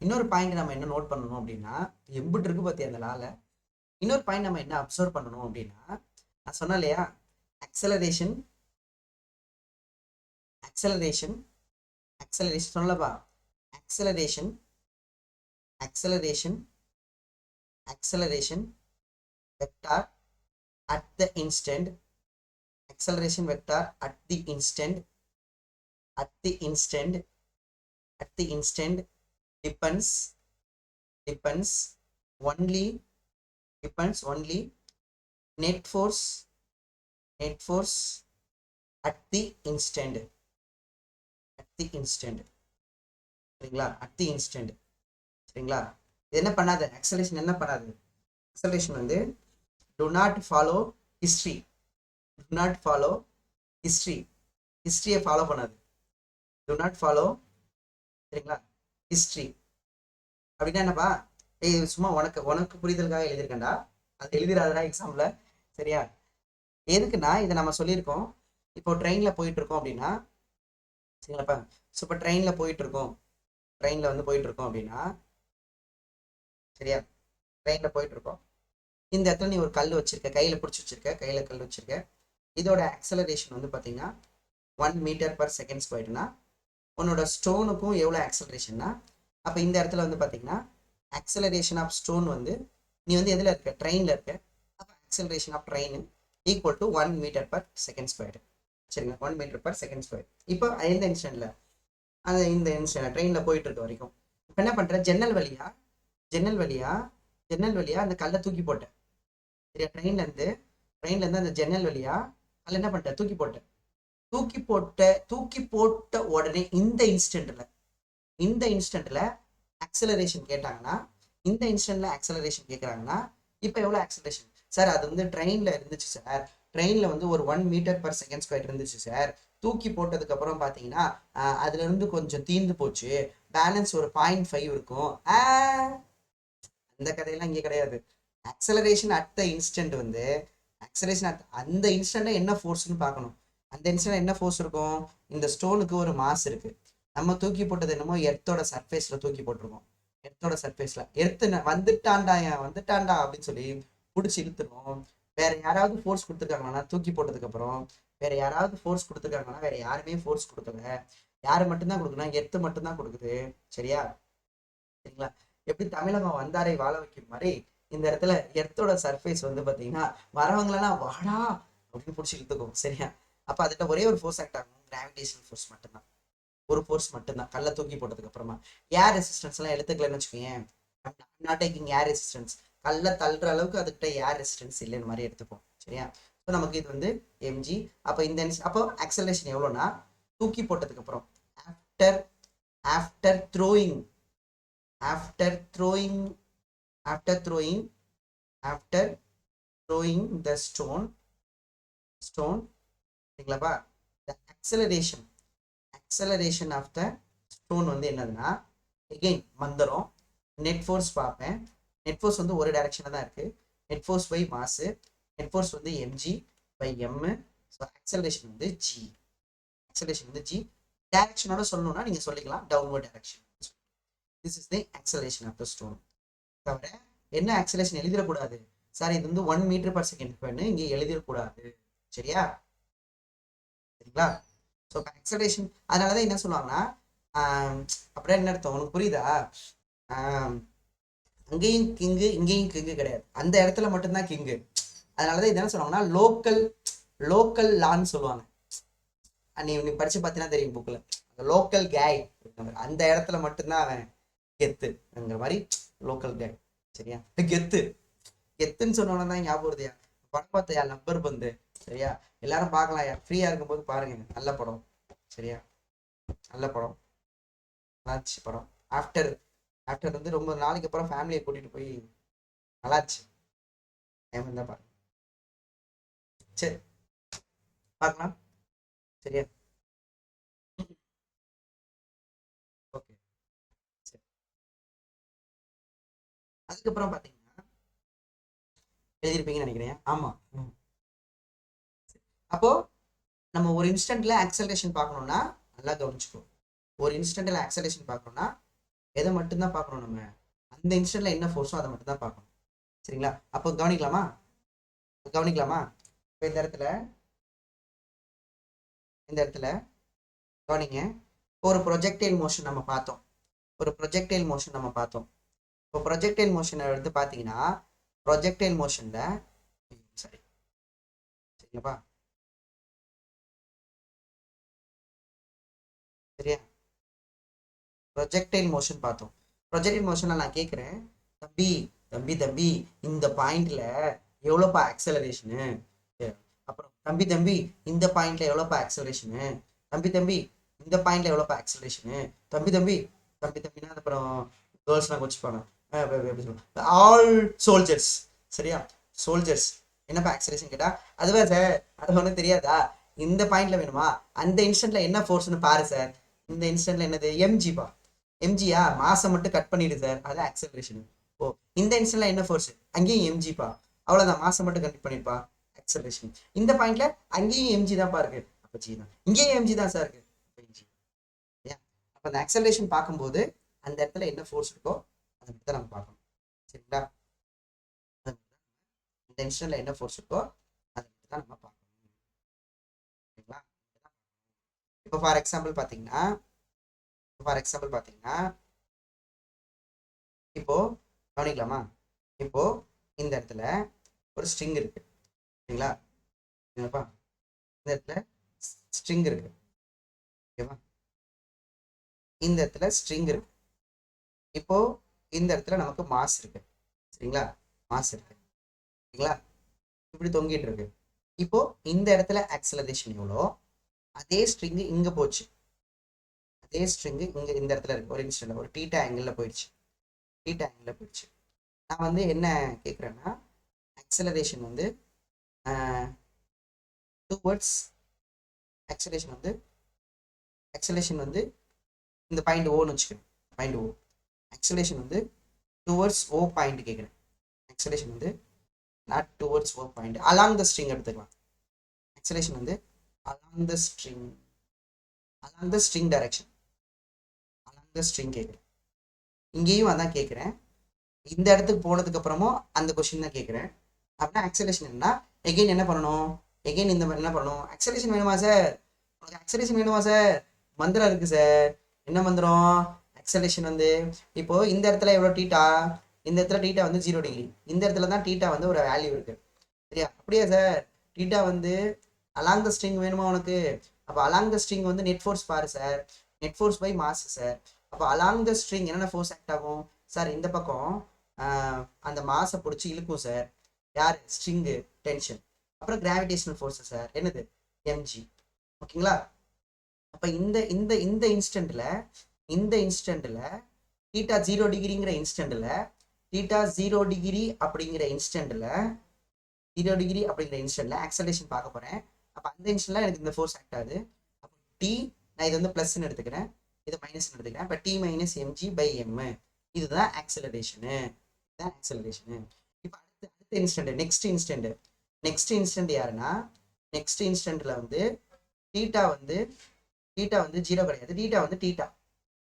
இன்னொரு பாயிண்ட் நம்ம என்ன நோட் பண்ணணும் அப்படின்னா, எம்பிட்டு இருக்கு பார்த்தியா அந்த லால. இன்னொரு பாயிண்ட் நம்ம என்ன அப்சர்வ் பண்ணணும் அப்படின்னா, நான் சொன்னேன் இல்லையா, ஆக்சலரேஷன் சொல்லப்பா. Acceleration vector at the instant, acceleration vector at the instant depends only net force at the instant. சரிங்களா? at the instant. சரிங்களா? இது என்ன பண்ணாது, acceleration என்ன பண்ணாது, acceleration வந்து do not follow history. ஹிஸ்டரியை ஃபாலோ பண்ணாது. do not follow. சரிங்களா? ஹிஸ்டரி அப்படின்னா என்னப்பா, சும்மா உனக்கு புரிதலுக்காக எழுதியிருக்கேன்டா, அது எழுதிடாதடா எக்ஸாம்ல. சரியா? எதுக்குன்னா இதை நம்ம சொல்லியிருக்கோம். இப்போ ட்ரெயின்ல போயிட்டு இருக்கோம் அப்படின்னா, சரிங்களாப்பா. ஸோ இப்போ ட்ரெயின்ல போயிட்டு இருக்கோம் ட்ரெயினில் வந்து போயிட்டு இருக்கோம் அப்படின்னா, சரியா, ட்ரெயினில் போயிட்டு இருக்கோம். இந்த இடத்துல நீ ஒரு கல் வச்சிருக்க, கையில் பிடிச்சி வச்சிருக்க, கையில் கல் வச்சிருக்க. இதோட ஆக்சலரேஷன் வந்து பார்த்தீங்கன்னா 1 மீட்டர் பர் செகண்ட் ஸ்கொயர்னா உன்னோட ஸ்டோனுக்கும் எவ்வளோ ஆக்சலரேஷன்னா, அப்போ இந்த இடத்துல வந்து பார்த்தீங்கன்னா ஆக்சலரேஷன் ஆஃப் ஸ்டோன் வந்து நீ வந்து எதில் இருக்க, ட்ரெயினில் இருக்க. அப்போ acceleration of train equal to 1 metre per second square. சரிங்க, 1 மீட்டர் பர் செகண்ட் ஸ்கொயர். இப்போ எந்த இன்ஸ்டன்ட்ல, அந்த இந்த இன்ஸ்டன்ட் ட்ரெயினில் போயிட்டு இருக்க வரைக்கும் இப்போ என்ன பண்ணுற, ஜன்னல் வழியா அந்த கல்லை தூக்கி போட்டேன். சரியா, ட்ரெயின்லேருந்து அந்த ஜன்னல் வழியா அதில் என்ன பண்ணிட்டேன், தூக்கி போட்ட உடனே இந்த இன்ஸ்டன்ட்ல ஆக்சலரேஷன் கேட்டாங்கன்னா, இந்த இன்ஸ்டன்ட்ல ஆக்சலரேஷன் கேட்குறாங்கன்னா, இப்போ எவ்வளோ ஆக்சலரேஷன் சார்? அது வந்து ட்ரெயினில் இருந்துச்சு சார், ட்ரெயினில் வந்து ஒரு 1 மீட்டர் பர் செகண்ட் ஸ்கொயர் இருந்துச்சு சார். தூக்கி போட்டதுக்கு அப்புறம் பார்த்தீங்கன்னா அதுல இருந்து கொஞ்சம் தீர்ந்து போச்சு, பேலன்ஸ் ஒரு 0.5 இருக்கும். அந்த கதையெல்லாம் இங்கே கிடையாது. ஆக்சலரேஷன் அட் த இன்ஸ்டன்ட் வந்து அந்த இன்ஸ்டன்ட்ல என்ன ஃபோர்ஸ்னு பார்க்கணும். அந்த இன்ஸ்டன்ட் என்ன ஃபோர்ஸ் இருக்கும், இந்த ஸ்டோனுக்கு ஒரு மாஸ் இருக்கு. நம்ம தூக்கி போட்டது என்னமோ எர்த்தோட சர்ஃபேஸ்ல தூக்கி போட்டிருக்கோம். எர்த்தோட சர்ஃபேஸ்ல வந்துட்டான்டா அப்படின்னு சொல்லி பிடிச்சி இழுத்துருவோம். வேற யாராவது ஃபோர்ஸ் கொடுத்துருக்காங்கன்னா, தூக்கி போட்டதுக்கு அப்புறம் வேற யாராவது ஃபோர்ஸ் கொடுத்துருக்காங்கன்னா, வேற யாருமே ஃபோர்ஸ் கொடுக்கல. யாரு மட்டும்தான் கொடுக்கணும், எர்த்து மட்டும்தான் கொடுக்குது. சரியா, சரிங்களா? எப்படி தமிழகம் வந்தாரை வாழ வைக்கும் மாதிரி இந்த இடத்துல எர்த்தோட சர்ஃபேஸ் வந்து பாத்தீங்கன்னா வரவங்களெல்லாம் வாடா அப்படின்னு பிடிச்சி இழுத்துக்கும். சரியா, அப்ப அதுல ஒரே ஒரு ஃபோர்ஸ் ஆக்ட் ஆகும், கிராவிடேஷனல் ஃபோர்ஸ் மட்டும்தான். ஒரு ஃபோர்ஸ் மட்டும்தான். கல்லை தூக்கி போட்டதுக்கு அப்புறமா ஏர் ரெசிஸ்டன்ஸ் எல்லாம் எடுத்துக்கலன்னு வச்சுக்கோங்க, நாட் டேக்கிங் ஏர் ரெசிஸ்டன்ஸ், கல்லை தள்ளுற அளவுக்கு அதுக்கிட்ட ஏர் ரெசிஸ்டன்ஸ் இல்லைன்னு மாதிரி எடுத்துப்போம். சரியா, ஸோ நமக்கு இது வந்து mg. அப்போ அப்போ ஆக்சலரேஷன் எவ்வளோனா, தூக்கி போட்டதுக்கு அப்புறம் after after throwing after throwing the stone சரிங்களாப்பா, the acceleration of the stone வந்து என்னதுன்னா, எகெயின் மந்திரம் நெட் ஃபோர்ஸ் பார்ப்பேன். நெட் ஃபோர்ஸ் வந்து ஒரு டைரக்ஷனில் தான் இருக்கு. Net force by mass, net force வந்து mg by m. So acceleration வந்து g. டைரக்ஷனோட சொல்லணும்னா நீங்க சொல்லிக்கலாம் downward direction. This is the acceleration of the stone. தவிர என்ன ஆக்சலரேஷன் எழுதிடக்கூடாது சார், இது வந்து 1 மீட்டர் பர் செகண்ட் இங்கே எழுதிடக்கூடாது. சரியா, சரிங்களா? ஸோ ஆக்சலரேஷன் அதனாலதான் என்ன சொல்லுவாங்கன்னா, அப்படியே என்ன அர்த்தம் உனக்கு புரியுதா, அங்கேயும் கிங்கு இங்கேயும் கிங்கு கிடையாது, அந்த இடத்துல மட்டும்தான் கிங்கு. அதனாலதான் இது என்ன சொல்லுவாங்கன்னா லோக்கல் லான்னு சொல்லுவாங்க. நீ படிச்சு பார்த்தீங்கன்னா தெரியும் புக்ல, லோக்கல் கேய் அந்த இடத்துல மட்டும்தான் அவன் கெத்துங்கிற மாதிரி லோக்கல் கேய். சரியா, கெத்துன்னு சொன்னோன்னா தான் ஞாபகம் வருதுயா, படம் பார்த்தையா லப்பர் பந்து. சரியா, எல்லாரும் பார்க்கலாம், ஃப்ரீயா இருக்கும்போது பாருங்க, நல்ல படம். சரியா, நல்ல படம், நல்லாச்சு படம். ஆஃப்டர் வந்து ரொம்ப நாளைக்கு அப்புறம் ஃபேமிலியை கூட்டிட்டு போய் நல்லாச்சு தான் பாருங்க. சரி பார்க்கலாம். சரியா, ஓகே. சரி, அதுக்கப்புறம் பாத்தீங்கன்னா எழுதிருப்பீங்கன்னு நினைக்கிறேன். ஆமா, அப்போ நம்ம ஒரு இன்ஸ்டன்ட்ல ஆக்சலரேஷன் பார்க்கணும்னா நல்லா கவனிச்சுக்கோ. ஒரு இன்ஸ்டன்ட்ல ஆக்சலரேஷன் பார்க்கணும்னா எதை மட்டும்தான் பார்க்கணும், நம்ம அந்த இன்ஸ்டன்ட்ல என்ன ஃபோர்ஸோ அதை மட்டும் தான் பார்க்கணும். சரிங்களா, அப்போ கவனிக்கலாமா இப்போ இந்த இடத்துல கவனிங்க. ஒரு ப்ரொஜெக்டைல் மோஷன் நம்ம பார்த்தோம். இப்போ ப்ரொஜெக்டைல் மோஷனை எடுத்து பார்த்தீங்கன்னா, ப்ரொஜெக்டைல் மோஷன்ல சரிங்களா, சரியா, ப்ரொஜெக்டைல் மோஷன் பார்த்தோம். ப்ரொஜெக்டைல் மோஷன்ல நான் கேட்குறேன், தம்பி இந்த பாயிண்ட்ல எவ்வளோப்பா ஆக்சலரேஷனு, அப்புறம் தம்பி இந்த பாயிண்ட்ல எவ்வளோப்பா ஆக்சலரேஷனு, தம்பி இந்த பாயிண்ட்ல எவ்வளோப்பா ஆக்சலரேஷனு, தம்பினா அப்புறம் கேர்ள்ஸ்லாம் வச்சுப்பாங்க, ஆல் சோல்ஜர்ஸ். சரியா, சோல்ஜர்ஸ் என்னப்பா ஆக்சலரேஷன் கேட்டா, அதுவா சார் அது ஒன்றும் தெரியாதா, இந்த பாயிண்ட்ல வேணுமா, அந்த இன்ஸ்டன்ட்ல என்ன ஃபோர்ஸ்னு பாரு சார். இந்த இன்ஸ்டன்ட்ல என்னது, எம்ஜிப்பா. எம்ஜியா, மாசம் மட்டும் கட் பண்ணிடு சார், அது ஆக்சலரேஷன். ஓ, இந்த இன்ஸ்டன்ட்ல என்ன ஃபோர்ஸ், அங்கேயும் எம்ஜிப்பா, அவ்வளவுதான், மாசம் மட்டும் கட் பண்ணிருப்பா, ஆக்சலரேஷன். இந்த பாயிண்ட்ல அங்கேயும் எம்ஜி தான் இருக்கு, அப்ப ஜி தான். இங்கேயும் எம்ஜி தான் சார் இருக்கு, அப்ப அந்த ஆக்சலரேஷன் பார்க்கும்போது அந்த இடத்துல என்ன ஃபோர்ஸ் இருக்கோ அதை மட்டும் தான் நம்ம பார்க்கணும். சரிங்களா? இந்த இன்ஸ்டன்ட்ல என்ன ஃபோர்ஸ் இருக்கோ அதை மட்டும் தான் நம்ம பார்க்கணும். சரிங்களா? இப்போ ஃபார் எக்ஸாம்பிள் பார்த்தீங்கன்னா இப்போ கவனிக்கலாமா? இப்போ இந்த இடத்துல ஒரு ஸ்ட்ரிங் இருக்கு. சரிங்களா? என்னப்பா இந்த இடத்துல ஸ்ட்ரிங் இருக்கு. ஓகேவா? இந்த இடத்துல ஸ்ட்ரிங் இருக்கு. இப்போ இந்த இடத்துல நமக்கு மாஸ் இருக்கு. சரிங்களா? மாஸ் இருக்கு. சரிங்களா? இப்படி தொங்கிட்டு இருக்கு. இப்போ இந்த இடத்துல ஆக்சலரேஷன் எவ்வளோ, அதே ஸ்ட்ரிங் இங்க போச்சு. அதே ஸ்ட்ரிங் இங்க இந்த இடத்துல இருக்கு. ஒரு இன்ஸ்டன்ட் ஒரு தீட்டா ஆங்கிள் போயிடுச்சு. நான் வந்து என்ன கேட்குறேன்னா, ஆக்சலரேஷன் வந்து டுவர்ட்ஸ் ஆக்சலேஷன் வந்து இந்த பாயிண்ட் ஓன்னு வச்சுக்கிறேன். பாயிண்ட் ஓ ஆக்சலேஷன் வந்து டுவர்ட்ஸ் ஓ பாயிண்ட் கேட்குறேன். ஆக்சலேஷன் வந்து not towards O point, along the string எடுத்துக்கலாம். ஆக்சலேஷன் வந்து along the string direction, along the string கேட்குறேன். இங்கேயும் அதான் கேட்குறேன். இந்த இடத்துக்கு போனதுக்கு அப்புறமும் அந்த கொஸ்டின் தான் கேட்குறேன். அப்படின்னா ஆக்சலேஷன் என்ன, எகெயின் என்ன பண்ணணும், எகெயின் இந்த மாதிரி என்ன பண்ணணும், ஆக்சலேஷன் வேணுமா சார், உங்களுக்கு ஆக்சலேஷன் வேணுமா சார், மந்திரம் இருக்கு சார். என்ன மந்திரம்? ஆக்சலேஷன் வந்து இப்போ இந்த இடத்துல எவ்வளோ டீட்டா, இந்த இடத்துல டீட்டா வந்து 0 டிகிரி, இந்த இடத்துல தான் டீட்டா வந்து ஒரு வேல்யூ இருக்கு. சரியா? அப்படியா சார்? டீட்டா வந்து அலாங் த ஸ்ட்ரிங் வேணுமா உனக்கு? அப்போ அலாங் த ஸ்ட்ரிங் வந்து நெட் ஃபோர்ஸ் பாரு sir, net force by mass sir. அப்போ அலாங் த ஸ்ட்ரிங் என்னென்ன ஃபோர்ஸ் ஆக்ட் ஆகும் சார்? இந்த பக்கம் அந்த மாஸை பிடிச்சி இழுக்கும் சார். யார்? String, tension. அப்புறம் கிராவிடேஷனல் ஃபோர்ஸ் சார், என்னது? எம்ஜி. ஓகேங்களா? அப்போ இந்த இந்த இந்த இன்ஸ்டன்ட்ல தீட்டா 0 டிகிரிங்கிற இன்ஸ்டன்ட்ல தீட்டா 0 டிகிரி அப்படிங்கிற இன்ஸ்டன்ட்ல ஆக்சலேஷன் பார்க்க போறேன். அப்போ அந்த இன்ஸ்டன்ட்ல எனக்கு இந்த ஃபோர்ஸ் ஆக்ட் ஆகுது. அப்போ டி, நான் இது வந்து பிளஸ்ன்னு எடுத்துக்கிறேன், இது மைனஸ் எடுத்துக்கிறேன். இப்போ T minus mg by m, இதுதான் ஆக்சலரேஷனு. இப்போ அடுத்த இன்ஸ்டன்ட், நெக்ஸ்ட் இன்ஸ்டன்ட் யாருன்னா, நெக்ஸ்ட் இன்ஸ்டன்ட்ல வந்து தீட்டா வந்து 0 கிடையாது, தீட்டா வந்து தீட்டா.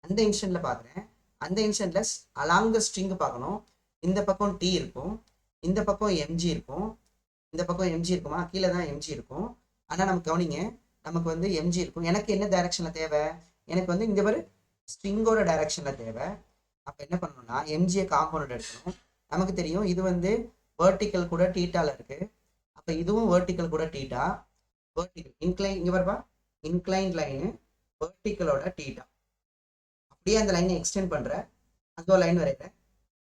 அந்த இன்ஸ்டன்ட்ல பார்க்குறேன். அந்த இன்ஸ்டன்ட்ல அலாங் த ஸ்ட்ரிங் பார்க்கணும். இந்த பக்கம் டி இருக்கும், இந்த பக்கம் எம்ஜி இருக்கும். இந்த பக்கம் எம்ஜி இருக்குமா? கீழே தான் எம்ஜி இருக்கும். ஆனால் நமக்கு கவனிங்க, நமக்கு வந்து எம்ஜி இருக்கும். எனக்கு என்ன டைரக்ஷன்ல தேவை? எனக்கு வந்து இங்க ஒரு ஸ்ட்ரிங்கோட டைரக்ஷன்ல தேவை. அப்போ என்ன பண்ணணும்னா எம்ஜியை காம்பவுண்ட் எடுக்கணும். நமக்கு தெரியும் இது வந்து வெர்டிக்கல் கூட டீட்டால இருக்கு. அப்போ இதுவும் வெர்டிக்கல் கூட டீட்டா, வெர்டிக்கல் இன்க்ளைன், இங்க பாருப்பா, இன்க்ளைன் லைனு வெர்டிக்கலோட டீட்டா. அப்படியே அந்த லைனை எக்ஸ்டெண்ட் பண்ற, அங்கே ஒரு லைன் வரைகிறேன்,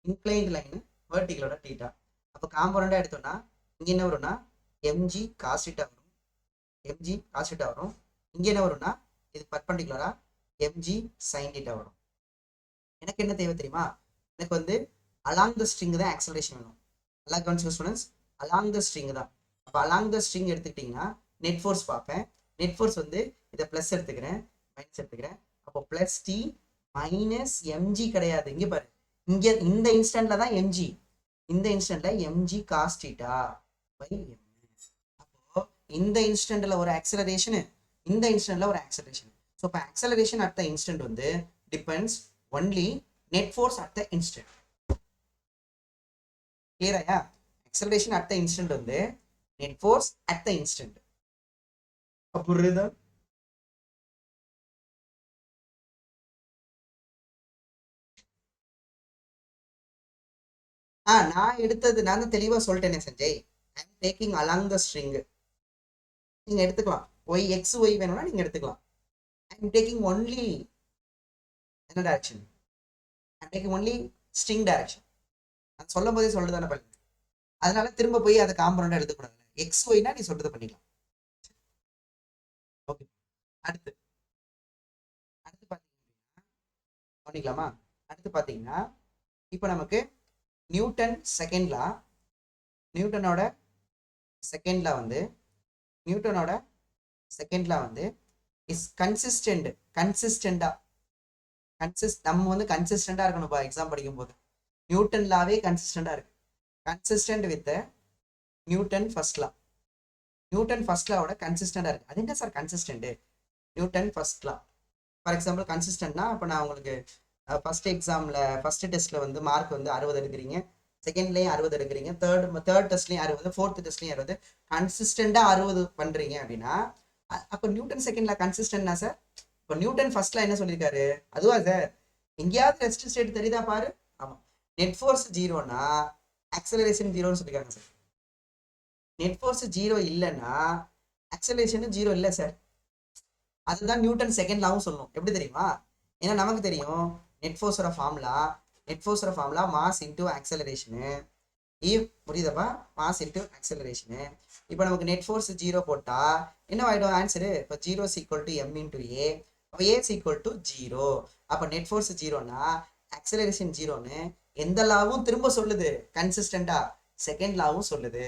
இன்க்ளைன் லைனு வெர்டிக்கலோட டீட்டா. அப்போ காம்பவுண்டா எடுத்தோம்னா இங்க என்ன வரும்னா எம்ஜி காஸ்டிட்டா வரும். இங்க என்ன வரும்னா இது பர்பண்டிகுலரா எம்ஜி சைன் டீட்டா வரும். எனக்கு என்ன தேவை தெரியுமா? எனக்கு வந்து அலாங் த ஸ்ட்ரிங் தான் ஆக்சலரேஷன் வேணும். நல்லா கவனிச்சு ஸ்டூடெண்ட்ஸ், அலாங் த ஸ்ட்ரிங் தான். அப்போ அலாங் த ஸ்ட்ரிங் எடுத்துக்கிட்டிங்கன்னா நெட் ஃபோர்ஸ் பார்ப்பேன். நெட் ஃபோர்ஸ் வந்து இதை ப்ளஸ் எடுத்துக்கிறேன், மைனஸ் எடுத்துக்கிறேன். அப்போ ப்ளஸ் டி மைனஸ் எம்ஜி கிடையாது. இங்கே பாரு, இங்கே இந்த இன்ஸ்டன்ட்ல தான் எம்ஜி, இந்த இன்ஸ்டன்ட்ல MG cos theta by M. அப்போ இந்த இன்ஸ்டன்ட்ல ஒரு ஆக்சலரேஷன், இந்த இன்ஸ்டன்ட்ல ஒரு ஆக்சலரேஷன். ஸோ இப்போ ஆக்சலரேஷன் அட் த இன்ஸ்டன்ட் வந்து depends only net force at the instant. கிளியரா? acceleration at the instant வந்து net force at the instant. புரியுதா? நான் எடுத்தது நான் தான் தெளிவா சொல்லிட்டேனே Sanjay. I am taking along the string. நீங்க எடுத்துக்கலாம், y x y வேணும்னா நீங்க எடுத்துக்கலாம். I am taking only என்ன direction? I am taking only string direction. நான் சொல்லும் போதே சொல்றதானே பண்ணுங்க. அதனால திரும்ப போய் அதை காம்பவுண்டா எடுத்துக்கூடாது. எக்ஸ் ஒய்னா நீ சொல்றது பண்ணிக்கலாம். ஓகே, அடுத்து பண்ணிக்கலாமா? அடுத்து பாத்தீங்கன்னா இப்போ நமக்கு நியூட்டனோட செகண்ட் லா வந்து இஸ் கன்சிஸ்டண்டா நம்ம வந்து கன்சிஸ்டண்டா இருக்கணும்ப்பா. எக்ஸாம் படிக்கும் போது நியூட்டன் லாவே கன்சிஸ்டண்டா இருக்கு. கன்சிஸ்டன்ட் வித் நியூட்டன் ஃபர்ஸ்ட் லாவோட கன்சிஸ்டண்டா இருக்கு. அது என்ன sir consistent? Newton first law for example கன்சிஸ்டன்ட்னா இப்போ நான் உங்களுக்கு ஃபர்ஸ்ட் எக்ஸாமில் ஃபர்ஸ்ட் டெஸ்ட்டில் வந்து மார்க் வந்து 60 எடுக்கிறீங்க, செகண்ட்லேயும் 60 எடுக்கிறீங்க, தேர்ட் டெஸ்ட்லேயும் 60, ஃபோர்த் டெஸ்ட்லேயும் 60, கன்சிஸ்டண்டாக 60 பண்ணுறீங்க அப்படின்னா அப்போ நியூட்டன் செகண்ட்ல கன்சிஸ்டன்ட்னா சார்? இப்போ நியூட்டன் ஃபர்ஸ்ட்ல என்ன சொல்லியிருக்காரு? அதுவா சார்? எங்கேயாவது ரெஸ்ட் ஸ்டேட் தெரியுதா பாரு. ஆமாம், நெட் ஃபோர்ஸ் ஜீரோனா ஆக்சலரேஷன் ஜீரோன்னு சொல்லியிருக்காங்க சார். நெட் ஃபோர்ஸ் ஜீரோ இல்லைன்னா ஆக்சலரேஷனும் ஜீரோ இல்லை சார். அதுதான் நியூட்டன் செகண்ட் லாவும் சொல்லணும். எப்படி தெரியுமா? ஏன்னா நமக்கு தெரியும் நெட் ஃபோர்ஸோட ஃபார்முலா மாஸ் இன்டூ ஆக்சலரேஷனு. புரியுதப்பா? Mass into acceleration. இப்போ நமக்கு நெட் ஃபோர்ஸ் ஜீரோ போட்டா என்ன ஆகிடும் ஆன்சரு? இப்போ zero equal to M into A. அப்போ ஏ ஈக்குவல் டு ஜீரோ. அப்போ நெட் ஃபோர்ஸ் ஜீரோனா ஆக்சலரேஷன் ஜீரோன்னு எந்த லாவும் திரும்ப சொல்லுது கன்சிஸ்டண்டா? செகண்ட் லாவும் சொல்லுது.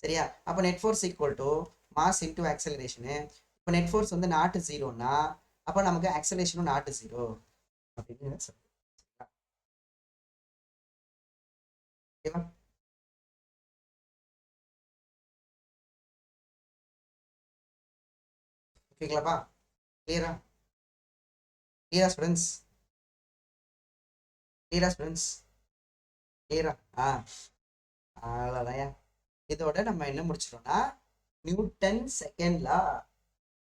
சரியா? அப்போ net force equal to mass into acceleration. இப்போ நெட் ஃபோர்ஸ் வந்து நாட் ஜீரோனா அப்போ நமக்கு ஆக்சலரேஷனும் நாட் ஜீரோ அப்படின்னு சொல்லுங்க. ஓகேவா? ஓகேங்களாப்பா? கிளியரா? கிளியரா ஸ்டூடெண்ட்ஸ்? கிளியரா ஸ்டூடெண்ட்ஸ்? கிளியரா? அவ்வளோதான். இதோட நம்ம என்ன முடிச்சிட்டோம்னா நியூட்டன் செகண்ட் லா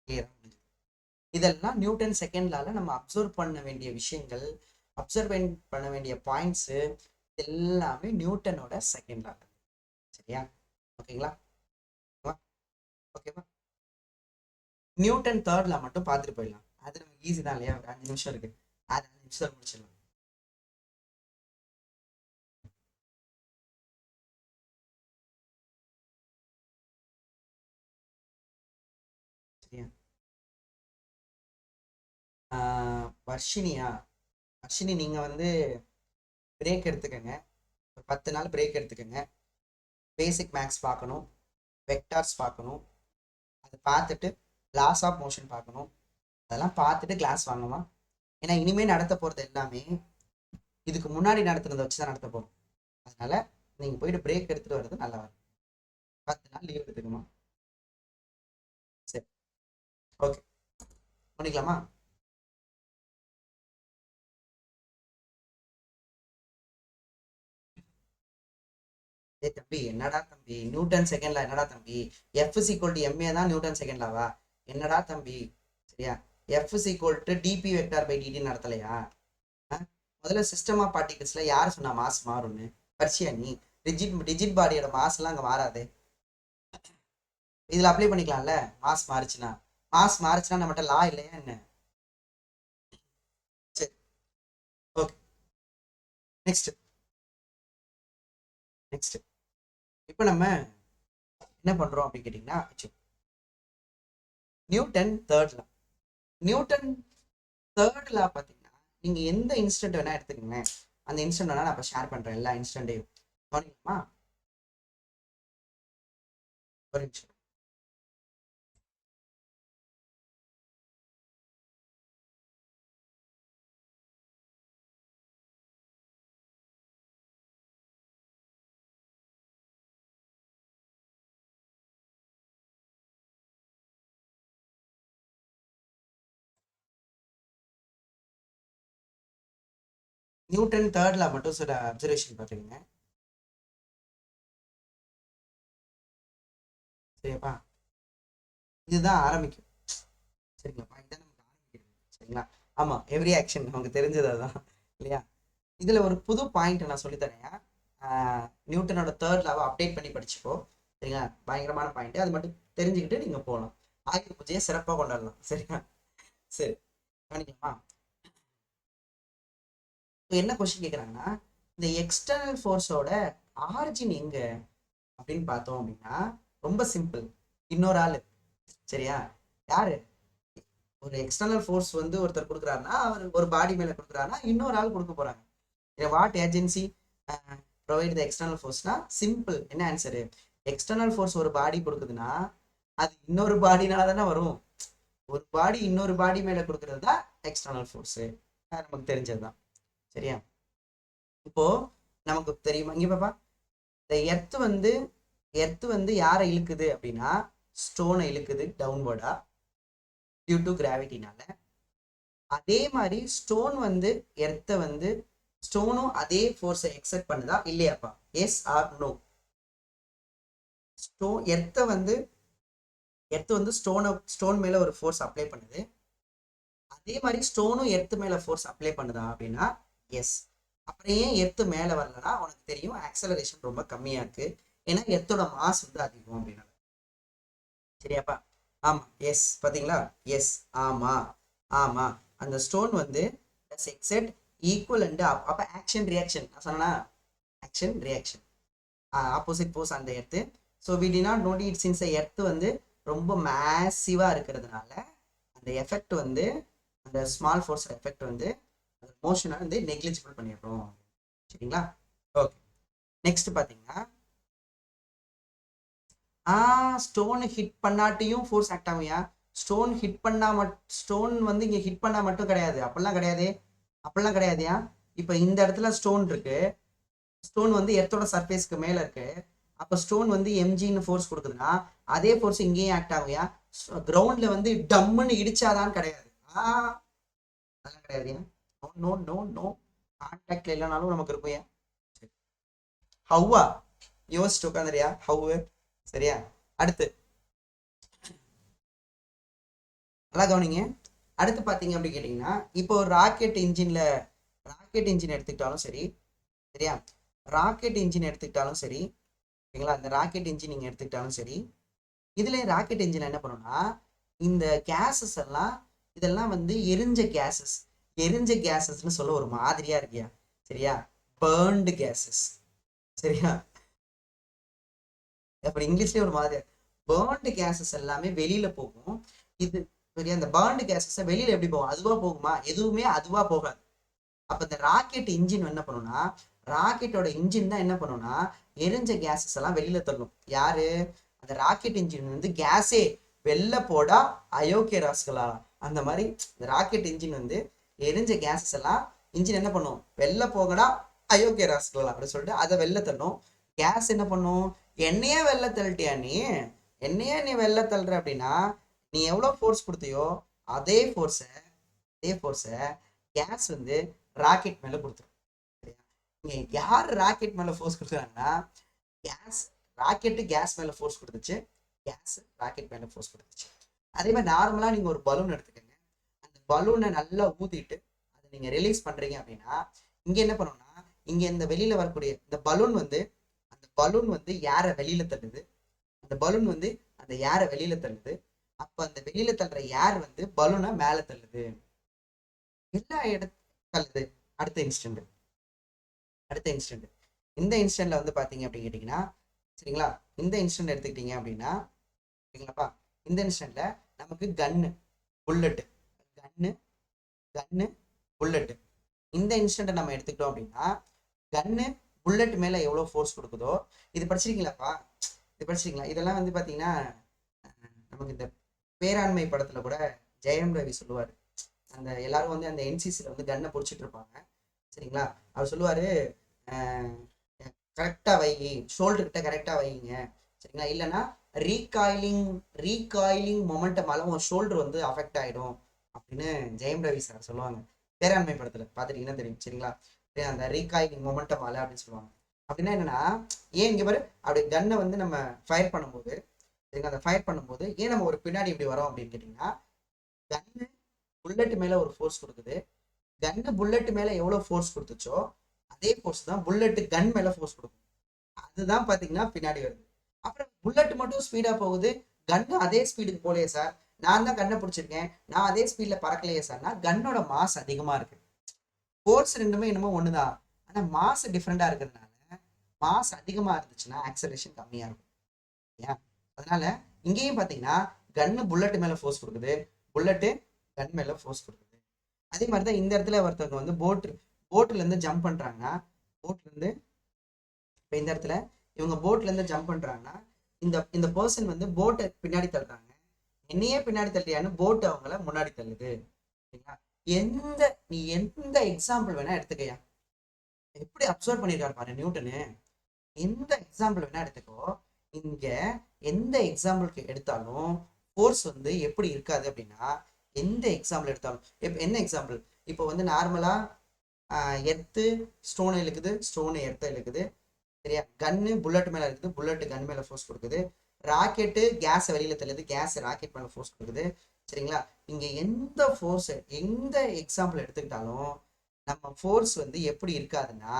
கிளியரா. இதெல்லாம் நியூட்டன் செகண்ட் லால நம்ம அப்சர்வ் பண்ண வேண்டிய விஷயங்கள், அப்சர்வ் பண்ண வேண்டிய பாயிண்ட்ஸு எல்லாமே நியூட்டனோட செகண்ட் லா. சரியா? ஓகேங்களா? ஓகேவா? நியூட்டன் தேர்ட் லா மட்டும் பார்த்துட்டு போயிடலாம். அது நமக்கு ஈஸி தான் இல்லையா? ஒரு 5 நிமிஷம் இருக்கு, அது 5 நிமிஷம் முடிச்சிடலாம். சரியா? வர்ஷினியா? வர்ஷினி நீங்க வந்து பிரேக் எடுத்துக்கங்க, ஒரு 10 நாள் பிரேக் எடுத்துக்கங்க. பேசிக் மேக்ஸ் பார்க்கணும், வெக்டார்ஸ் பார்க்கணும், அதை பார்த்துட்டு லாஸ் ஆஃப் மோஷன் பார்க்கணும். அதெல்லாம் பார்த்துட்டு கிளாஸ் வாங்கணுமா? ஏன்னா இனிமேல் நடத்த போகிறது எல்லாமே இதுக்கு முன்னாடி நடத்துனதை வச்சு தான் நடத்த போகிறோம். அதனால நீங்கள் போயிட்டு பிரேக் எடுத்துகிட்டு வர்றது நல்லா வரும். 10 நாள் லீவ் எடுத்துக்கணுமா? சரி, ஓகே, பண்ணிக்கலாமா? ஏ தம்பி, என்னடா தம்பி நியூட்டன் செகண்ட்ல? என்னடா தம்பி F is equal to MA தான் நியூட்டன் செகண்ட்லாவா? என்னடா தம்பி? சரியா? F is equal to DP vector by DT நடத்தலையா? முதல்ல சிஸ்டம் ஆஃப் பார்ட்டிகல்ஸ்ல யார் சொன்னா மாஸ் மாறும்னு? பர்சியா நீ? டிஜிட் பாடியோட மாஸ் எல்லாம் அங்க மாறாது. இதுல அப்ளை பண்ணிக்கலாம்ல. மாஸ் மாறுச்சுன்னா நம்மகிட்ட லா இல்லையா என்ன? சரி, ஓகே. நெக்ஸ்ட் நெக்ஸ்ட் இப்போ நம்ம என்ன பண்றோம் அப்படின்னு கேட்டீங்கன்னா, Newton third law. Newton third law பார்த்தீங்கன்னா நீங்க எந்த இன்ஸ்டன்ட் வேணா எடுத்துக்கோங்க. அந்த இன்ஸ்டன்ட் வேணா நான் இப்போ ஷேர் பண்றேன், எல்லா இன்ஸ்டன்ட்டையும் கவனிக்கலாமா? ஒரு நிமிஷம். நியூட்டன் தேர்ட் லா மட்டும் சில அப்சர்வேஷன் பார்த்துக்கோங்க. சரியாப்பா? இதுதான் ஆரம்பிக்கும். சரிங்களாப்பா? இதான் நமக்கு ஆரம்பிக்கிறது. சரிங்களா? ஆமா, எவ்ரி ஆக்ஷன் நமக்கு தெரிஞ்சது அதுதான் இல்லையா? இதுல ஒரு புது பாயிண்ட் நான் சொல்லித்தரேன். நியூட்டனோட தேர்ட் லாவை அப்டேட் பண்ணி படிச்சுக்கோ. சரிங்களா? பயங்கரமான பாயிண்ட், அது மட்டும் தெரிஞ்சுக்கிட்டு நீங்க போகலாம். ஆயுத பூஜையை சிறப்பாக கொண்டாடலாம். சரியா? சரி, கவனிக்கலாமா? இப்போ என்ன கொஸ்டின் கேட்குறாங்கன்னா, இந்த எக்ஸ்டர்னல் ஃபோர்ஸோட ஆரிஜின் எங்க அப்படின்னு பார்த்தோம் அப்படின்னா ரொம்ப சிம்பிள். இன்னொரு ஆளு. சரியா? யாரு? ஒரு எக்ஸ்டர்னல் ஃபோர்ஸ் வந்து ஒருத்தர் கொடுக்குறாருன்னா, அவர் ஒரு பாடி மேல கொடுக்குறாருன்னா இன்னொரு ஆள் கொடுக்க போறாங்க. What agency provide the external ஃபோர்ஸ்னா சிம்பிள். என்ன ஆன்சரு? எக்ஸ்டர்னல் ஃபோர்ஸ் ஒரு பாடி கொடுக்குதுன்னா அது இன்னொரு பாடினால தானே வரும். ஒரு பாடி இன்னொரு பாடி மேல கொடுக்கறது தான் எக்ஸ்டர்னல் ஃபோர்ஸ். நமக்கு தெரிஞ்சதுதான். சரியா? இப்போ நமக்கு தெரியுமா? இங்க பாப்பா, இந்த எர்த் வந்து யாரை இழுக்குது அப்படின்னா ஸ்டோனை இழுக்குது டவுன்வர்டா டியூ டு கிராவிட்டினால. அதே மாதிரி ஸ்டோன் வந்து எர்த்தை வந்து ஸ்டோனும் அதே ஃபோர்ஸை எக்ஸெப்ட் பண்ணுதா இல்லையாப்பா? S R no? எர்த்தை வந்து ஸ்டோன் மேல ஒரு ஃபோர்ஸ் அப்ளை பண்ணுது, அதே மாதிரி ஸ்டோனும் எர்த்து மேல ஃபோர்ஸ் அப்ளை பண்ணுதா அப்படின்னா எஸ். அப்புறம் ஏன் எர்த்து மேல வரலன்னா உனக்கு தெரியும் ஆக்சலரேஷன் ரொம்ப கம்மியா இருக்கு, ஏன்னா எர்த்தோட மாஸ் வந்து அதிகம் அப்படின்னா. சரியாப்பா? ஆமா, எஸ். பாத்தீங்களா? எஸ், ஆமா ஆமா. அந்த ஸ்டோன் வந்து எக்ஸெட் ஈக்குவல் அண்ட் அப்ப ஆக்ஷன் ரியாக்ஷன் நான் சொன்னா, ஆக்ஷன் ரியாக்ஷன் ஆப்போசிட் போஸ் அந்த earth. So we do not note it since earth வந்து ரொம்ப மேசிவா இருக்கிறதுனால அந்த எஃபெக்ட் வந்து அந்த ஸ்மால் ஃபோர்ஸ் எஃபெக்ட் வந்து அந்த மோஷனை வந்து நெக்லிஜிபிள் பண்ணிடுறோம். சரிங்களா? ஓகே. நெக்ஸ்ட் பாத்தீங்கன்னா ஸ்டோன் ஹிட் பண்ணாட்டியும் ஃபோர்ஸ் ஆக்ட் ஆகுயா? ஸ்டோன் ஹிட் பண்ணா ஸ்டோன் வந்து இங்க ஹிட் பண்ணா மட்டும் கிடையாது, அப்படிலாம் கிடையாது, அப்படிலாம் கிடையாதுயா. இப்ப இந்த இடத்துல ஸ்டோன் இருக்கு, ஸ்டோன் வந்து எர்த்தோட சர்ஃபேஸ்க்கு மேல இருக்கு, அப்ப ஸ்டோன் வந்து எம்ஜின்னு ஃபோர்ஸ் கொடுக்குதுன்னா அதே ஃபோர்ஸ் இங்கேயும் ஆக்ட் ஆகுயா? கிரவுண்ட்ல வந்து டம்முன்னு இடிச்சாதான் கிடையாது, அதெல்லாம் கிடையாதுயா. நோ நோ நோ நோ, கான்டாக்ட்ல இல்லைனாலும் நமக்கு இருக்கும். ஹவ்வா யோசிச்சு உட்காந்துறியா? ஹவ்வு. சரியா? அடுத்து நல்லா கவனிங்க. அடுத்து பாத்தீங்க அப்படி கேட்டீங்கன்னா, இப்போ ராக்கெட் இன்ஜின் எடுத்துக்கிட்டாலும் சரி, சரியா, ராக்கெட் இன்ஜின் எடுத்துக்கிட்டாலும் சரி, ஓகேங்களா, இந்த ராக்கெட் இன்ஜின் நீங்க எடுத்துக்கிட்டாலும் சரி, இதுல ராக்கெட் இன்ஜின் என்ன பண்ணும்னா இந்த கேசஸ் எல்லாம் இதெல்லாம் வந்து எரிஞ்ச கேசஸ்ன்னு சொல்ல ஒரு மாதிரியா இருக்கியா? சரியா? பர்ன்டு கேசஸ். சரியா? அப்புறம் இங்கிலீஷ்லயே ஒரு மாதிரியா, பர்ன்டு கேசஸ் எல்லாமே வெளியில போகும். இது சரியா? இந்த பர்ன்டு கேசஸ் வெளியில எப்படி போகும்? அதுவா போகுமா? எதுவுமே அதுவா போகாது. அப்ப இந்த ராக்கெட் இன்ஜின் என்ன பண்ணும்னா, ராக்கெட்டோட இன்ஜின் தான் என்ன பண்ணும்னா எரிஞ்ச கேசஸ் எல்லாம் வெளியில தள்ளும். யாரு? அந்த ராக்கெட் இன்ஜின் வந்து கேஸே வெளில போடா அயோக்கிய ராஸ்களா, அந்த மாதிரி இந்த ராக்கெட் இன்ஜின் வந்து எரிஞ்ச கேசஸ் எல்லாம் இன்ஜின் என்ன பண்ணும்? வெளில போகடா அயோக்கிய ராஸ்களா அப்படின்னு சொல்லிட்டு அதை வெளில தள்ளும். கேஸ் என்ன பண்ணும்? என்னையே வெளில தள்ளிட்டியா நீ, என்னையே நீ வெளில தள்ளுற அப்படின்னா நீ எவ்வளவு ஃபோர்ஸ் கொடுத்தியோ அதே ஃபோர்ஸை கேஸ் வந்து ராக்கெட் மேல கொடுத்துரும். இங்க யார் ராக்கெட் மேல ஃபோர்ஸ் கொடுக்குறாங்கன்னா கேஸ். கேஸ் மேல ஃபோர்ஸ் கொடுத்துச்சு, கேஸ் ராக்கெட் மேல ஃபோர்ஸ் கொடுத்துச்சு. அதே மாதிரி நார்மலா நீங்க ஒரு பலூன் எடுத்துக்கங்க, அந்த பலூனை நல்லா ஊதிட்டு அதை நீங்க ரிலீஸ் பண்றீங்க அப்படின்னா இங்க என்ன பண்ணும்னா, இங்க இந்த வெளியில வரக்கூடிய இந்த பலூன் வந்து ஏரை வெளியில தள்ளுது, அந்த பலூன் வந்து அந்த ஏரை வெளியில தள்ளுது. அப்ப அந்த வெளியில தள்ளுற ஏர் வந்து பலூனை மேல தள்ளுது, எல்லா இடத்து தள்ளுது. அடுத்த இன்ஸ்டன்ட் இந்த இன்ஸ்டன்ட்ல வந்து பாத்தீங்க அப்படின்னு கேட்டீங்கன்னா, சரிங்களா, இந்த இன்ஸ்டன்ட் எடுத்துக்கிட்டீங்க அப்படின்னா, சரிங்களாப்பா, இந்த இன்ஸ்டன்ட்ல நமக்கு புல்லட்டு இந்த இன்ஸ்டன்ட்டை நம்ம எடுத்துக்கிட்டோம் அப்படின்னா புல்லட் மேல எவ்வளவு ஃபோர்ஸ் கொடுக்குதோ, இது படிச்சிருக்கீங்களாப்பா? இதெல்லாம் வந்து பாத்தீங்கன்னா நமக்கு இந்த பேராண்மை படத்துல கூட ஜெயம் ரவி சொல்லுவாரு, அந்த எல்லாரும் வந்து அந்த என்சிசில வந்து கன்னை பிடிச்சிட்டு இருப்பாங்க. சரிங்களா? அவர் சொல்லுவாரு, கரெக்டா வை, ஷோல்டர் கிட்ட கரெக்டா வைங்க. சரிங்களா? இல்லைன்னா ரீகாயிலிங் மொமெண்டமால உன் ஷோல்டர் வந்து அஃபெக்ட் ஆயிடும் அப்படின்னு ஜெயம் ரவி சார் சொல்லுவாங்க. பேராண்மை படத்துல பாத்துட்டீங்கன்னா தெரியும். சரிங்களா? அந்த ரீகாயிலிங் மொமெண்டமால அப்படின்னு சொல்லுவாங்க. அப்படின்னா என்னன்னா, ஏன் இங்க பாரு, அப்படி கன்னை வந்து நம்ம ஃபயர் பண்ணும்போது, சரிங்களா, அந்த ஃபயர் பண்ணும்போது ஏன் நம்ம ஒரு பின்னாடி இப்படி வரோம் அப்படின்னு கேட்டீங்கன்னா, கன்னு புல்லட் மேல ஒரு ஃபோர்ஸ் கொடுக்குது, கன்னு புல்லட் மேல எவ்வளவு ஃபோர்ஸ் கொடுத்துச்சோ அதே ஃபோர்ஸ் தான் புல்லட் கன் மேல ஃபோர்ஸ் கொடுக்கும். அதுதான் பாத்தீங்கன்னா பின்னாடி வருது. அப்புறம் புல்லட் மட்டும் ஸ்பீடா போகுது, கன்னு அதே ஸ்பீடுக்கு போலையே சார், நான் தான் கண்ணை பிடிச்சிருக்கேன், நான் அதே ஸ்பீட்ல பறக்கலையே சார்னா கன்னோட மாஸ் அதிகமா இருக்கு. ஃபோர்ஸ் ரெண்டுமே என்னமோ ஒண்ணுதான், ஆனா மாஸ் டிஃப்ரெண்டா இருக்கிறதுனால மாஸ் அதிகமா இருந்துச்சுன்னா ஆக்சலரேஷன் கம்மியா இருக்கும். ஏன்? அதனால இங்கேயும் பாத்தீங்கன்னா கன்னு புல்லட் மேல ஃபோர்ஸ் கொடுக்குது, புல்லட்டு கன் மேல ஃபோர்ஸ் கொடுக்குது. அதே மாதிரிதான் இந்த இடத்துல ஒருத்தவங்க வந்து போட்ல இருந்து ஜம்ப் பண்றாங்கன்னா, போட்ல இருந்து இப்ப இந்த இடத்துல இவங்க போட்ல இருந்து ஜம்ப் பண்றாங்கன்னா இந்த பர்சன் வந்து போட்டை பின்னாடி தள்ளுறாங்க, என்னையே பின்னாடி தள்ளியான்னு போட் அவங்கள முன்னாடி தள்ளுது. சரிங்களா? நீ எந்த எக்ஸாம்பிள் வேணா எடுத்துக்கையா, எப்படி அப்சர்வ் பண்ணிருக்காரு பாரு நியூட்டனு. எந்த எக்ஸாம்பிள் வேணா எடுத்துக்கோ, இங்க எந்த எக்ஸாம்பிளுக்கு எடுத்தாலும் ஃபோர்ஸ் வந்து எப்படி இருக்காது அப்படின்னா எந்த எக்ஸாம்பிள் எடுத்தாலும் இப்போ என்ன எக்ஸாம்பிள், இப்போ வந்து நார்மலா எர்த்து ஸ்டோனை இழுக்குது, ஸ்டோனு எர்த்தை இழுக்குது, சரியா? கன்னு புல்லட் மேல இருக்குது, புல்லட் கன் மேல ஃபோர்ஸ் கொடுக்குது. ராக்கெட்டு கேஸ் வெளியில தள்ளுது, கேஸ் ராக்கெட் மேல ஃபோர்ஸ் கொடுக்குது, சரிங்களா? இங்க எந்த ஃபோர்ஸ், எந்த எக்ஸாம்பிள் எடுத்துக்கிட்டாலும் நம்ம ஃபோர்ஸ் வந்து எப்படி இருக்காதுன்னா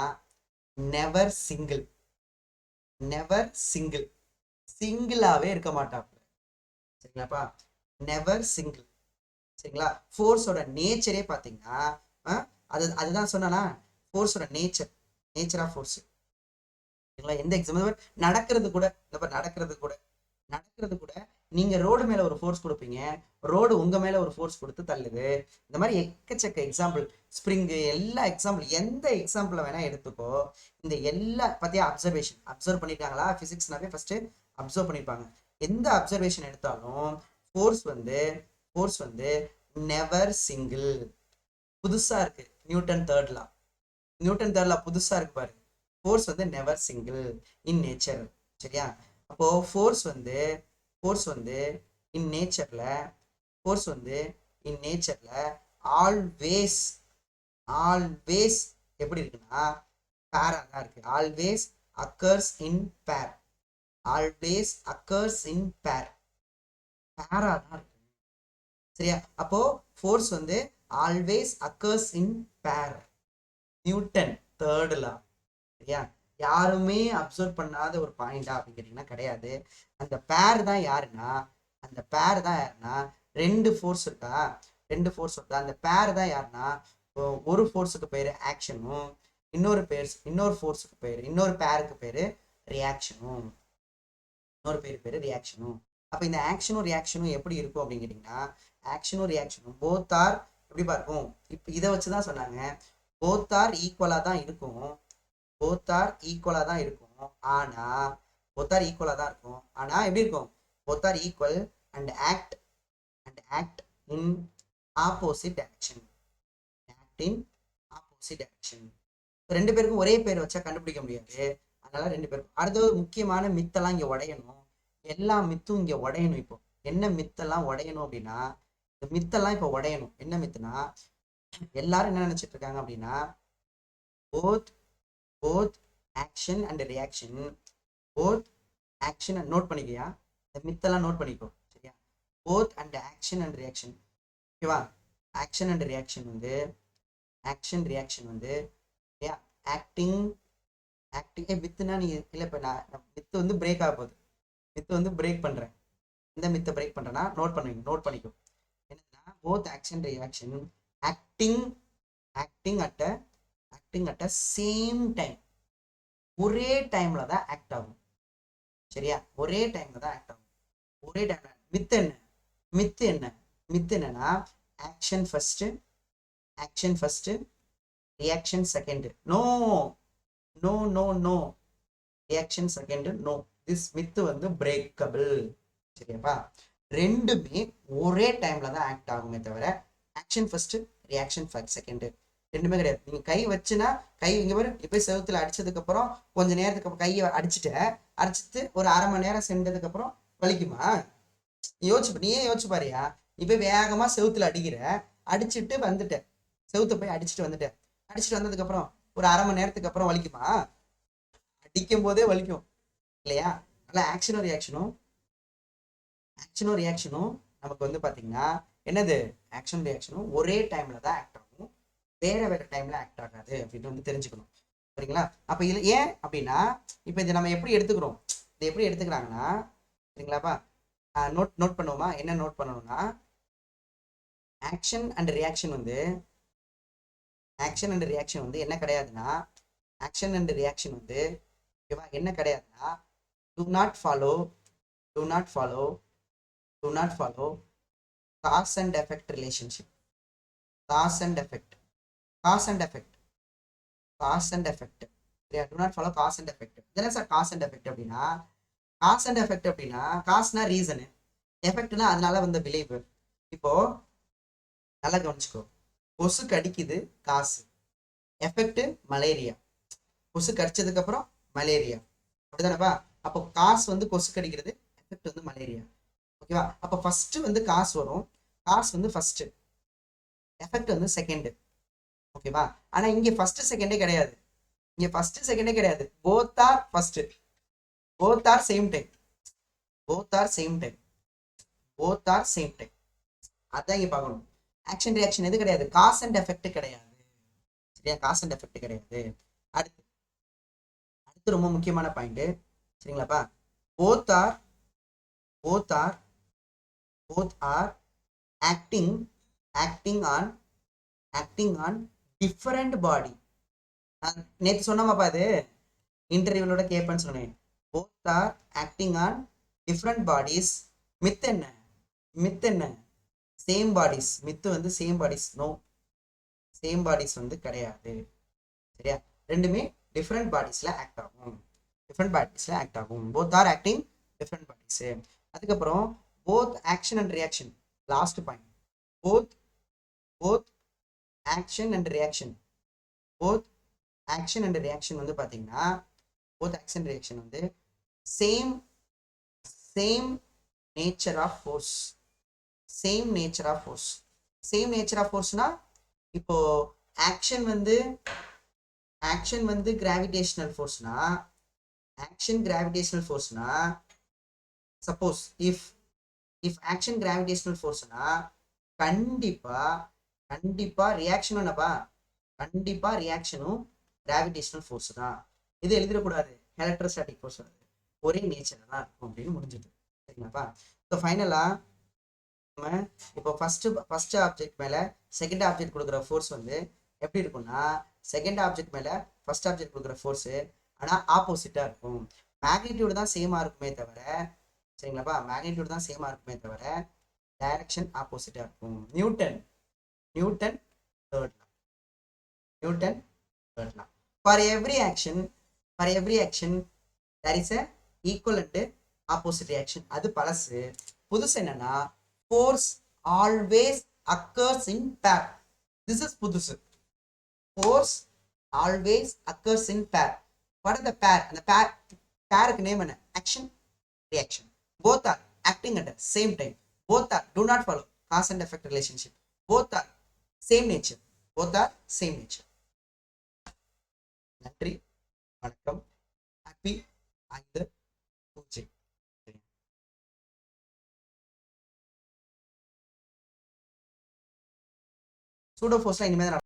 நெவர் சிங்கிள், நெவர் சிங்கிள், சிங்கிளாவே இருக்க மாட்டாங்க, சரிங்களாப்பா? நெவர் சிங்கிள், சரிங்களா? ஃபோர்ஸோட நேச்சரே பார்த்தீங்கன்னா அதுதான் சொன்னா ஃபோர்ஸோட நேச்சர், நேச்சர் ஆஃப் ஃபோர்ஸ், சரிங்களா? எந்த எக்ஸாம்பிள் நடக்கிறது கூட, நடக்கிறது கூட நீங்க ரோடு மேல ஒரு ஃபோர்ஸ் கொடுப்பீங்க, ரோடு உங்க மேல ஒரு ஃபோர்ஸ் கொடுத்து தள்ளுது. இந்த மாதிரி எக்கச்சக்க எக்ஸாம்பிள், ஸ்ப்ரிங்கு, எல்லா எக்ஸாம்பிள், எந்த எக்ஸாம்பிள வேணா எடுத்துக்கோ. இந்த எல்லா பத்தியா அப்சர்வேஷன், அப்சர்வ் பண்ணிட்டாங்களா? பிசிக்ஸ்னாவே ஃபர்ஸ்ட் அப்சர்வ் பண்ணிருப்பாங்க. எந்த அப்சர்வேஷன் எடுத்தாலும் ஃபோர்ஸ் வந்து நெவர் சிங்கிள். புதுசா இருக்கு நியூட்டன் தேர்ட் லா புதுசா இருக்கு பாரு. ஃபோர்ஸ் வந்து நெவர் சிங்கிள் இன் நேச்சர், சரியா? அப்போ ஃபோர்ஸ் வந்து இன் நேச்சர்ல ஆல்வேஸ் எப்படி இருக்குன்னா பேரா தான் இருக்கு. ஆல்வேஸ் அக்கர்ஸ் இன் பேர், பேரா தான் இருக்கு, சரியா? அப்போ ஃபோர்ஸ் வந்து ஆல்வேஸ் அக்கர்ஸ் இன் பேர், நியூட்டன் தேர்ட் லா, சரியா? யாருமே அப்சர்வ் பண்ணாத ஒரு பாயிண்டா அப்படின்னு கேட்டீங்கன்னா கிடையாது. அந்த பேர் தான் யாருன்னா ரெண்டு ஃபோர்ஸ் இருக்கா, அந்த பேர் தான் யாருன்னா ஒரு ஃபோர்ஸுக்கு பேரு ஆக்ஷனும், இன்னொரு பேருக்கு பேரு ரியாக்ஷனும், அப்ப இந்த ஆக்ஷனும் ரியாக்ஷனும் எப்படி இருக்கும் அப்படின்னு கேட்டீங்கன்னா ஆக்ஷனும் ரியாக்ஷனும் போத் ஆர் எப்படி பார்க்கும், இப்ப இதை வச்சுதான் சொன்னாங்க போத் ஆர் ஈக்குவலா தான் இருக்கும், ஆனா எப்படி இருக்கும், both are equal and act in opposite direction, ரெண்டு பேருக்கும் ஒரே பேர் வச்சா கண்டுபிடிக்க முடியாது, அதனால ரெண்டு பேருக்கும். அடுத்தது முக்கியமான மித்தெல்லாம் இங்க உடையணும், எல்லா மித்தும் இங்க உடையணும். இப்போ என்ன மித்தெல்லாம் உடையணும் அப்படின்னா மித்தெல்லாம் இப்போ உடையணும். என்ன மித்துனா எல்லாரும் என்ன நினைச்சிட்டு இருக்காங்க அப்படின்னா both action and reaction, note பண்ணிக்கியா, இந்த மித்தெல்லாம் நோட் பண்ணிக்கோ, சரியா? Both and action and reaction, ஓகேவா? ஆக்ஷன் ரியாக்ஷன் வந்து ஆக்டிங் வித்துனா நீ இல்லை, இப்போ நான் வித்து வந்து பிரேக் ஆக போகுது, பிரேக் பண்றேன். இந்த மித்தை பிரேக் பண்றேன்னா நோட் பண்ணிக்கோ. என்னன்னா both action reaction acting at same time, ஒரே டைம்ல தான் ஆக்ட் ஆகும், சரியா? ஒரே டைம்ல தான் ஆக்ட் ஆகும். மித்து என்னன்னா action first reaction second. No reaction second, no. This myth வந்து பிரேக்கபிள், சரியாப்பா? ரெண்டுமே ஒரே டைம்ல தான் ஆக்ட் ஆகுமே தவிர ஆக்ஷன் ஃபர்ஸ்ட் ரியாக்ஷன் செகண்ட் ரெண்டுமே கிடையாது. நீங்க கை வச்சுனா கை இங்க பாரு, இப்ப செவுத்துல அடிச்சதுக்கு அப்புறம் கொஞ்ச நேரத்துக்கு அப்புறம் கையை அடிச்சுட்டு ஒரு அரை மணி நேரம் சென்றதுக்கு அப்புறம் வலிக்குமா? நீயே யோசிச்சு பாரியா? இப்ப வேகமா செவுத்துல அடிச்சுட்டு வந்துட்டேன், செவுத்த போய் அடிச்சுட்டு வந்ததுக்கு அப்புறம் ஒரு அரை மணி நேரத்துக்கு அப்புறம் வலிக்குமா? அடிக்கும் போதே வலிக்கும் இல்லையா? அதனால ஆக்ஷனும் ரியாக்ஷனும் நமக்கு வந்து பாத்தீங்கன்னா என்னது, ஆக்ஷன் ரியாக்ஷனும் ஒரே டைம்ல தான் ஆக்ட் ஆகும், வேற டைம்ல ஆக்ட் ஆகாது அப்படின்னு வந்து தெரிஞ்சுக்கணும், சரிங்களா? அப்ப இதுல ஏன் அப்படின்னா இப்ப இதை நம்ம எப்படி எடுத்துக்கிறோம், இதை எப்படி எடுத்துக்கிறாங்கன்னா, சரிங்களாப்பா? நோட் பண்ணுவோமா? என்ன நோட் பண்ணணும்னா ஆக்ஷன் அண்ட் ரியாக்ஷன் வந்து என்ன கிடையாதுன்னா என்ன கிடையாதுன்னா do not follow cause and effect relationship. cause and effect சரியா? do not follow cause and effect. இதெல்லாம் சார் cause and effect அப்படின்னா காசுனா ரீசனு, எஃபெக்ட்னா அதனால வந்த விளைவு. இப்போ நல்லா கவனிச்சுக்கோ, கொசு கடிக்குது காசு, எஃபெக்ட் மலேரியா, கொசு கடிச்சதுக்கு அப்புறம் மலேரியா, அப்படிதானப்பா? அப்போ காசு வந்து கொசு கடிக்கிறது, எஃபெக்ட் வந்து மலேரியா, ஓகேவா? அப்போ ஃபர்ஸ்ட் வந்து காசு வரும், காஸ் வந்து ஃபர்ஸ்ட், எஃபெக்ட் வந்து செகண்ட். ஓகேவா? ஆனா இங்க ஃபர்ஸ்ட் செகண்டே கிடையாது. இங்க ஃபர்ஸ்ட் செகண்டே கிடையாது. Both are first, both are same time, both are same time, both are same time. அதான் இங்க பார்க்கணும். ஆக்ஷன் ரியாக்ஷன் எது கிடையாது, காஸ் அண்ட் எஃபெக்ட் கிடையாது. சரியா? காஸ் அண்ட் எஃபெக்ட் கிடையாது. அடுத்து அடுத்து ரொம்ப முக்கியமான பாயிண்ட். சரிங்களாப்பா? Both are both are both are acting on different body. நேற்று சொன்னமாப்பா, இது இன்டர்வியூலோட கேட்பேன்னு சொன்னேன். both are acting on different bodies. மித் என்ன, மித் என்ன, சேம் பாடிஸ். மித்து வந்து same bodies, no, same bodies வந்து கிடையாது. சரியா? ரெண்டுமே டிஃப்ரெண்ட் பாடிஸ்ல ஆக்ட் ஆகும், டிஃப்ரெண்ட் பாடிஸ்ல ஆக்ட் ஆகும். both are acting different bodies. அதுக்கப்புறம் both action and reaction, last point. Both action and reaction, both action and reaction வந்து பாத்தீங்கன்னா, போத் ஆக்ஷன் ரியாக்ஷன் வந்து same same nature of force, same nature of force. Same nature of ஃபோர்ஸ்னா, இப்போ action வந்து gravitational ஃபோர்ஸ்னா, action gravitational ஃபோர்ஸ்னா, suppose if action gravitational ஃபோர்ஸ்னா, கண்டிப்பா ரியாக்ஷனும் என்னப்பா, கண்டிப்பா ரியாக்ஷனும் கிராவிடேஷனல் ஃபோர்ஸ் தான். இது எழுதிடக்கூடாது, எலக்ட்ரோஸ்டாட்டிக் ஃபோர்ஸ் ஒரே நேச்சர் தான் இருக்கும் அப்படின்னு முடிஞ்சது. சரிங்களாப்பா? ஸோ ஃபைனலா நம்ம இப்போ ஃபர்ஸ்ட் ஆப்ஜெக்ட் மேல செகண்ட் ஆப்ஜெக்ட் கொடுக்குற ஃபோர்ஸ் வந்து எப்படி இருக்கும்னா, செகண்ட் ஆப்ஜெக்ட் மேல ஃபர்ஸ்ட் ஆப்ஜெக்ட் கொடுக்குற ஃபோர்ஸ் ஆனா ஆப்போசிட்டா இருக்கும். மேக்னிடியூட் தான் சேமா இருக்குமே தவிர, சரிங்களாப்பா, மேக்னிடியூட் தான் சேமா இருக்குமே தவிர டைரக்ஷன் ஆப்போசிட்டா இருக்கும். Newton third law. For every action there is a equal and opposite reaction. அது பழசு. புதுசு என்னன்னா, force always occurs in pair. This is புதுசு. Force always occurs in pair. What is the pair? அந்த பேருக்கு நேம் என்ன? Action, reaction. Both are acting at the same time. Both are do not follow cause and effect relationship. Both are same nature. நன்றி, வணக்கம். Happy ஆயுத பூஜை. Pseudo ஃபோர்ஸ்லாம் இனிமேல்